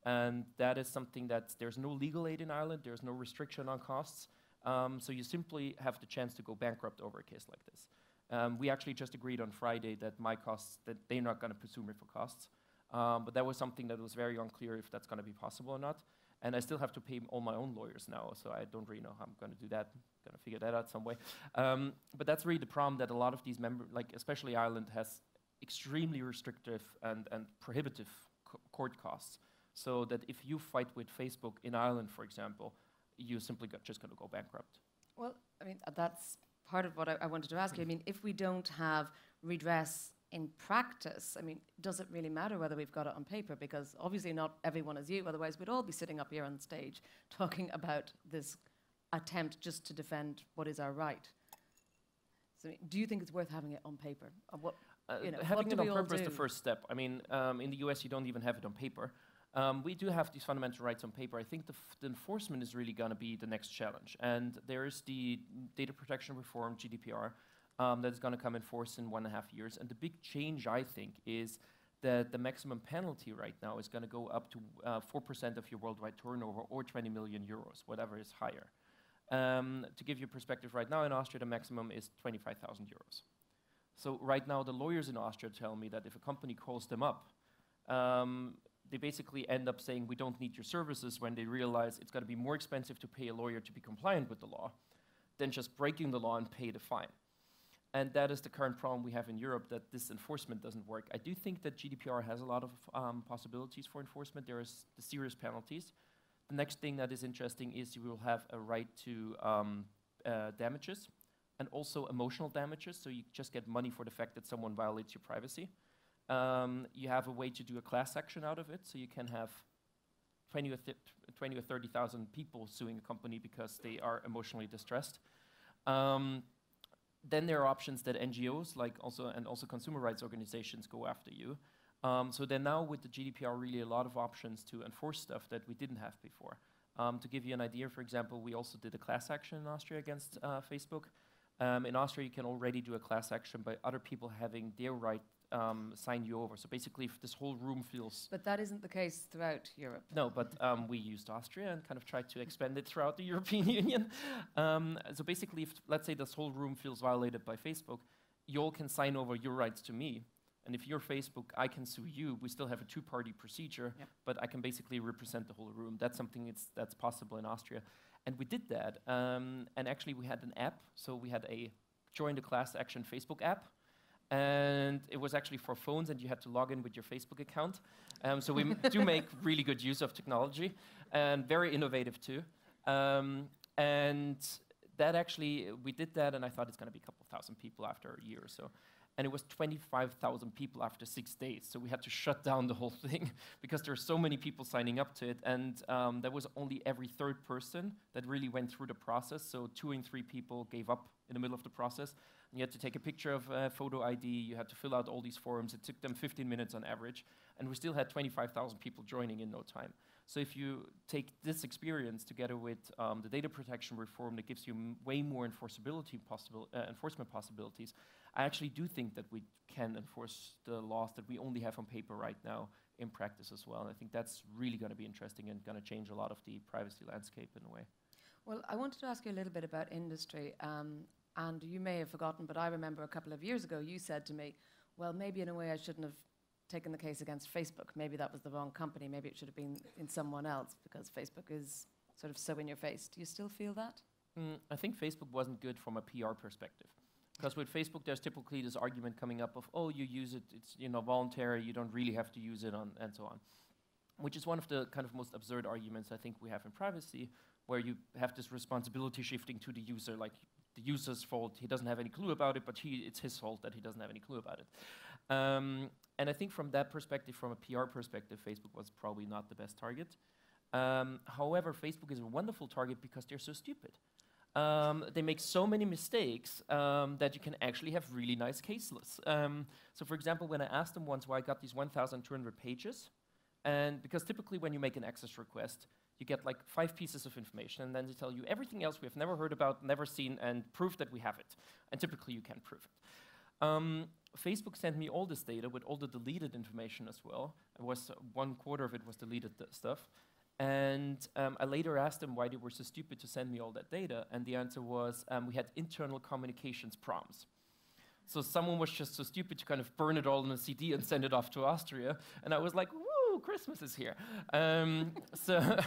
And that is something that there's no legal aid in Ireland, there's no restriction on costs. So you simply have the chance to go bankrupt over a case like this. We actually just agreed on Friday that my costs, that they're not going to pursue me for costs. But that was something that was very unclear if that's going to be possible or not. And I still have to pay all my own lawyers now, so I don't really know how I'm going to do that. I'm going to figure that out some way. But that's really the problem, that a lot of these members, like especially Ireland, has extremely restrictive and prohibitive court costs. So that if you fight with Facebook in Ireland, for example, you simply just going to go bankrupt. Well, I mean, that's part of what I wanted to ask you. I mean, if we don't have redress in practice, I mean, does it really matter whether we've got it on paper? Because obviously not everyone is you, otherwise we'd all be sitting up here on stage talking about this attempt just to defend what is our right. So do you think it's worth having it on paper? What, having it on paper is the first step. I mean, in the US you don't even have it on paper. We do have these fundamental rights on paper. I think the enforcement is really going to be the next challenge. And there's the data protection reform, GDPR, that is going to come in force in 1.5 years. And the big change, I think, is that the maximum penalty right now is going to go up to 4% of your worldwide turnover or 20 million euros, whatever is higher. To give you perspective, right now in Austria, the maximum is 25,000 euros. So right now, the lawyers in Austria tell me that if a company calls them up, they basically end up saying, we don't need your services, when they realize it's going to be more expensive to pay a lawyer to be compliant with the law than just breaking the law and pay the fine. And that is the current problem we have in Europe, that this enforcement doesn't work. I do think that GDPR has a lot of possibilities for enforcement. There is the serious penalties. The next thing that is interesting is you will have a right to damages, and also emotional damages, so you just get money for the fact that someone violates your privacy. You have a way to do a class action out of it, so you can have 20 or 30,000 people suing a company because they are emotionally distressed. Then there are options that NGOs and also consumer rights organizations go after you. So then now with the GDPR, really a lot of options to enforce stuff that we didn't have before. To give you an idea, for example, we also did a class action in Austria against Facebook. In Austria, you can already do a class action by other people having their right sign you over. So basically, if this whole room feels... But that isn't the case throughout Europe. No, but we used Austria and kind of tried to expand it throughout the European Union. So basically, if, let's say, this whole room feels violated by Facebook, you all can sign over your rights to me. And if you're Facebook, I can sue you. We still have a two-party procedure, but I can basically represent the whole room. That's something that's possible in Austria. And we did that. And actually, we had an app. So we had a Join the Class Action Facebook app. And it was actually for phones, and you had to log in with your Facebook account. So we do make really good use of technology, and very innovative too. And that actually, we did that, and I thought it's going to be a couple thousand people after a year or so. And it was 25,000 people after 6 days. So we had to shut down the whole thing because there are so many people signing up to it. And there was only every third person that really went through the process. So 2 and 3 people gave up in the middle of the process. And you had to take a picture of photo ID. You had to fill out all these forms. It took them 15 minutes on average. And we still had 25,000 people joining in no time. So if you take this experience together with the data protection reform that gives you way more enforcement possibilities, I actually do think that we can enforce the laws that we only have on paper right now in practice as well. And I think that's really going to be interesting and going to change a lot of the privacy landscape in a way. Well, I wanted to ask you a little bit about industry. And you may have forgotten, but I remember a couple of years ago you said to me, well, maybe in a way I shouldn't have taken the case against Facebook. Maybe that was the wrong company. Maybe it should have been in someone else because Facebook is sort of so in your face. Do you still feel that? I think Facebook wasn't good from a PR perspective. Because with Facebook, there's typically this argument coming up of, oh, you use it, it's voluntary, you don't really have to use it, and so on. Which is one of the kind of most absurd arguments I think we have in privacy, where you have this responsibility shifting to the user, like the user's fault, he doesn't have any clue about it, but it's his fault that he doesn't have any clue about it. And I think from that perspective, from a PR perspective, Facebook was probably not the best target. However, Facebook is a wonderful target because they're so stupid. They make so many mistakes that you can actually have really nice case lists. So for example, when I asked them once why I got these 1,200 pages, and because typically when you make an access request, you get like 5 pieces of information, and then they tell you everything else we have never heard about, never seen, and proof that we have it. And typically you can prove it. Facebook sent me all this data with all the deleted information as well. It was 1/4 of it was deleted stuff. And I later asked them why they were so stupid to send me all that data, and the answer was we had internal communications problems. So someone was just so stupid to kind of burn it all in a CD and send it off to Austria, and I was like, woo, Christmas is here. So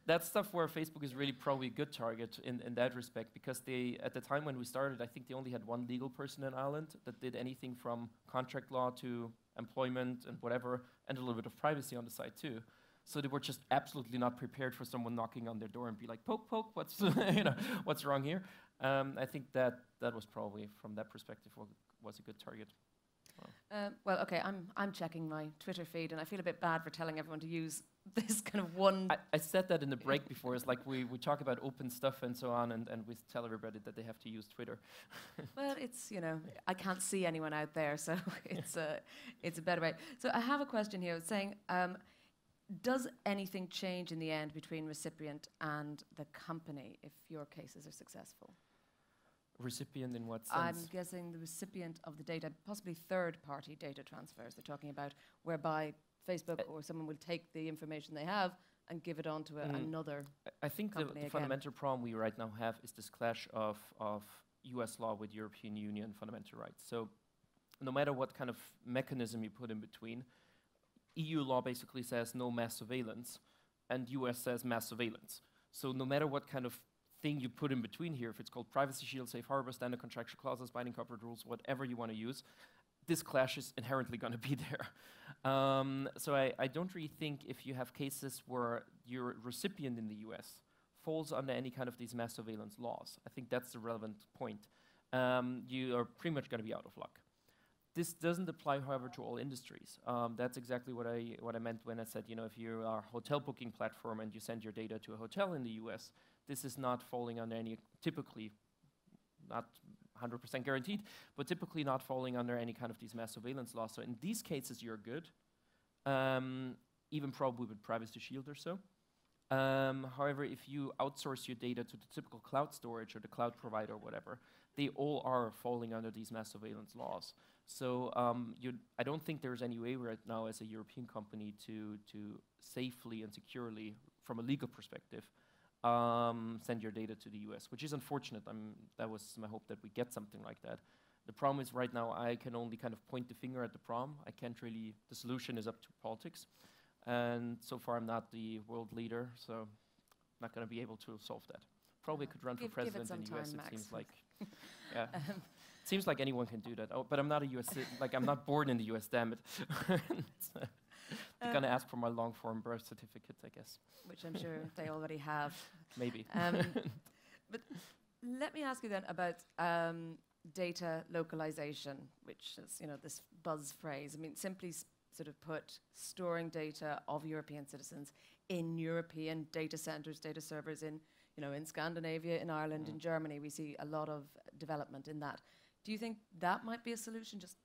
that's stuff where Facebook is really probably a good target in that respect, because they, at the time when we started, I think they only had 1 legal person in Ireland that did anything from contract law to employment and whatever, and a little bit of privacy on the side too. So they were just absolutely not prepared for someone knocking on their door and be like, poke, poke, what's wrong here? I think that was probably, from that perspective, was a good target. Well, okay, I'm checking my Twitter feed, and I feel a bit bad for telling everyone to use this kind of one... I said that in the break before. It's like we talk about open stuff and so on, and we tell everybody that they have to use Twitter. Well, it's, I can't see anyone out there, so it's a better way. So I have a question here saying... does anything change in the end between recipient and the company if your cases are successful? Recipient in what sense? I'm guessing the recipient of the data, possibly third-party data transfers. They're talking about whereby Facebook or someone will take the information they have and give it on to another I think the fundamental problem we right now have is this clash of US law with European Union fundamental rights. So no matter what kind of mechanism you put in between, EU law basically says no mass surveillance, and US says mass surveillance. So no matter what kind of thing you put in between here, if it's called privacy shield, safe harbor, standard contractual clauses, binding corporate rules, whatever you want to use, this clash is inherently going to be there. So I don't really think if you have cases where your recipient in the US falls under any kind of these mass surveillance laws, I think that's the relevant point. You are pretty much going to be out of luck. This doesn't apply, however, to all industries. That's exactly what I meant when I said, you know, if you are a hotel booking platform and you send your data to a hotel in the US, this is not falling under any, typically, not 100% guaranteed, but typically not falling under any kind of these mass surveillance laws. So in these cases, you're good, even probably with Privacy Shield or so. However, if you outsource your data to the typical cloud storage or the cloud provider or whatever, they all are falling under these mass surveillance laws. So I don't think there's any way right now as a European company to safely and securely, from a legal perspective, send your data to the US, which is unfortunate. That was my hope that we get something like that. The problem is right now I can only kind of point the finger at the problem. I can't really, the solution is up to politics. And so far I'm not the world leader, so I'm not going to be able to solve that. Probably could run for president in the US, it seems like. Yeah. It seems like anyone can do that. Oh, but I'm not a US, like I'm not born in the US, damn it. They're going to ask for my long-form birth certificate, I guess. Which I'm sure they already have. Maybe. But let me ask you then about data localization, which is, you know, this buzz phrase. I mean, simply sort of put, storing data of European citizens in European data centers, data servers in, you know, in Scandinavia, in Ireland, in Germany. We see a lot of development in that. Do you think that might be a solution, just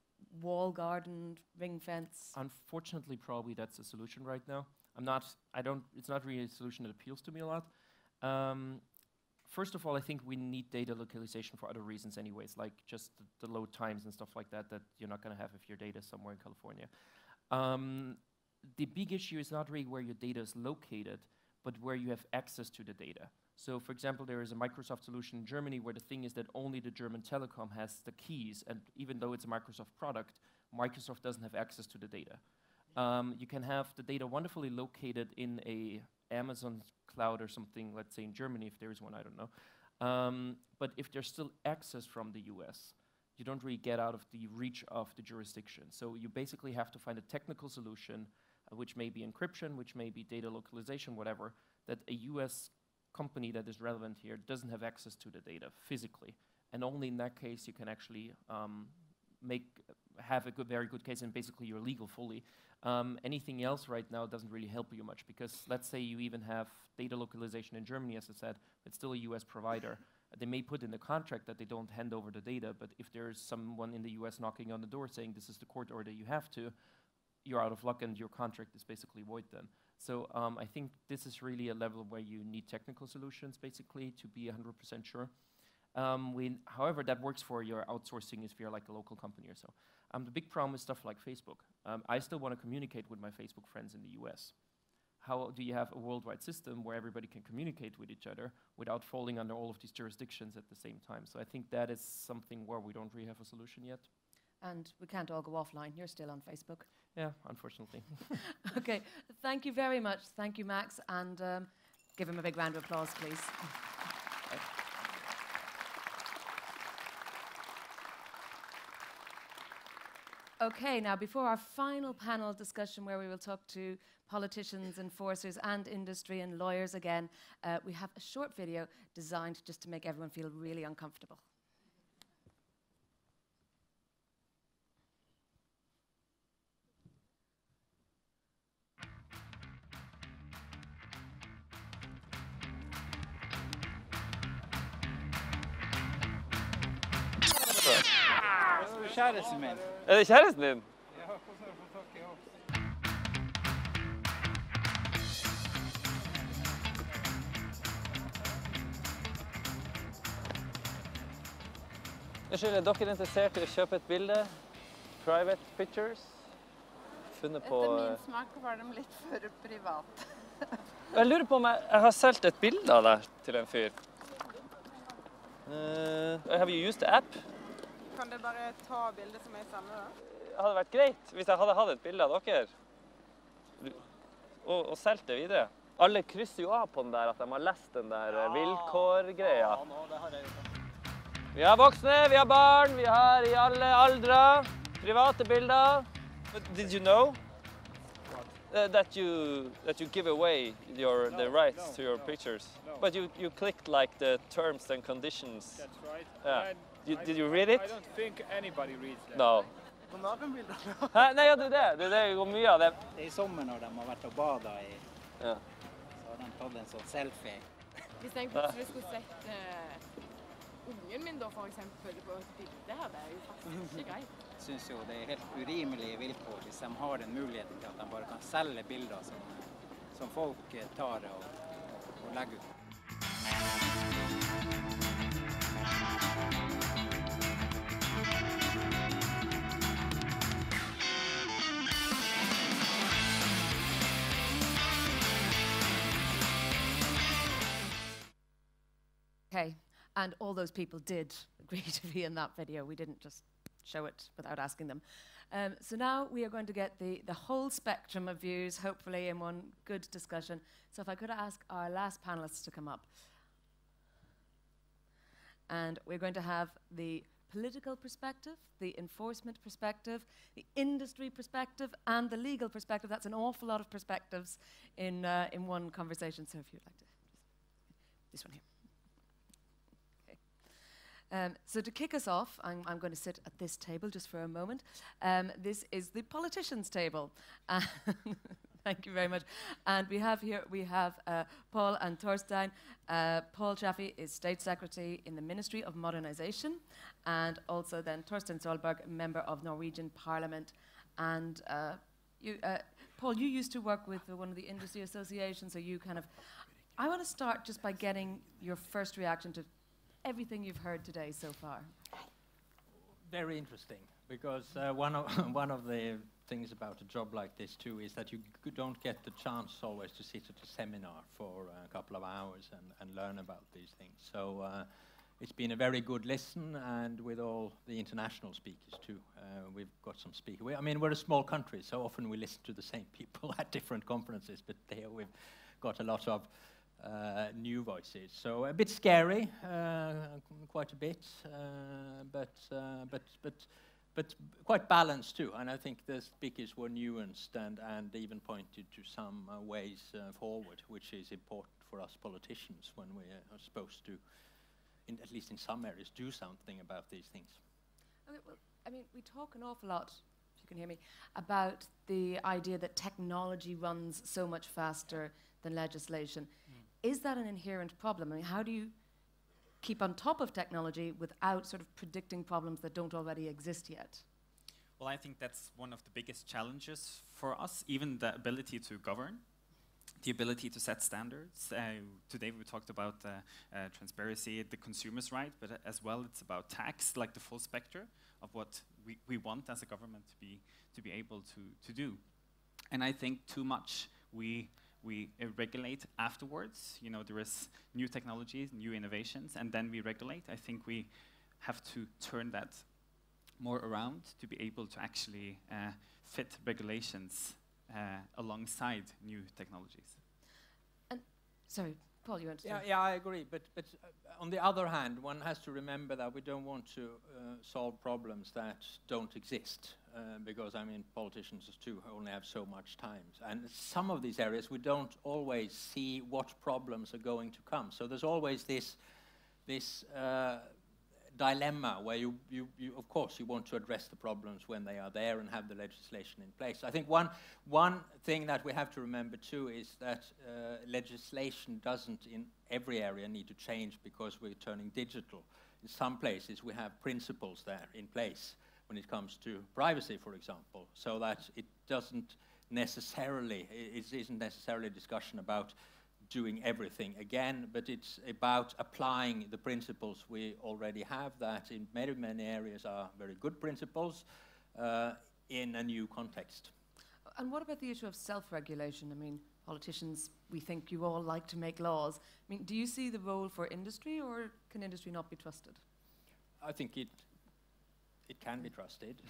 wall garden, ring fence? Unfortunately, probably that's a solution right now. It's not really a solution that appeals to me a lot. First of all, I think we need data localization for other reasons anyways, like just the load times and stuff like that you're not going to have if your data is somewhere in California. The big issue is not really where your data is located, but where you have access to the data. So, for example, there is a Microsoft solution in Germany where the thing is that only the German telecom has the keys, and even though it's a Microsoft product, Microsoft doesn't have access to the data. You can have the data wonderfully located in a Amazon cloud or something, let's say in Germany, if there is one, I don't know. But if there's still access from the US, you don't really get out of the reach of the jurisdiction. So you basically have to find a technical solution, which may be encryption, which may be data localization, whatever, that a US company that is relevant here doesn't have access to the data physically. And only in that case you can actually have a very good case, and basically you're legal fully. Anything else right now doesn't really help you much, because let's say you even have data localization in Germany, as I said, it's still a US provider. They may put in the contract that they don't hand over the data, but if there's someone in the US knocking on the door saying this is the court order, you have to, you're out of luck and your contract is basically void then. So I think this is really a level where you need technical solutions basically to be 100% sure. However, that works for your outsourcing if you're like a local company or so. The big problem is stuff like Facebook. I still want to communicate with my Facebook friends in the US. How do you have a worldwide system where everybody can communicate with each other without falling under all of these jurisdictions at the same time? So I think that is something where we don't really have a solution yet. And we can't all go offline. You're still on Facebook. Yeah, unfortunately. Okay, thank you very much. Thank you, Max. And give him a big round of applause, please. Okay, now before our final panel discussion where we will talk to politicians, enforcers and industry and lawyers again, we have a short video designed just to make everyone feel really uncomfortable. Kjæresten min. Er det kjæresten din? Ja, hvordan har du fått tak i oss? Unnskyld, er dere interessert i å kjøpe et bilde? Private pictures? Funnet på... Etter min smak var de litt for privat. Jeg lurer på om jeg har solgt et bilde av deg til en fyr. Have you used the app? Kan du bare ta bildet som jeg sender da? Det hadde vært greit hvis jeg hadde hatt et bilde av dere. Og solgt det videre. Alle krysser jo av på den der at de har lest den der vilkårgreia. Ja, det har jeg gjort. Vi har voksne, vi har barn, vi har i alle aldre, private bilder. But did you know that you give away the rights to your pictures? No. But you clicked like the terms and conditions. That's right. Yeah. Did you read it? I don't think anybody reads that. No. Nei, ja, det går mye av det. Det er I sommer når de har vært og badet I, ja. Så har de tatt en sånn selfie. Hvis jeg plutselig skulle sett ungen min da for eksempel på et bilde her, det jo faktisk ikke greit. Jeg synes jo det helt urimelige vilkår hvis de har den muligheten til at de bare kan selge bilder som folk tar og legger ut. Okay, and all those people did agree to be in that video. We didn't just show it without asking them. So now we are going to get the whole spectrum of views, hopefully in one good discussion. So if I could ask our last panelists to come up. And we're going to have the political perspective, the enforcement perspective, the industry perspective, and the legal perspective. That's an awful lot of perspectives in one conversation. So if you'd like to, this one here. So to kick us off, I'm going to sit at this table just for a moment. This is the politicians' table. Thank you very much. And we have Paul and Torstein. Paul Chaffee is State Secretary in the Ministry of Modernization, and also then Torstein Solberg, member of Norwegian Parliament. And Paul, you used to work with one of the industry associations, so you kind of... I want to start just by getting your first reaction to everything you've heard today so far. Very interesting, because one of the things about a job like this too is that you don't get the chance always to sit at a seminar for a couple of hours and learn about these things. So it's been a very good listen, and with all the international speakers too. We've got some speakers. We're a small country, so often we listen to the same people at different conferences, but there we've got a lot of new voices. So a bit scary, quite a bit, but quite balanced too. And I think the speakers were nuanced and even pointed to some ways forward, which is important for us politicians when we are supposed to, at least in some areas, do something about these things. Okay, well, we talk an awful lot, if you can hear me, about the idea that technology runs so much faster than legislation. Is that an inherent problem? How do you keep on top of technology without sort of predicting problems that don't already exist yet? Well, I think that's one of the biggest challenges for us, even the ability to govern, the ability to set standards. Today we talked about transparency, the consumer's right, but as well it's about tax, like the full spectrum of what we want as a government to be able to do. And I think too much we regulate afterwards. You know, there is new technologies, new innovations, and then we regulate. I think we have to turn that more around to be able to actually fit regulations alongside new technologies. And sorry, Paul, you want to say? Yeah, I agree. But on the other hand, one has to remember that we don't want to solve problems that don't exist. Because politicians too only have so much time, and some of these areas we don't always see what problems are going to come. So there's always this dilemma where you of course you want to address the problems when they are there and have the legislation in place. I think one thing that we have to remember too is that legislation doesn't in every area need to change because we're turning digital. In some places we have principles there in place when it comes to privacy, for example, so that it isn't necessarily a discussion about doing everything again, but it's about applying the principles we already have that in many, many areas are very good principles in a new context. And what about the issue of self-regulation? I mean, politicians, we think you all like to make laws. I mean, do you see the role for industry, or can industry not be trusted? I think it can be trusted,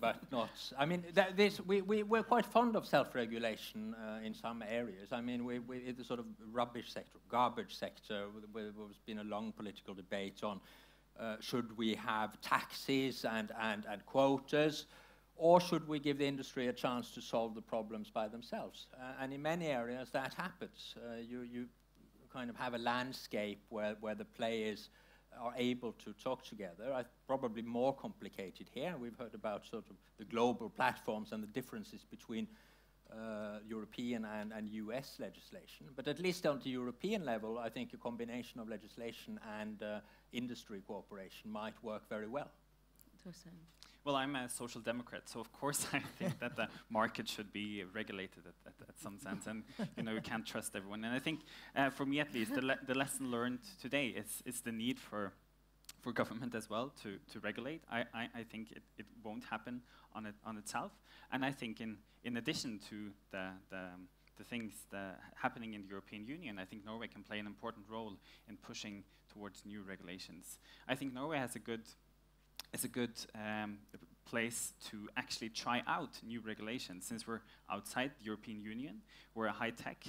but not. I mean, we're quite fond of self-regulation in some areas. I mean, in the sort of rubbish sector, garbage sector, there's been a long political debate on should we have taxes and quotas, or should we give the industry a chance to solve the problems by themselves? And in many areas that happens. You kind of have a landscape where the players are able to talk together. Probably more complicated here. We've heard about sort of the global platforms and the differences between European and US legislation. But at least on the European level, I think a combination of legislation and industry cooperation might work very well. Well, I'm a social democrat, so of course I think that the market should be regulated at some sense, and you can't trust everyone. And I think, for me at least, the lesson learned today is the need for government as well to regulate. I think it won't happen on itself, and I think in addition to the things happening in the European Union, I think Norway can play an important role in pushing towards new regulations. I think Norway has a good place to actually try out new regulations. Since we're outside the European Union, we're a high-tech,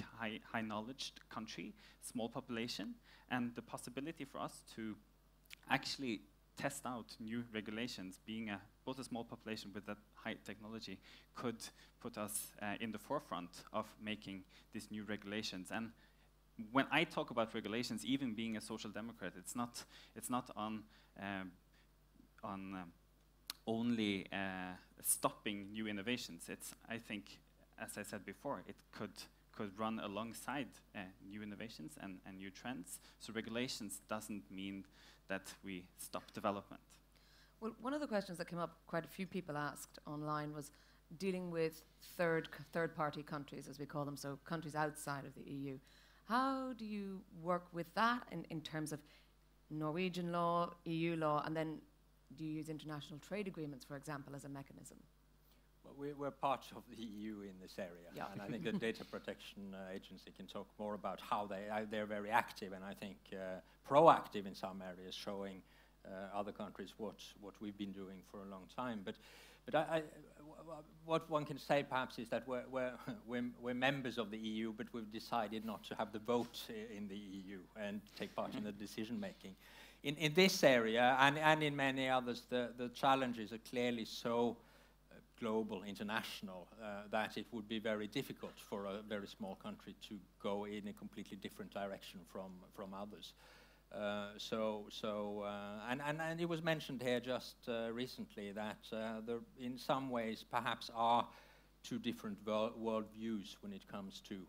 high-knowledge country, small population, and the possibility for us to actually test out new regulations, being both a small population with that high technology, could put us in the forefront of making these new regulations. And when I talk about regulations, even being a social democrat, it's not on only stopping new innovations. I think, as I said before, it could run alongside new innovations and new trends. So regulations doesn't mean that we stop development. Well, one of the questions that came up, quite a few people asked online, was dealing with third-party countries, as we call them, so countries outside of the EU. How do you work with that in terms of Norwegian law, EU law, and then do you use international trade agreements, for example, as a mechanism? Well, we're part of the EU in this area, and I think the Data Protection Agency can talk more about how they're very active, and I think proactive in some areas, showing other countries what we've been doing for a long time. But what one can say perhaps is that we're members of the EU, but we've decided not to have the vote in the EU and take part in the decision making. In this area and in many others, the challenges are clearly so global, international, that it would be very difficult for a very small country to go in a completely different direction from others. And it was mentioned here just recently that there in some ways perhaps are two different worldviews when it comes to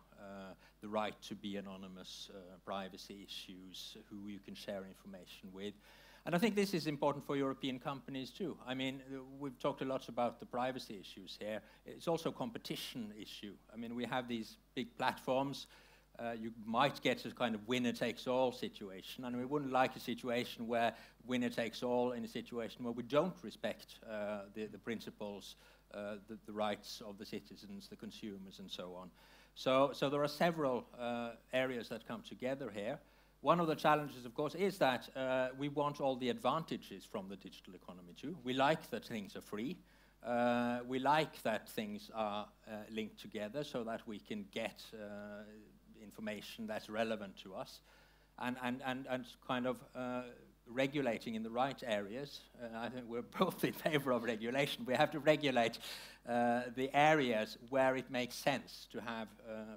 the right to be anonymous, privacy issues, who you can share information with. And I think this is important for European companies too. I mean, we've talked a lot about the privacy issues here. It's also a competition issue. I mean, we have these big platforms. You might get a kind of winner-takes-all situation, and we wouldn't like a situation where winner-takes-all in a situation where we don't respect the principles, the rights of the citizens, the consumers, and so on. So there are several areas that come together here. One of the challenges, of course, is that we want all the advantages from the digital economy too. We like that things are free. We like that things are linked together so that we can get information that's relevant to us, and kind of regulating in the right areas. I think we're both in favor of regulation. We have to regulate the areas where it makes sense to have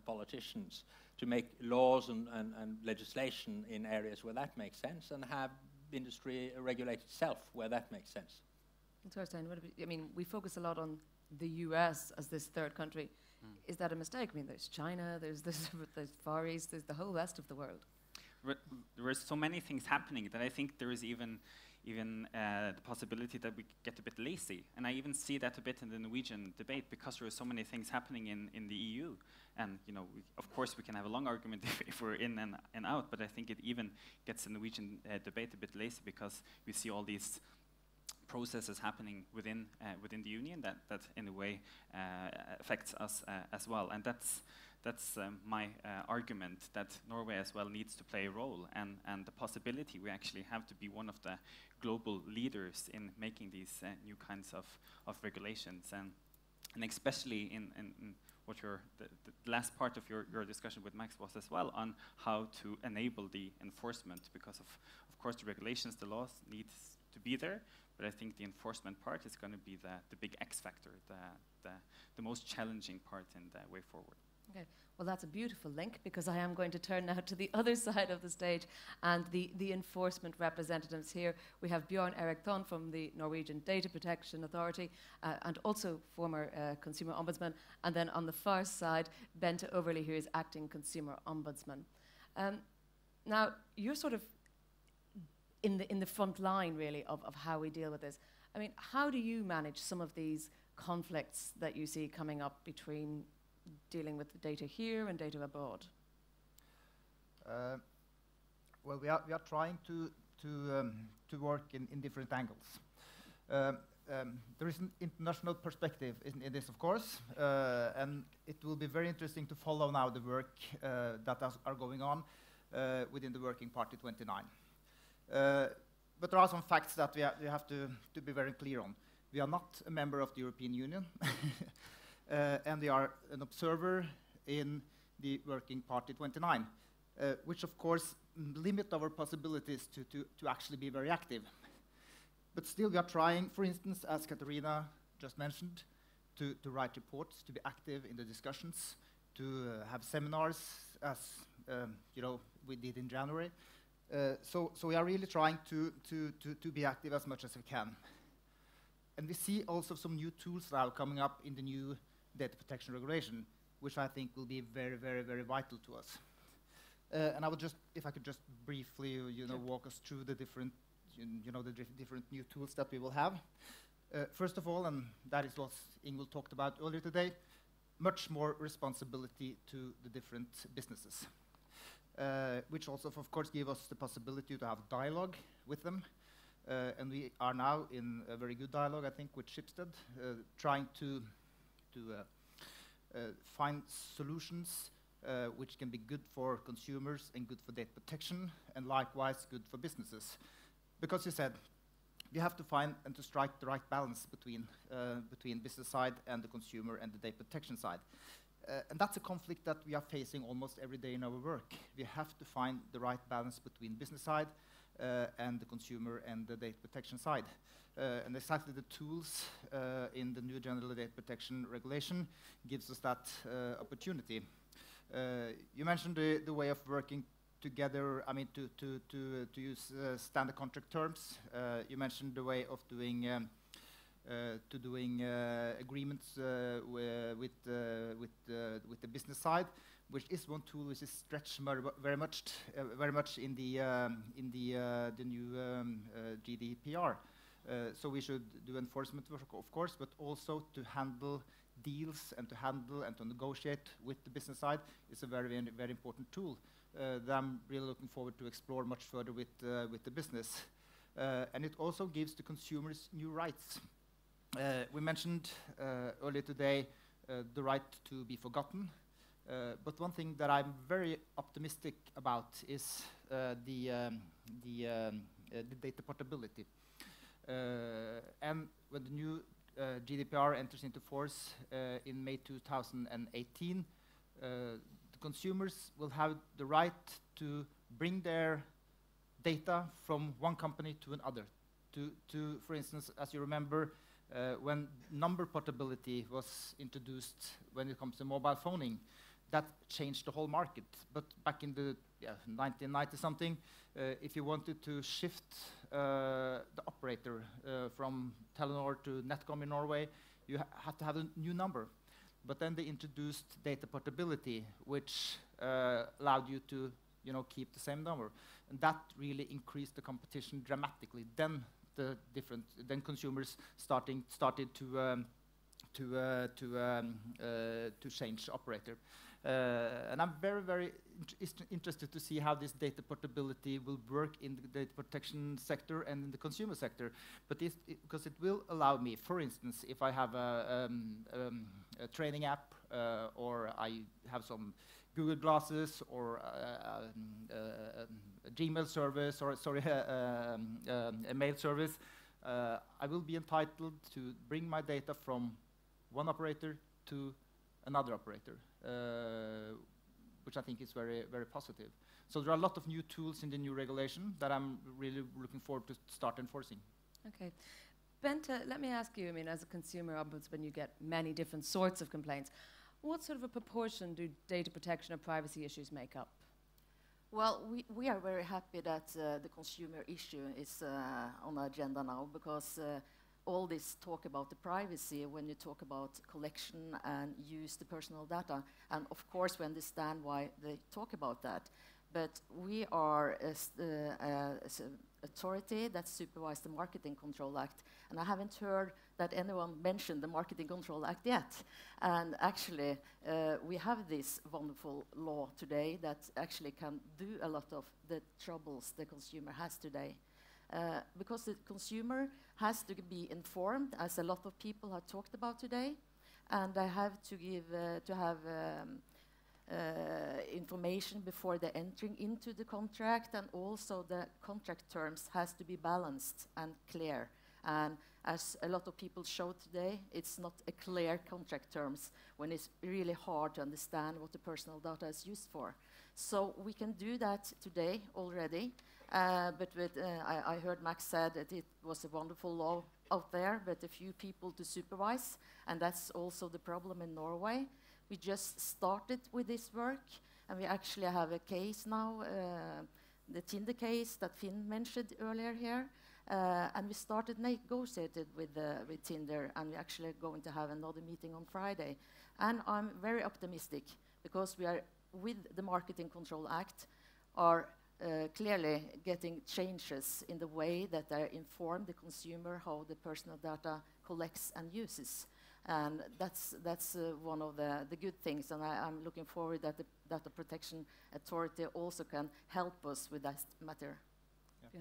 politicians to make laws and legislation in areas where that makes sense, and have industry regulate itself where that makes sense. I mean, we focus a lot on the US as this third country. Is that a mistake? I mean, there's China, there's Far East, there's the whole rest of the world. There are so many things happening that I think there is even the possibility that we get a bit lazy. And I even see that a bit in the Norwegian debate, because there are so many things happening in the EU. And of course, we can have a long argument if we're in and out, but I think it even gets the Norwegian debate a bit lazy, because we see all these processes happening within the union that in a way affects us as well. And that's my argument, that Norway as well needs to play a role, and the possibility we actually have to be one of the global leaders in making these new kinds of regulations, and especially in what the last part of your discussion with Max was as well, on how to enable the enforcement, because of course the regulations, the laws needs to be there, but I think the enforcement part is going to be the big X factor, the most challenging part in the way forward. Okay, well that's a beautiful link, because I am going to turn now to the other side of the stage and the enforcement representatives here. We have Bjorn Erik Thon from the Norwegian Data Protection Authority and also former Consumer Ombudsman, and then on the far side, Bente Overly, who is Acting Consumer Ombudsman. Now, you're sort of in the front line, really, of how we deal with this. I mean, how do you manage some of these conflicts that you see coming up between dealing with the data here and data abroad? Well, we are trying to work in different angles. There is an international perspective in this, of course, and it will be very interesting to follow now the work that are going on within the Working Party 29. But there are some facts that we have to be very clear on. We are not a member of the European Union. And we are an observer in the Working Party 29, which of course limit our possibilities to actually be very active. But still we are trying, for instance, as Katarina just mentioned, to write reports, to be active in the discussions, to have seminars, as we did in January. So we are really trying to be active as much as we can. And we see also some new tools now coming up in the new data protection regulation, which I think will be very, very, very vital to us. And I would just, if I could just briefly, Sure. walk us through the different, different new tools that we will have. First of all, and that is what Ingvild talked about earlier today, much more responsibility to the different businesses, which also, of course, give us the possibility to have dialogue with them. And we are now in a very good dialogue, I think, with Schibsted, trying to find solutions which can be good for consumers and good for data protection, and likewise good for businesses. Because you said, you have to find and to strike the right balance between business side and the consumer and the data protection side. And that's a conflict that we are facing almost every day in our work. We have to find the right balance between business side and the consumer and the data protection side. And exactly the tools in the new General Data Protection Regulation gives us that opportunity. You mentioned the way of working together, I mean, to use standard contract terms. You mentioned the way of doing agreements with the business side, which is one tool which is stretched very much in the new GDPR. So we should do enforcement work, of course, but also to handle deals and to negotiate with the business side is a very, very important tool that I'm really looking forward to explore much further with the business. And it also gives the consumers new rights. We mentioned earlier today the right to be forgotten. But one thing that I'm very optimistic about is the data portability. And when the new GDPR enters into force in May 2018, the consumers will have the right to bring their data from one company to another. For instance, as you remember, when number portability was introduced when it comes to mobile phoning, that changed the whole market. But back in the 1990-something, if you wanted to shift the operator from Telenor to Netcom in Norway, you had to have a new number. But then they introduced data portability, which allowed you to keep the same number, and that really increased the competition dramatically. Then consumers started to change operator. And I'm very interested to see how this data portability will work in the data protection sector and in the consumer sector. But because it will allow me, for instance, if I have a training app or I have some Google Glasses or a Gmail service or a mail service, I will be entitled to bring my data from one operator to another operator, which I think is very positive. So there are a lot of new tools in the new regulation that I'm really looking forward to start enforcing. Okay. Bente, let me ask you, I mean, as a consumer ombudsman, you get many different sorts of complaints. What sort of a proportion do data protection or privacy issues make up? Well, we are very happy that the consumer issue is on the agenda now, because all this talk about the privacy, when you talk about collection and use the personal data, and of course we understand why they talk about that, but we are an authority that supervises the Marketing Control Act, and I haven't heard that anyone mentioned the Marketing Control Act yet. And actually, we have this wonderful law today that actually can do a lot of the troubles the consumer has today. Because the consumer has to be informed, as a lot of people have talked about today, and they have to have information before they're entering into the contract, and also the contract terms has to be balanced and clear. And as a lot of people showed today, it's not a clear contract terms when it's really hard to understand what the personal data is used for. So we can do that today already. But I heard Max said that it was a wonderful law out there, but a few people to supervise, and that's also the problem in Norway. We just started with this work, and we actually have a case now, the Tinder case that Finn mentioned earlier here, and we started negotiated with Tinder, and we're actually going to have another meeting on Friday. And I'm very optimistic, because we are, with the Marketing Control Act, are clearly getting changes in the way that they inform the consumer how the personal data collects and uses. And that's one of the good things, and I'm looking forward that the Data Protection Authority also can help us with that matter. Yeah.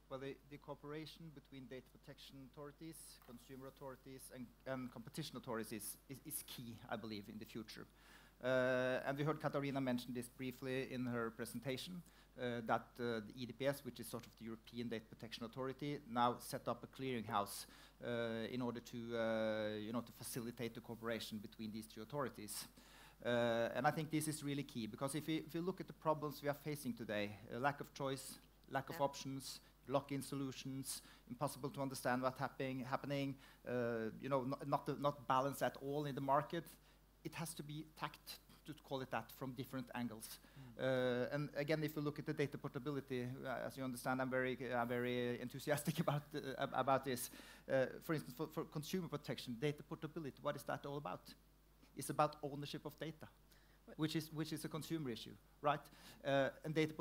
Well, the cooperation between data protection authorities, consumer authorities, and competition authorities is key, I believe, in the future. And we heard Katarina mention this briefly in her presentation, that the EDPS, which is sort of the European Data Protection Authority, now set up a clearinghouse in order to, to facilitate the cooperation between these two authorities. And I think this is really key, because if you look at the problems we are facing today, lack of choice, lack of options, lock-in solutions, impossible to understand what's happening, not balanced at all in the market, it has to be tacked, to call it that, from different angles. And again, if you look at the data portability, as you understand, I'm very enthusiastic about this. For instance, for consumer protection, data portability, what is that all about? It's about ownership of data, which is a consumer issue, right? And data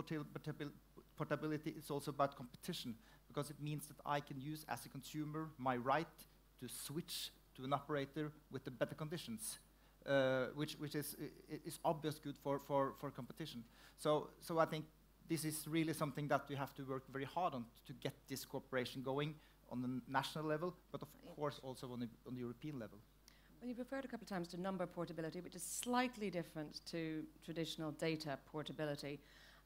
portability is also about competition, because it means that I can use, as a consumer, my right to switch to an operator with the better conditions. Which is obvious good for competition. So I think this is really something that we have to work very hard on to get this cooperation going on the national level, but of course also on the European level. Well, you've referred a couple of times to number portability, which is slightly different to traditional data portability,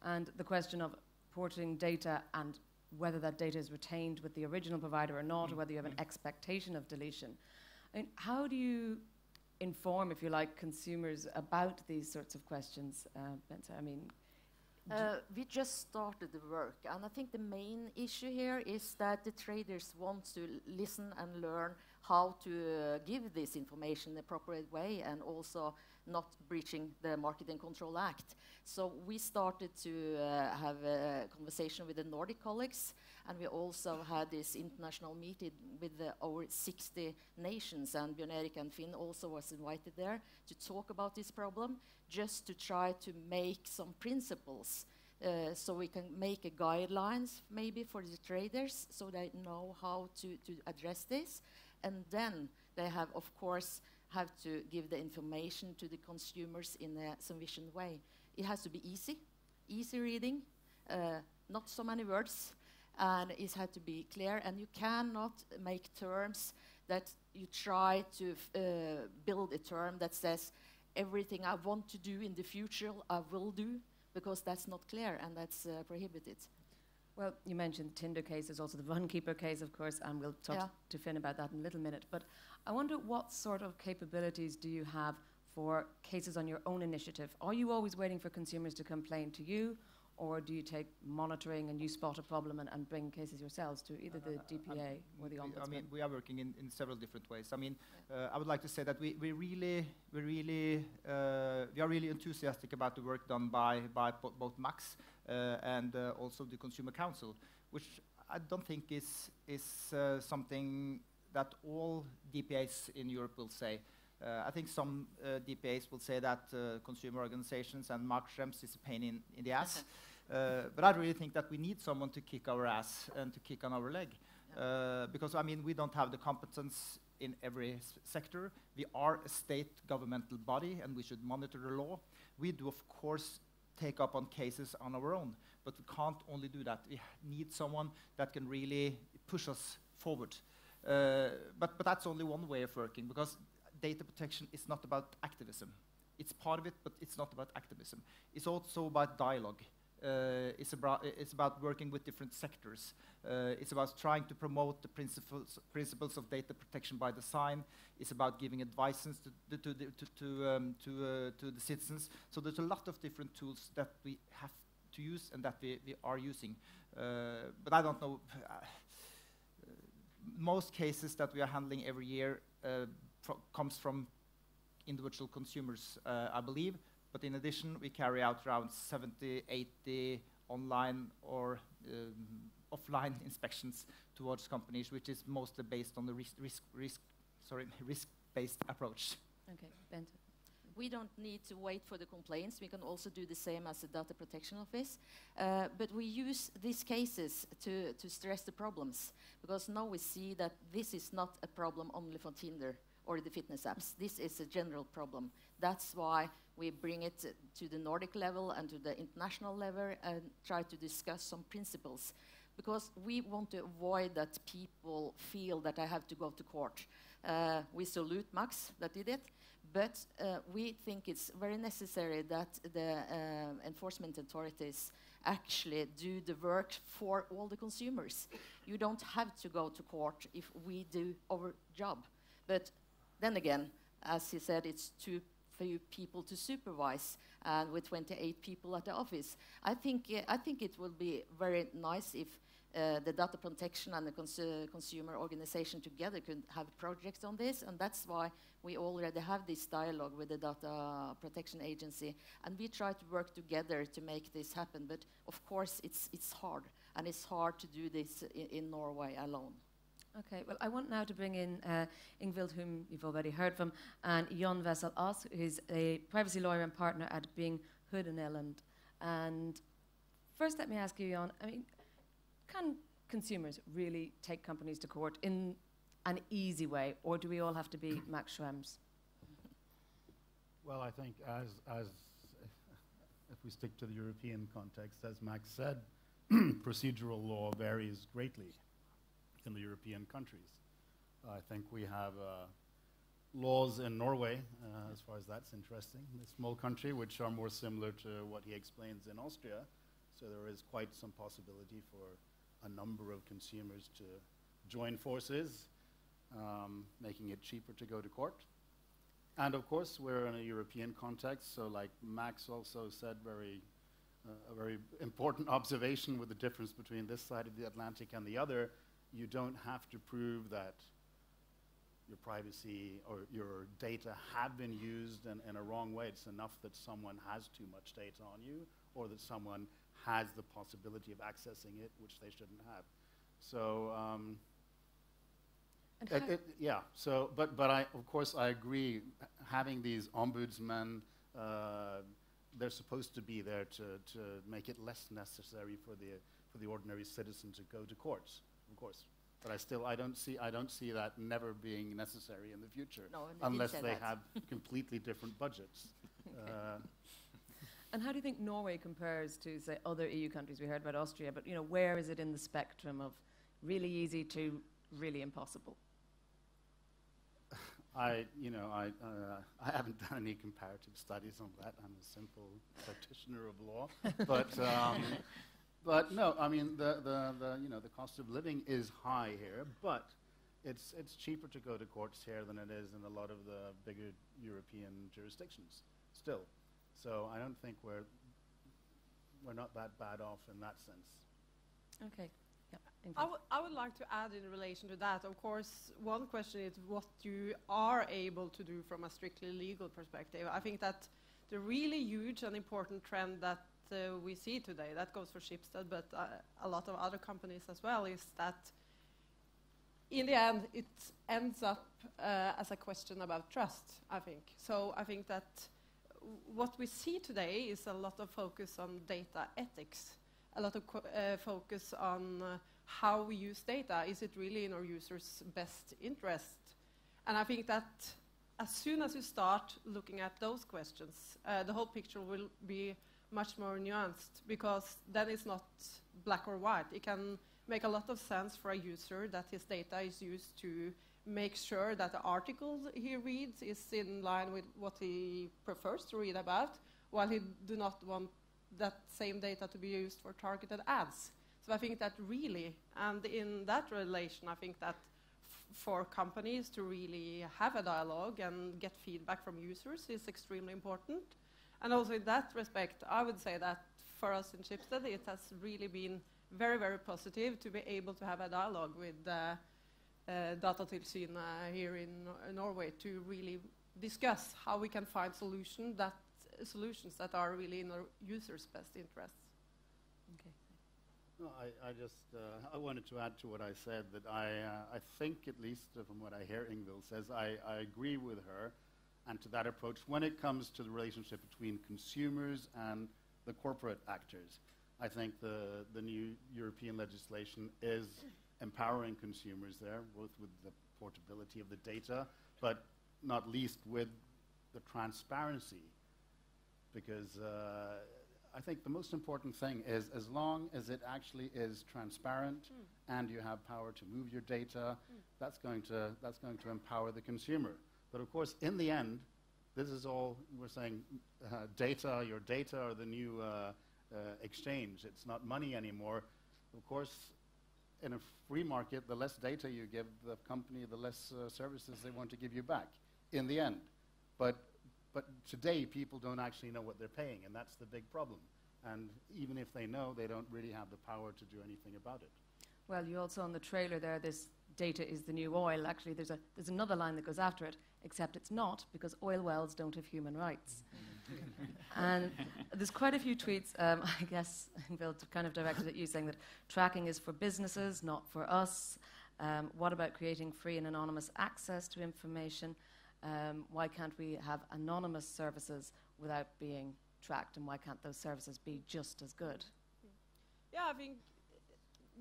and the question of porting data and whether that data is retained with the original provider or not, or whether you have an expectation of deletion. I mean, how do you inform, if you like, consumers about these sorts of questions, Bente? I mean, we just started the work, and I think the main issue here is that the traders want to listen and learn how to give this information in the proper way, and also not breaching the Marketing Control Act. So we started to have a conversation with the Nordic colleagues, and we also had this international meeting with over 60 nations, and Bjørn Erik and Finn also was invited there to talk about this problem, just to try to make some principles so we can make a guidelines maybe for the traders so they know how to address this. And then they have, of course, have to give the information to the consumers in a sufficient way. It has to be easy reading, not so many words, and it has to be clear. And you cannot make terms that you try to build a term that says everything I want to do in the future I will do, because that's not clear and that's prohibited. Well, you mentioned Tinder case, there's also the Runkeeper case, of course, and we'll talk to Finn about that in a little minute. But I wonder, what sort of capabilities do you have for cases on your own initiative? Are you always waiting for consumers to complain to you, or do you take monitoring and you spot a problem and bring cases yourselves to either the DPA or the Ombudsman? I mean, we are working in several different ways. I mean, I would like to say that we are really enthusiastic about the work done by both Max and also the Consumer Council, which I don't think is something that all DPAs in Europe will say. I think some DPAs will say that consumer organizations and Mark Schrems is a pain in the ass. But I really think that we need someone to kick our ass and to kick on our leg. Because, I mean, we don't have the competence in every sector. We are a state governmental body, and we should monitor the law. We do, of course, take up on cases on our own, but we can't only do that. We need someone that can really push us forward. But that's only one way of working, because data protection is not about activism. It's part of it, but it's not about activism. It's also about dialogue. It's about working with different sectors. It's about trying to promote the principles of data protection by design. It's about giving advice to the citizens. So there's a lot of different tools that we have to use and that we are using. But I don't know. Most cases that we are handling every year comes from individual consumers, I believe. But in addition, we carry out around 70, 80 online or offline inspections towards companies, which is mostly based on the risk-based approach. Okay, Bente. We don't need to wait for the complaints. We can also do the same as the Data Protection Office. But we use these cases to stress the problems, because now we see that this is not a problem only for Tinder or the fitness apps. This is a general problem. That's why we bring it to the Nordic level and to the international level and try to discuss some principles, because we want to avoid that people feel that I have to go to court. We salute Max that did it, but we think it's very necessary that the enforcement authorities actually do the work for all the consumers. You don't have to go to court if we do our job. But then again, as he said, it's too few people to supervise, and with 28 people at the office. I think it will be very nice if the data protection and the consumer organization together could have projects on this, and that's why we already have this dialogue with the Data Protection Agency, and we try to work together to make this happen. But of course, it's hard, and it's hard to do this in Norway alone. Okay, well, I want now to bring in Ingvild, whom you've already heard from, and Jon Wessel Aas, who's a privacy lawyer and partner at Bing Hood & Elland. And first, let me ask you, Jon, I mean, can consumers really take companies to court in an easy way, or do we all have to be Max Schrems? Well, I think as if we stick to the European context, as Max said, procedural law varies greatly in the European countries. I think we have laws in Norway, as far as that's interesting, a small country, which are more similar to what he explains in Austria. So there is quite some possibility for a number of consumers to join forces, making it cheaper to go to court. And of course, we're in a European context, so like Max also said, a very important observation with the difference between this side of the Atlantic and the other. You don't have to prove that your privacy or your data have been used in a wrong way. It's enough that someone has too much data on you, or that someone has the possibility of accessing it, which they shouldn't have. So, yeah. So, but of course I agree. Having these ombudsmen they're supposed to be there to make it less necessary for the ordinary citizen to go to courts, of course. But I don't see that never being necessary in the future, unless they have completely different budgets. And how do you think Norway compares to, say, other EU countries? We heard about Austria, but where is it in the spectrum of really easy to really impossible? I haven't done any comparative studies on that. I'm a simple practitioner of law, but no, I mean the cost of living is high here, but it's cheaper to go to courts here than it is in a lot of the bigger European jurisdictions still. So I don't think we're not that bad off in that sense. Okay. I would like to add in relation to that, of course, one question is what you are able to do from a strictly legal perspective. I think that the really huge and important trend that we see today, that goes for Schibsted, but a lot of other companies as well, is that in the end it ends up as a question about trust, I think. So I think that what we see today is a lot of focus on data ethics, a lot of focus on how we use data. Is it really in our users' best interest? And I think that as soon as you start looking at those questions, the whole picture will be much more nuanced, because then it's not black or white. It can make a lot of sense for a user that his data is used to make sure that the article he reads is in line with what he prefers to read about, while he do not want that same data to be used for targeted ads. So I think that really, and in that relation, I think that for companies to really have a dialogue and get feedback from users is extremely important. And also in that respect, I would say that for us in Schibsted, it has really been very, very positive to be able to have a dialogue with Datatilsynet here in Norway to really discuss how we can find solutions that are really in our users' best interests. Okay. No, I wanted to add to what I said, that I think, at least from what I hear Ingvild says, I agree with her and to that approach when it comes to the relationship between consumers and the corporate actors. I think the new European legislation is empowering consumers there, both with the portability of the data, but not least with the transparency. Because I think the most important thing is, as long as it actually is transparent and you have power to move your data, that's going to empower the consumer. But of course, in the end, this is all we're saying. Your data are the new exchange. It's not money anymore. Of course, in a free market, the less data you give the company, the less services they want to give you back in the end. But today, people don't actually know what they're paying, and that's the big problem. And even if they know, they don't really have the power to do anything about it. Well, you also, on the trailer there, this data is the new oil. Actually, there's another line that goes after it, except it's not, because oil wells don't have human rights. And there's quite a few tweets, I guess, Bill, kind of directed at you, saying that tracking is for businesses, not for us. What about creating free and anonymous access to information? Why can't we have anonymous services without being tracked, and why can't those services be just as good? Yeah, I think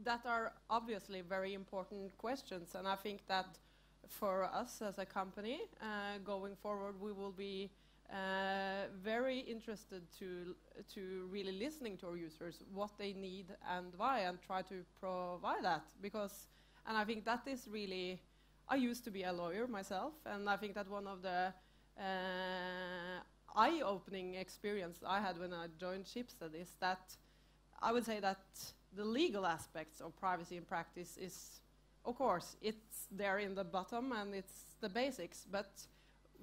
that are obviously very important questions, and I think that for us as a company, going forward, we will be very interested to really listening to our users, what they need and why, and try to provide that. And I think that is really, I used to be a lawyer myself, and I think that one of the eye-opening experience I had when I joined Schibsted is that I would say that the legal aspects of privacy in practice is, of course, it's there in the bottom and it's the basics, but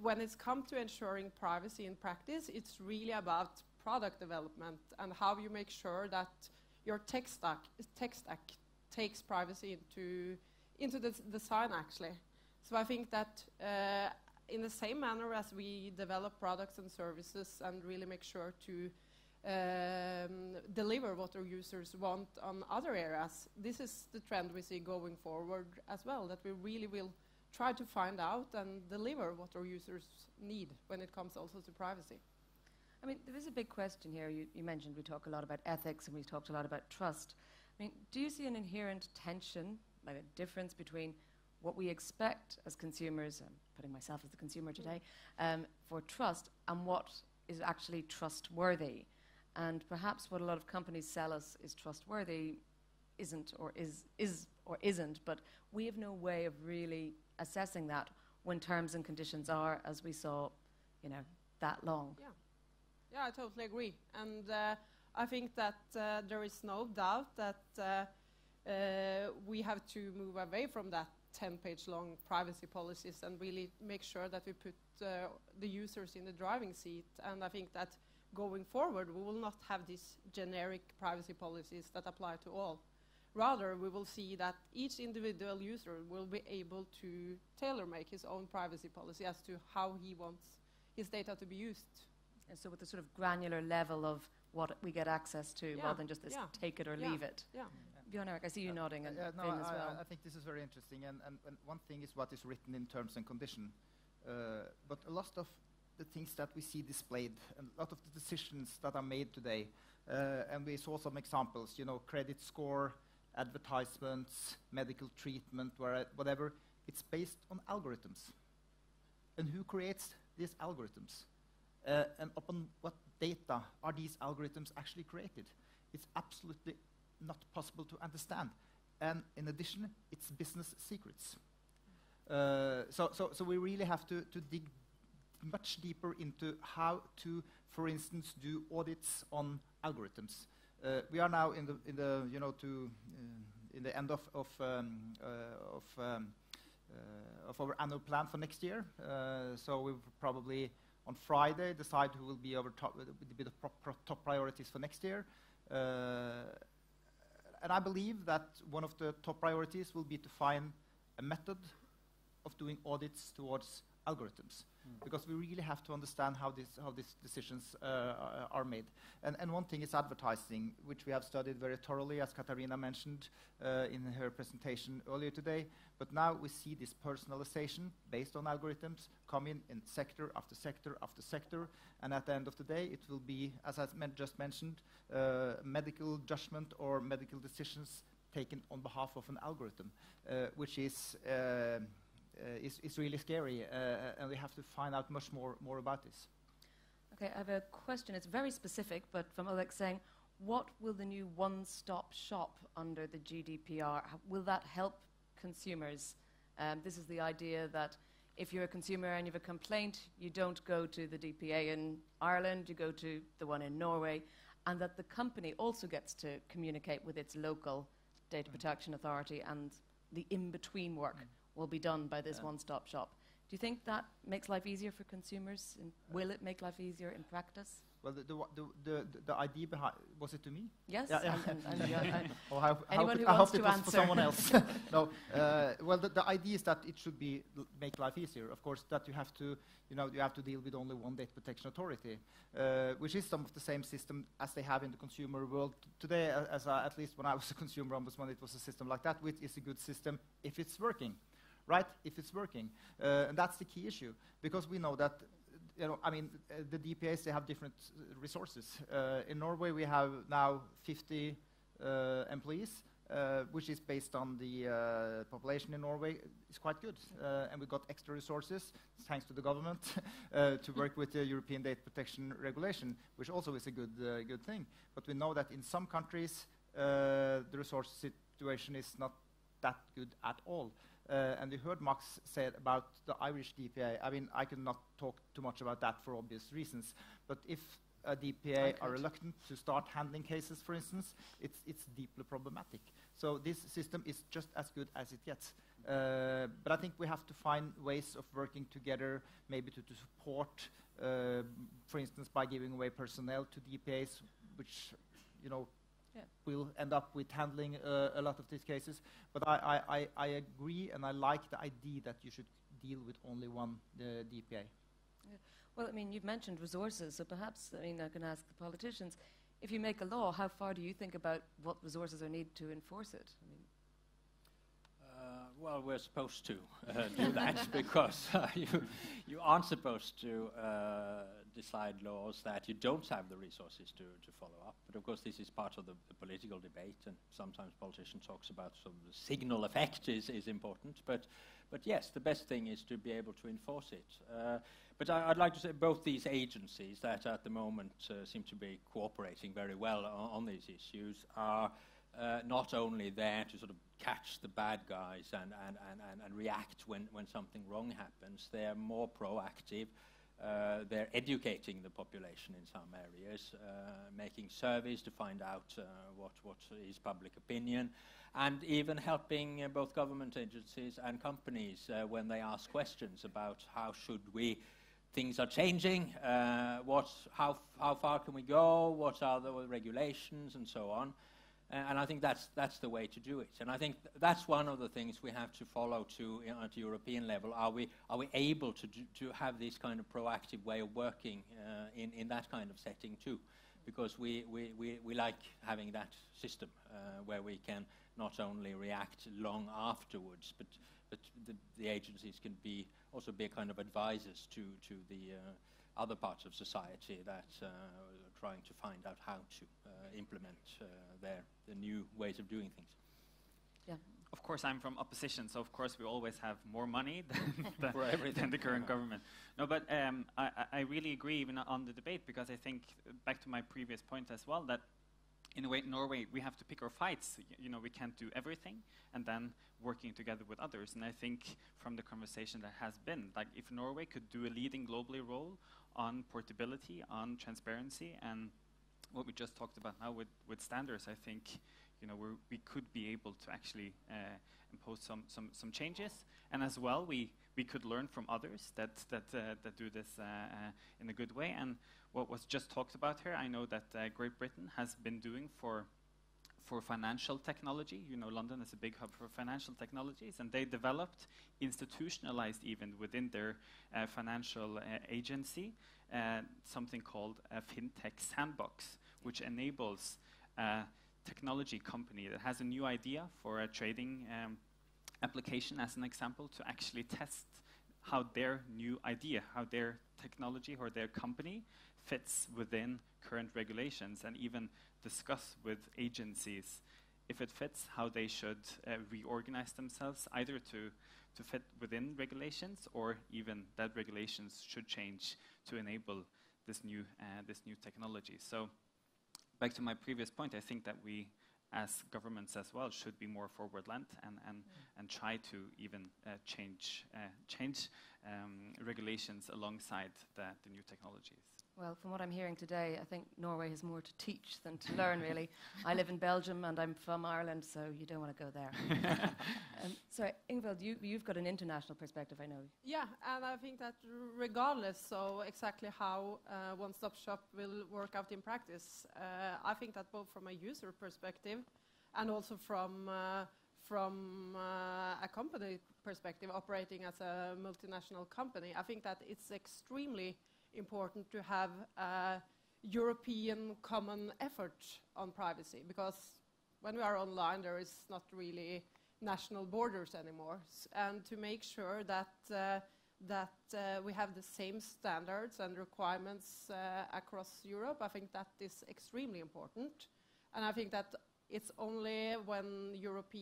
when it's come to ensuring privacy in practice, it's really about product development and how you make sure that your tech stack takes privacy into the design, actually. So I think that in the same manner as we develop products and services and really make sure to deliver what our users want on other areas, this is the trend we see going forward as well, that we really will try to find out and deliver what our users need when it comes also to privacy. I mean, there is a big question here. You mentioned we talk a lot about ethics and we talked a lot about trust. I mean, do you see an inherent tension, like a difference between what we expect as consumers, I'm putting myself as the consumer today, for trust and what is actually trustworthy? And perhaps what a lot of companies sell us is trustworthy isn't or is or isn't, but we have no way of really assessing that when terms and conditions are, as we saw, you know, that long. Yeah, yeah, I totally agree. And I think that there is no doubt that we have to move away from that 10-page long privacy policies and really make sure that we put the users in the driving seat. And I think that going forward, we will not have these generic privacy policies that apply to all. Rather, we will see that each individual user will be able to tailor-make his own privacy policy as to how he wants his data to be used. And so with the sort of granular level of what we get access to, Yeah, rather than just this yeah, take it or yeah, leave it. Yeah. Björn Erik, I see you nodding, and no, Finn as well. I think this is very interesting, and one thing is what is written in terms and condition, but a lot of the things that we see displayed, and a lot of the decisions that are made today, and we saw some examples, you know, credit score, advertisements, medical treatment, whatever, it's based on algorithms. And who creates these algorithms? And upon what data are these algorithms actually created? It's absolutely not possible to understand. And in addition, it's business secrets. So we really have to dig much deeper into how to, for instance, do audits on algorithms. We are now in the you know in the end of our annual plan for next year. So we will probably on Friday decide who will be our top priorities for next year. And I believe that one of the top priorities will be to find a method of doing audits towards algorithms, because we really have to understand how these decisions are made. And one thing is advertising, which we have studied very thoroughly, as Katarina mentioned in her presentation earlier today. But now we see this personalization based on algorithms come in sector after sector after sector. And at the end of the day, it will be, as I just mentioned, medical judgment or medical decisions taken on behalf of an algorithm, which is really scary, and we have to find out much more about this. Okay, I have a question. It's very specific, but from Alex saying, what will the new one-stop shop under the GDPR, will that help consumers? This is the idea that if you're a consumer and you have a complaint, you don't go to the DPA in Ireland, you go to the one in Norway, and that the company also gets to communicate with its local data protection authority, and the in-between work will be done by this one-stop shop. Do you think that makes life easier for consumers? And will it make life easier in practice? Well, the idea behind, was it to me? Yes. Yeah, yeah. Oh, Anyone who I wants hope it to was for someone else. No. Well, the idea is that it should be make life easier. Of course, that you have to deal with only one data protection authority, which is some of the same system as they have in the consumer world today. At least when I was a consumer ombudsman, it was a system like that, which is a good system if it's working, right? If it's working, and that's the key issue, because we know that. The DPAs, they have different resources. In Norway, we have now 50 employees, which is based on the population in Norway. It's quite good. And we got extra resources, thanks to the government, to work with the European Data Protection Regulation, which also is a good thing. But we know that in some countries, the resource situation is not that good at all. And we heard Max say about the Irish DPA. I mean, I could not talk too much about that for obvious reasons. But if a DPA are reluctant to start handling cases, for instance, it's deeply problematic. So this system is just as good as it gets. But I think we have to find ways of working together, maybe to support, for instance, by giving away personnel to DPAs, which, will end up with handling a lot of these cases. But I agree, and I like the idea that you should deal with only one DPA. Yeah. Well, I mean, you've mentioned resources, so perhaps, I can ask the politicians, if you make a law, how far do you think about what resources are needed to enforce it? Well, we're supposed to do that because you aren't supposed to decide laws that you don't have the resources to follow up. But of course, this is part of the political debate, and sometimes politicians talks about sort of the signal effect is important. But yes, the best thing is to be able to enforce it. But I'd like to say both these agencies that at the moment seem to be cooperating very well on these issues are not only there to sort of catch the bad guys and react when something wrong happens. They are more proactive. They're educating the population in some areas, making surveys to find out what is public opinion, and even helping both government agencies and companies when they ask questions about how should we. Things are changing. How far can we go? What are the regulations and so on? And I think that's the way to do it. And I think that's one of the things we have to follow at the European level. Are we able to have this kind of proactive way of working in that kind of setting too? Because we like having that system where we can not only react long afterwards, but the agencies can also be a kind of advisors to the other parts of society that are trying to find out how to implement the new ways of doing things. Yeah. Of course, I'm from opposition, so of course we always have more money than, For everything. than the current government. No, but I really agree even on the debate, because I think, back to my previous point as well, that in a way, in Norway, we have to pick our fights. You know, we can't do everything, and then working together with others. And I think from the conversation that has been, like, if Norway could do a leading globally role on portability, on transparency, and what we just talked about now with standards, I think, you know, we could be able to actually impose some changes. And as well, we could learn from others that do this in a good way. And what was just talked about here, I know that Great Britain has been doing for financial technology. You know, London is a big hub for financial technologies, and they developed, institutionalized even within their financial agency, something called a fintech sandbox, which enables a technology company that has a new idea for a trading application, as an example, to actually test how their new idea, how their technology or their company fits within current regulations, and even discuss with agencies if it fits, how they should reorganize themselves, either to fit within regulations, or even that regulations should change to enable this new technology. So back to my previous point, I think that we, as governments as well, should be more forward-lent and try to even change regulations alongside the new technologies. Well, from what I'm hearing today, I think Norway has more to teach than to learn, really. I live in Belgium and I'm from Ireland, so you don't want to go there. So, Ingvild, you've got an international perspective, I know. Yeah, and I think that regardless of exactly how one-stop shop will work out in practice, I think that both from a user perspective and also from a company perspective, operating as a multinational company, I think that it's extremely important to have a European common effort on privacy, because when we are online, there is not really national borders anymore, and to make sure that we have the same standards and requirements across Europe, I think that is extremely important. And I think that it's only when Europe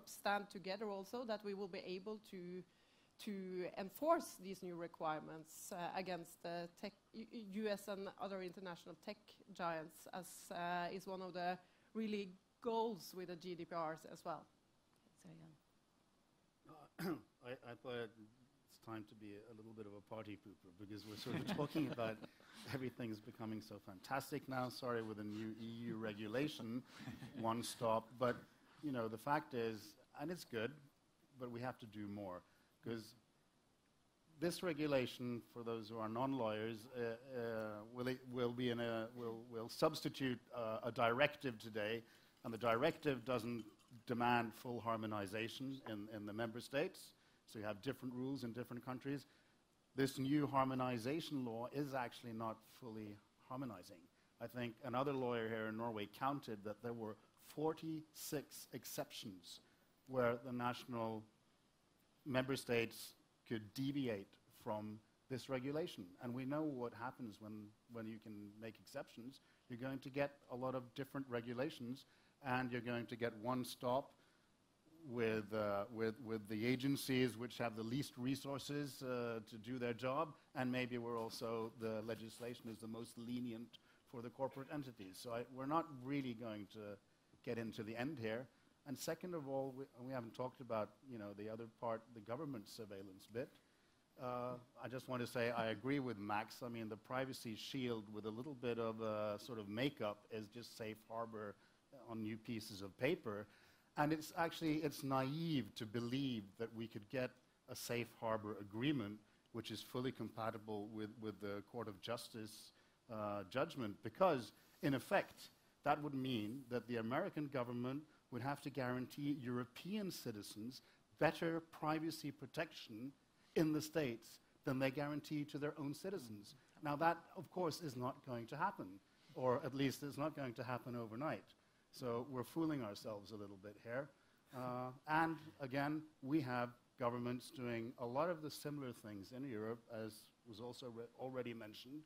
stand together also that we will be able to enforce these new requirements against the US and other international tech giants, as is one of the really goals with the GDPRs as well. So, yeah. I thought it's time to be a little bit of a party pooper, because we're sort of talking about everything's becoming so fantastic now. Sorry, with a new EU regulation, one stop. But, you know, the fact is, and it's good, but we have to do more. Because this regulation, for those who are non-lawyers, will substitute a directive today, and the directive doesn't demand full harmonization in the member states, so you have different rules in different countries. This new harmonization law is actually not fully harmonizing. I think another lawyer here in Norway counted that there were 46 exceptions where the national member states could deviate from this regulation. And we know what happens when you can make exceptions. You're going to get a lot of different regulations, and you're going to get one stop with the agencies which have the least resources to do their job, and maybe the legislation is the most lenient for the corporate entities. So we're not really going to get into the end here. And second of all, we haven't talked about the other part, the government surveillance bit. I just want to say I agree with Max. I mean, the privacy shield with a little bit of sort of makeup is just safe harbor on new pieces of paper. And it's naive to believe that we could get a safe harbor agreement which is fully compatible with the Court of Justice judgment, because in effect that would mean that the American government would have to guarantee European citizens better privacy protection in the States than they guarantee to their own citizens. Now that, of course, is not going to happen, or at least it's not going to happen overnight. So we're fooling ourselves a little bit here. And again, we have governments doing a lot of the similar things in Europe, as was also already mentioned,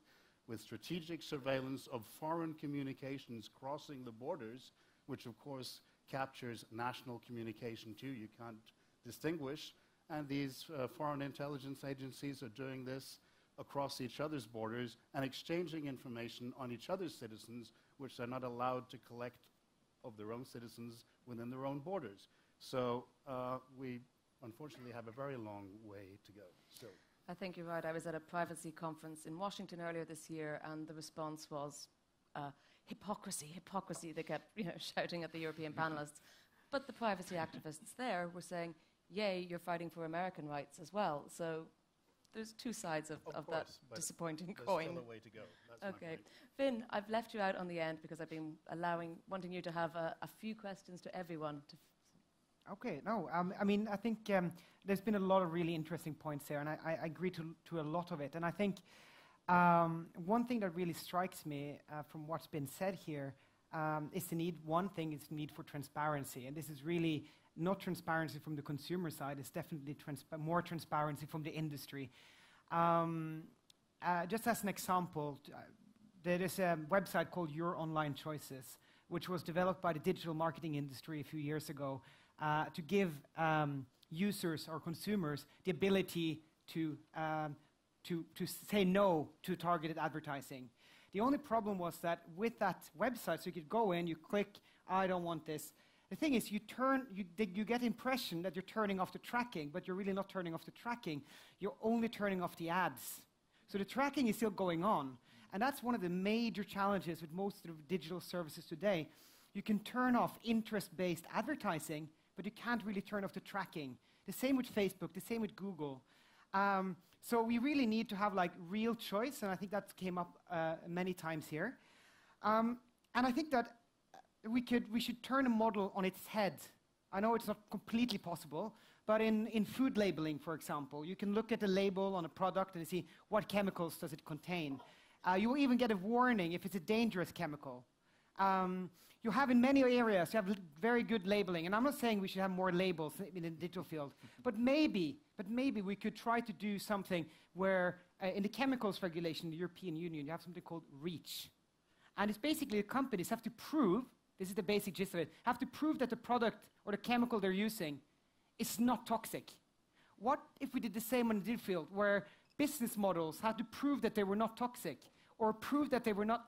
with strategic surveillance of foreign communications crossing the borders, which of course captures national communication too. You can't distinguish. And these foreign intelligence agencies are doing this across each other's borders and exchanging information on each other's citizens, which they're not allowed to collect of their own citizens within their own borders. So we unfortunately have a very long way to go still. I think you're right. I was at a privacy conference in Washington earlier this year, and the response was hypocrisy, hypocrisy. They kept shouting at the European panelists. But the privacy activists there were saying, yay, you're fighting for American rights as well. So there's two sides of that disappointing coin. There's still a way to go. That's okay. Finn, I've left you out on the end because I've been wanting you to have a few questions to everyone. Okay, no, I mean, I think there's been a lot of really interesting points there, and I agree to a lot of it. And I think one thing that really strikes me from what's been said here is the need for transparency. And this is really not transparency from the consumer side, it's definitely more transparency from the industry. Just as an example, there is a website called Your Online Choices, which was developed by the digital marketing industry a few years ago to give users or consumers the ability to say no to targeted advertising. The only problem was that with that website, so you could go in, you click, I don't want this. The thing is, you get the impression that you're turning off the tracking, but you're really not turning off the tracking. You're only turning off the ads. So the tracking is still going on. And that's one of the major challenges with most of the digital services today. You can turn off interest-based advertising, but you can't really turn off the tracking. The same with Facebook, the same with Google. So we really need to have real choice, and I think that came up many times here. And I think that we should turn a model on its head. I know it's not completely possible, but in food labeling, for example, you can look at the label on a product and see what chemicals does it contain. You will even get a warning if it's a dangerous chemical. You have in many areas, you have very good labeling, and I'm not saying we should have more labels in the digital field, but maybe we could try to do something where in the chemicals regulation in the European Union, you have something called REACH. And it's basically the companies have to prove, this is the basic gist of it, have to prove that the product or the chemical they're using is not toxic. What if we did the same in the digital field, where business models had to prove that they were not toxic, or prove that they were not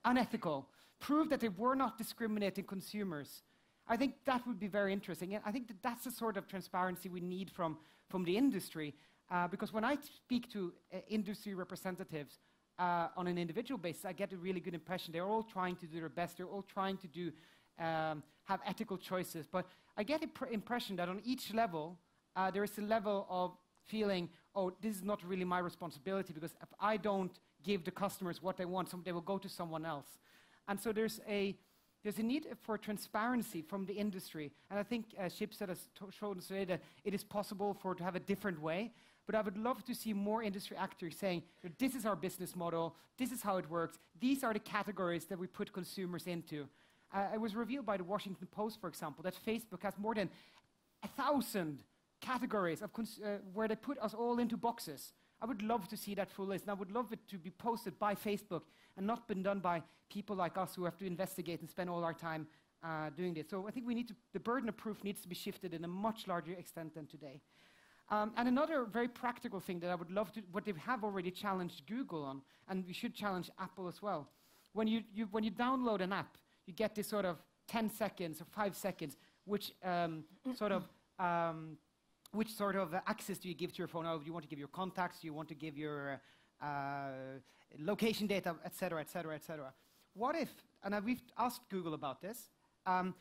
unethical, prove that they were not discriminating consumers? I think that would be very interesting. And I think that that's the sort of transparency we need from the industry, because when I speak to industry representatives on an individual basis, I get a really good impression. They're all trying to do their best. They're all trying to have ethical choices. But I get the impression that on each level, there is a level of feeling, oh, this is not really my responsibility, because if I don't give the customers what they want, they will go to someone else. And so there's a need for transparency from the industry. And I think Schibsted has shown us today that it is possible to have a different way. But I would love to see more industry actors saying, this is our business model, this is how it works, these are the categories that we put consumers into. It was revealed by the Washington Post, for example, that Facebook has more than 1,000 categories of where they put us all into boxes. I would love to see that full list, and I would love it to be posted by Facebook and not been done by people like us who have to investigate and spend all our time doing this. So I think the burden of proof needs to be shifted in a much larger extent than today. And another very practical thing that I would love to, what they have already challenged Google on, and we should challenge Apple as well. When you download an app, you get this sort of 10 seconds or 5 seconds, which sort of access do you give to your phone? Oh, do you want to give your contacts? Do you want to give your location data, et cetera, et cetera, et cetera? What if, and we've asked Google about this,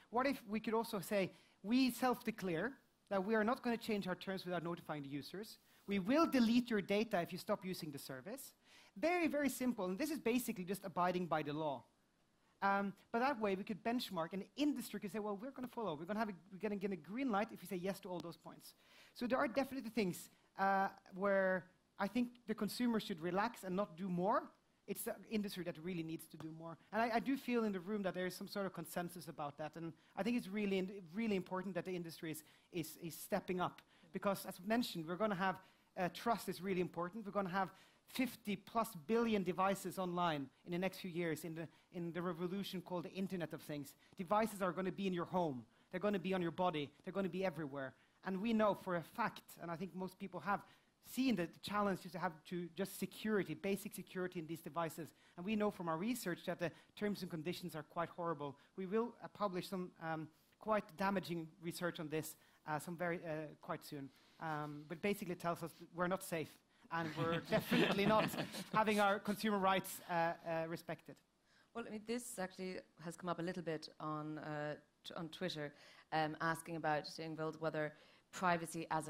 what if we could also say, we self-declare that we are not going to change our terms without notifying the users. We will delete your data if you stop using the service. Very, very simple, and this is basically just abiding by the law. But that way we could benchmark, and the industry could say, well, we're going to follow. We're going to get a green light if we say yes to all those points. So there are definitely things where I think the consumer should relax and not do more. It's the industry that really needs to do more. And I do feel in the room that there is some sort of consensus about that. And I think it's really, really important that the industry is stepping up. Because as mentioned, we're going to have trust is really important. We're going to have 50+ billion devices online in the next few years in the revolution called the Internet of Things. Devices are going to be in your home. They're going to be on your body. They're going to be everywhere. And we know for a fact, and I think most people have seen the challenge is to have to just security, basic security in these devices. And we know from our research that the terms and conditions are quite horrible. We will publish some quite damaging research on this quite soon. But basically it tells us we're not safe. And we're definitely not having our consumer rights respected. Well, I mean, this actually has come up a little bit on Twitter, asking about saying whether privacy as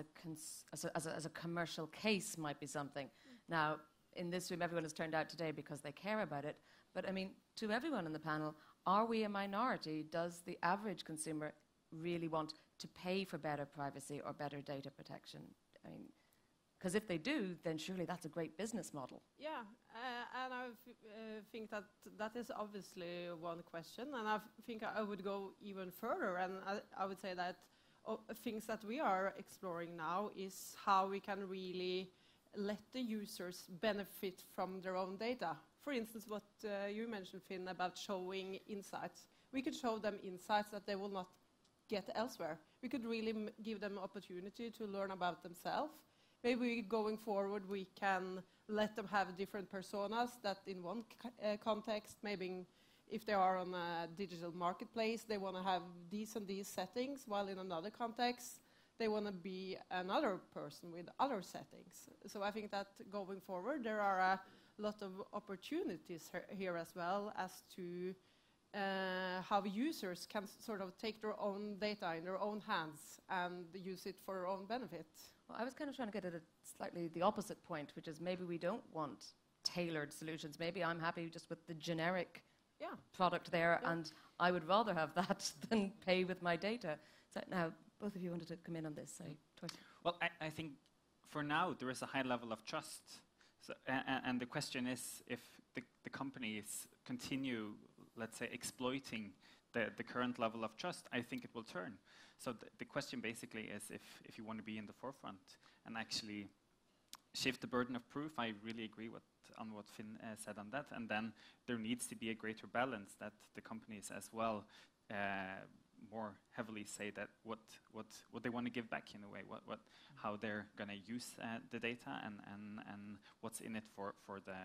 a commercial case might be something. Now, in this room, everyone has turned out today because they care about it. But I mean, to everyone on the panel, are we a minority? Does the average consumer really want to pay for better privacy or better data protection? I mean, because if they do, then surely that's a great business model. Yeah, and I think that is obviously one question. And I think I would go even further, and I would say that things that we are exploring now is how we can really let the users benefit from their own data. For instance, what you mentioned, Finn, about showing insights. We could show them insights that they will not get elsewhere. We could really give them opportunity to learn about themselves. Maybe going forward we can let them have different personas that in one context, maybe if they are on a digital marketplace, they want to have these and these settings, while in another context, they want to be another person with other settings. So I think that going forward, there are a lot of opportunities here as well as to how users can sort of take their own data in their own hands and use it for their own benefit. Well, I was kind of trying to get at a slightly the opposite point, which is maybe we don't want tailored solutions. Maybe I'm happy just with the generic product there, and I would rather have that than pay with my data. So now, both of you wanted to come in on this. Well, I think for now there is a high level of trust. So, and the question is if the companies continue, let's say, exploiting the current level of trust, I think it will turn. So the question basically is if you want to be in the forefront and actually shift the burden of proof. I really agree on what Finn said on that. And then there needs to be a greater balance that the companies as well more heavily say that what they want to give back in a way, how they're going to use the data and what's in it for the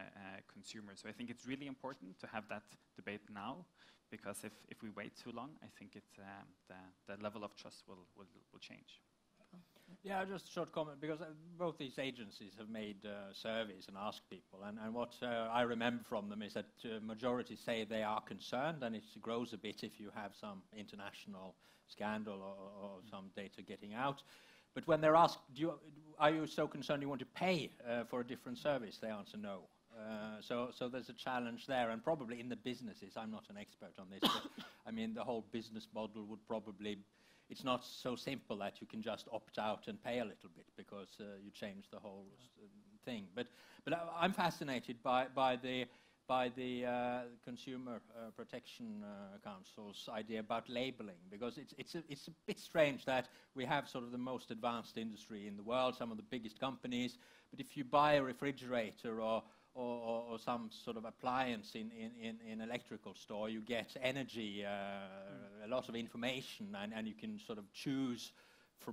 consumer. So I think it's really important to have that debate now, because if we wait too long, I think the level of trust will change. Yeah, just a short comment, because both these agencies have made surveys and asked people, and what I remember from them is that majority say they are concerned, and it grows a bit if you have some international scandal or some data getting out. But when they're asked, are you so concerned you want to pay for a different service, they answer no. So there's a challenge there, and probably in the businesses, I'm not an expert on this, but I mean the whole business model would probably, it's not so simple that you can just opt out and pay a little bit because you change the whole thing. But I'm fascinated by the by the Consumer Protection Council's idea about labeling, because it's a bit strange that we have sort of the most advanced industry in the world, some of the biggest companies, but if you buy a refrigerator or some sort of appliance in electrical store, you get energy, a lot of information, and you can sort of choose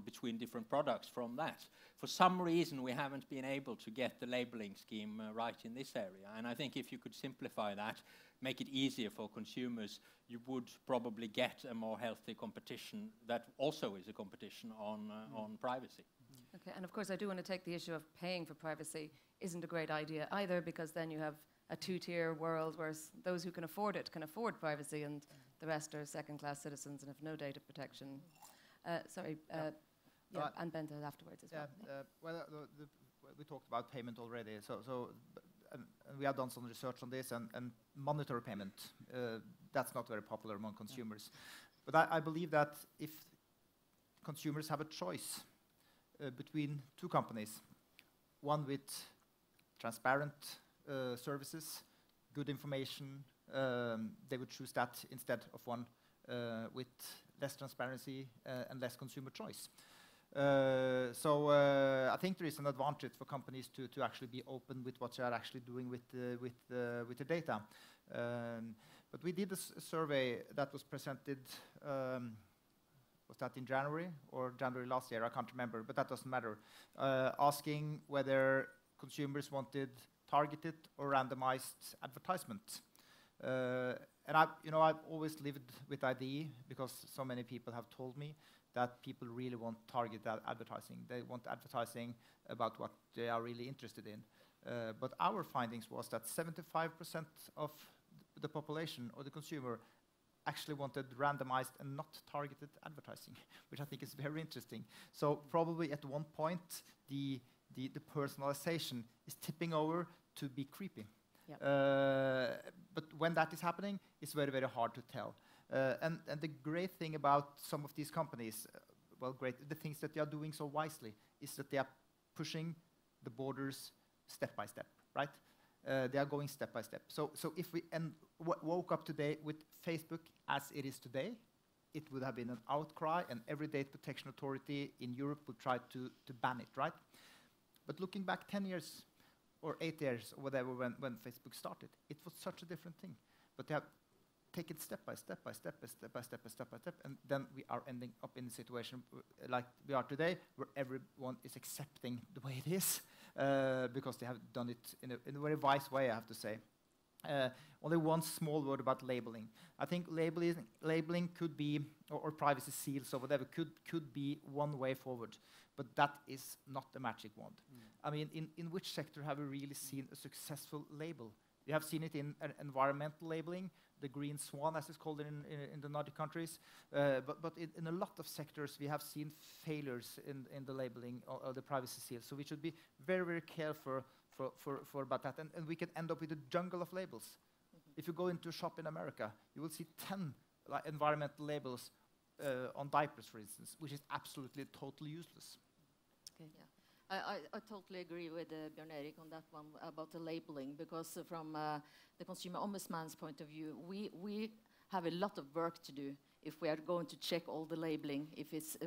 between different products from that. For some reason, we haven't been able to get the labeling scheme right in this area, and I think if you could simplify that, make it easier for consumers, you would probably get a more healthy competition that also is a competition on privacy. Okay, and of course I do want to take the issue of paying for privacy isn't a great idea either, because then you have a two-tier world where those who can afford it can afford privacy and the rest are second-class citizens and have no data protection. And Bente afterwards as well. Well, we talked about payment already, and we have done some research on this, and monetary payment, that's not very popular among consumers. But I believe that if consumers have a choice between two companies, one with transparent services, good information, they would choose that instead of one with less transparency and less consumer choice. I think there is an advantage for companies to actually be open with what they are actually doing with the data. But we did a survey that was presented, was that in January or January last year? I can't remember, but that doesn't matter. Asking whether consumers wanted targeted or randomized advertisement. And I've always lived with the idea, because so many people have told me that people really want targeted advertising. They want advertising about what they are really interested in. But our findings was that 75% of the population or the consumer actually wanted randomized and not targeted advertising, which I think is very interesting. So probably at one point, the personalization is tipping over to be creepy. Yep. But when that is happening, it's very, very hard to tell. And the great thing about some of these companies, the things that they are doing so wisely, is that they are pushing the borders step by step, right? They are going step by step. So if we woke up today with Facebook as it is today, it would have been an outcry, and every data protection authority in Europe would try to ban it, right? But looking back 10 years or 8 years or whatever when Facebook started, it was such a different thing. But they have taken step by step, and then we are ending up in a situation like we are today, where everyone is accepting the way it is, because they have done it in a very wise way, I have to say. Only one small word about labeling. I think labeling could be, or privacy seals or whatever, could be one way forward, but that is not the magic wand. I mean, in which sector have we really seen a successful label? We have seen it in environmental labeling, the green swan, as it's called in the Nordic countries. But in a lot of sectors, we have seen failures in the labeling or the privacy seal. So we should be very, very careful for about that. And we can end up with a jungle of labels. Mm-hmm. If you go into a shop in America, you will see 10 environmental labels on diapers, for instance, which is absolutely totally useless. Okay, yeah. I totally agree with Bjørn Erik on that one about the labeling, because from the Consumer Ombudsman's point of view, we have a lot of work to do if we are going to check all the labeling, if it's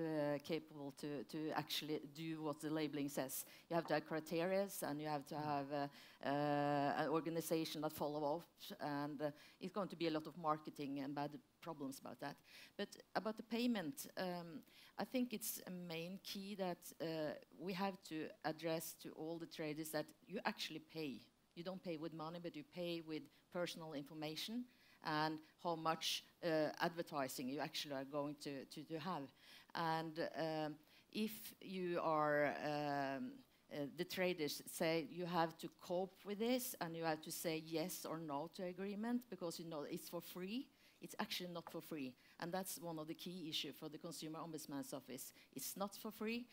capable to actually do what the labeling says. You have to have criteria, and you have to have an organization that follow up, and it's going to be a lot of marketing and bad problems about that. But about the payment, I think it's a main key that we have to address to all the traders, that you actually pay. You don't pay with money, but you pay with personal information and how much advertising you actually are going to have. And if you are, the traders say you have to cope with this, and you have to say yes or no to agreement, because you know it's for free. It's actually not for free, and that's one of the key issues for the Consumer Ombudsman's office. It's not for free,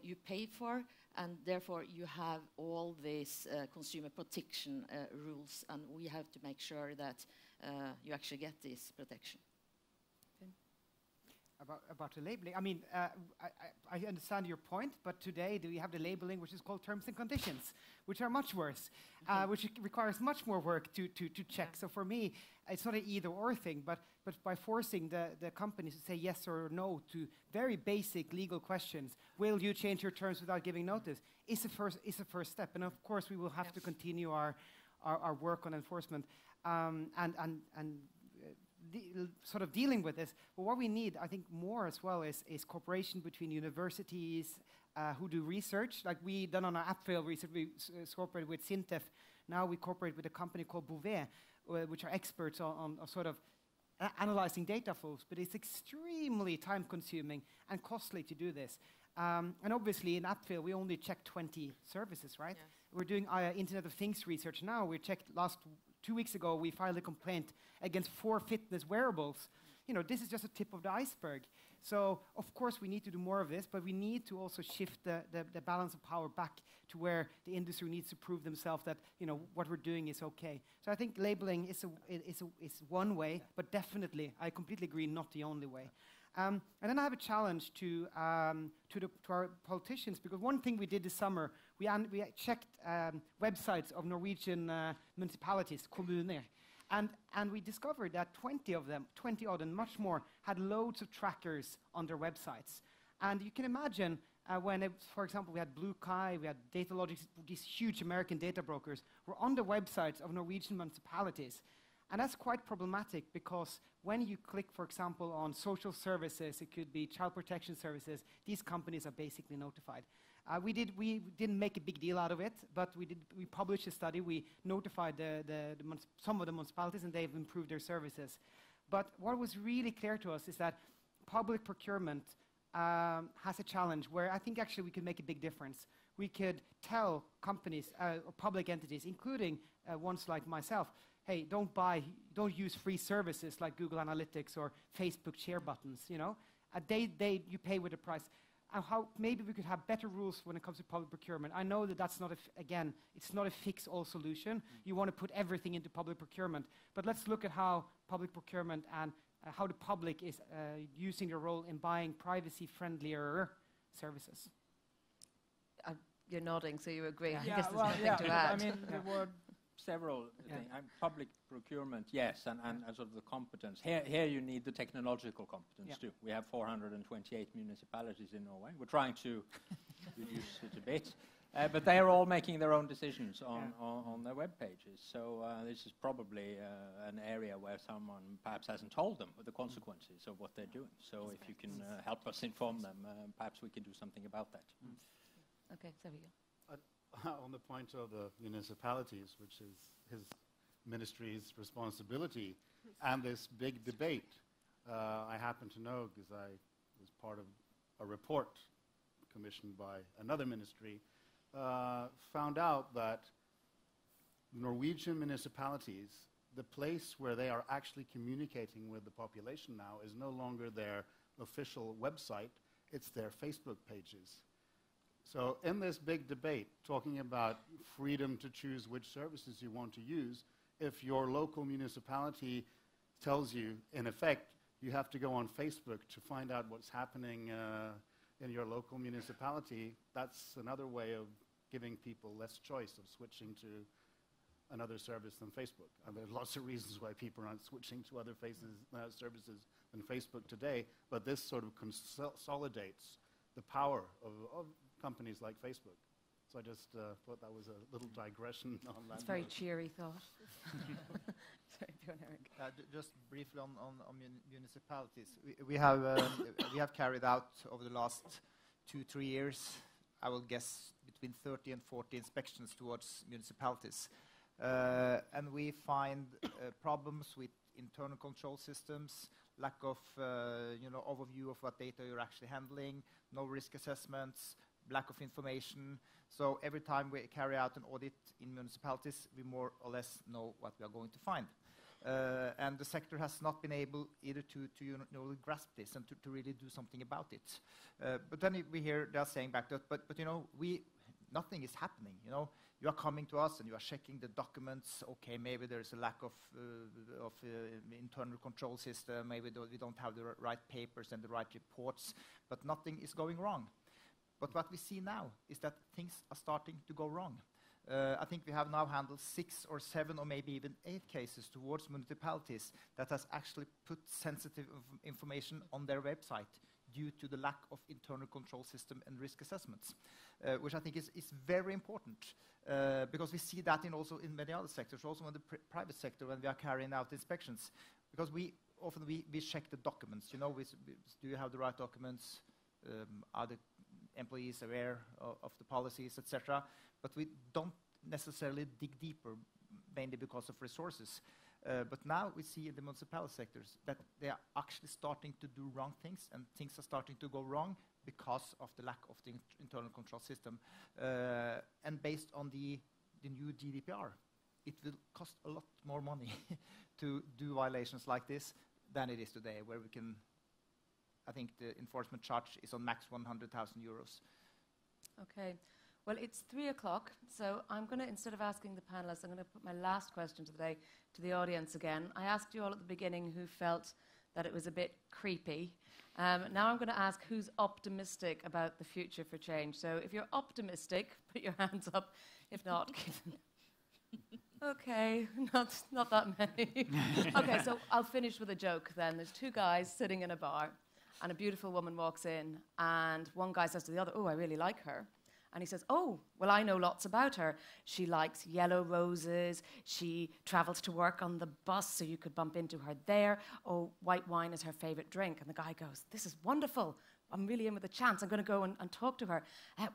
you pay for, and therefore you have all these consumer protection rules, and we have to make sure that you actually get this protection. about the labeling. I mean, I understand your point, but today we have the labeling, which is called terms and conditions, which are much worse, which requires much more work to check. So for me, it's not an either-or thing, but by forcing the companies to say yes or no to very basic legal questions, will you change your terms without giving notice, is a first step. And of course, we will have to continue our work on enforcement sort of dealing with this. But what we need, I think, more as well is cooperation between universities who do research. Like we done on our AppFail research, we cooperated with Sintef. Now we cooperate with a company called Bouvet, which are experts on sort of analyzing data flows. But it's extremely time-consuming and costly to do this. And obviously, in AppFail, we only check 20 services, right? Yes. We're doing Internet of Things research now. We checked 2 weeks ago, we filed a complaint against 4 fitness wearables. You know, this is just a tip of the iceberg. So, of course, we need to do more of this, but we need to also shift the balance of power back to where the industry needs to prove themselves that, you know, what we're doing is okay. So I think labeling is one way, but definitely, I completely agree, not the only way. And then I have a challenge to our politicians, because one thing we did this summer, we checked websites of Norwegian municipalities, kommuner, and we discovered that 20 of them, much more, had loads of trackers on their websites. And you can imagine when, for example, we had Blue Kai, we had Datalogics, these huge American data brokers, were on the websites of Norwegian municipalities. And that's quite problematic, because when you click, for example, on social services, it could be child protection services, these companies are basically notified. We didn't make a big deal out of it, but we published a study. We notified some of the municipalities, and they've improved their services. But what was really clear to us is that public procurement has a challenge where I think actually we could make a big difference. We could tell companies or public entities, including ones like myself, hey, don't use free services like Google Analytics or Facebook share buttons, you know. You pay with the price. And how maybe we could have better rules when it comes to public procurement. I know that that's not, it's not a fix-all solution. You want to put everything into public procurement. But let's look at how public procurement and how the public is using their role in buying privacy-friendlier services. You're nodding, so you agree. Yeah, I guess there's nothing to add. I mean, there were several things. Public procurement, yes, and sort of the competence. Here you need the technological competence too. We have 428 municipalities in Norway. We're trying to reduce it a bit. But they are all making their own decisions on their web pages. So this is probably an area where someone perhaps hasn't told them the consequences of what they're doing. So if you can help us inform them, perhaps we can do something about that. Okay, there we go. On the point of the municipalities, which is his ministry's responsibility, and this big debate, I happen to know, because I was part of a report commissioned by another ministry, found out that Norwegian municipalities, the place where they are actually communicating with the population now, is no longer their official website, it's their Facebook pages. So in this big debate, talking about freedom to choose which services you want to use, if your local municipality tells you, in effect, you have to go on Facebook to find out what's happening in your local municipality, that's another way of giving people less choice of switching to another service than Facebook. And there's lots of reasons why people aren't switching to other services than Facebook today, but this sort of consolidates the power of companies like Facebook. So I just thought that was a little digression on that. It's a very cheery thought. Sorry, Bjorn Erik. Just briefly on municipalities. We have carried out over the last 2-3 years, I will guess, between 30 and 40 inspections towards municipalities. And we find problems with internal control systems, lack of overview of what data you're actually handling, no risk assessments, lack of information. So every time we carry out an audit in municipalities, we more or less know what we are going to find. And the sector has not been able either to grasp this and to really do something about it. But then we hear they are saying back to us, but nothing is happening. you are coming to us and you are checking the documents. Okay, maybe there is a lack of internal control system. Maybe we don't have the right papers and the right reports, but nothing is going wrong. But what we see now is that things are starting to go wrong. I think we have now handled 6 or 7 or maybe even 8 cases towards municipalities that has actually put sensitive information on their website due to the lack of internal control system and risk assessments, which I think is very important, because we see that also in many other sectors, also in the private sector when we are carrying out inspections, because we often check the documents. You know, do you have the right documents? Are the employees aware of the policies, etc.? But we don't necessarily dig deeper, mainly because of resources. But now we see in the municipal sectors that they are actually starting to do wrong things, and things are starting to go wrong because of the lack of the internal control system. And based on the new GDPR, it will cost a lot more money to do violations like this than it is today, where we can, I think the enforcement charge is on max 100,000 euros. Okay. Well, it's 3 o'clock, so I'm going to, instead of asking the panelists, I'm going to put my last question today to the audience again. I asked you all at the beginning who felt that it was a bit creepy. Now I'm going to ask who's optimistic about the future for change. So if you're optimistic, put your hands up. If not, okay, not that many. Okay, so I'll finish with a joke then. There's 2 guys sitting in a bar, and a beautiful woman walks in, and one guy says to the other, "Oh, I really like her." And he says, "Oh, well, I know lots about her. She likes yellow roses. She travels to work on the bus, so you could bump into her there. Oh, white wine is her favorite drink." And the guy goes, "This is wonderful. I'm really in with a chance. I'm going to go and talk to her.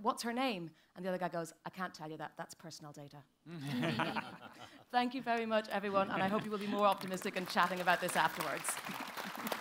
What's her name?" And the other guy goes, "I can't tell you that. That's personal data." Thank you very much, everyone. And I hope you will be more optimistic and chatting about this afterwards.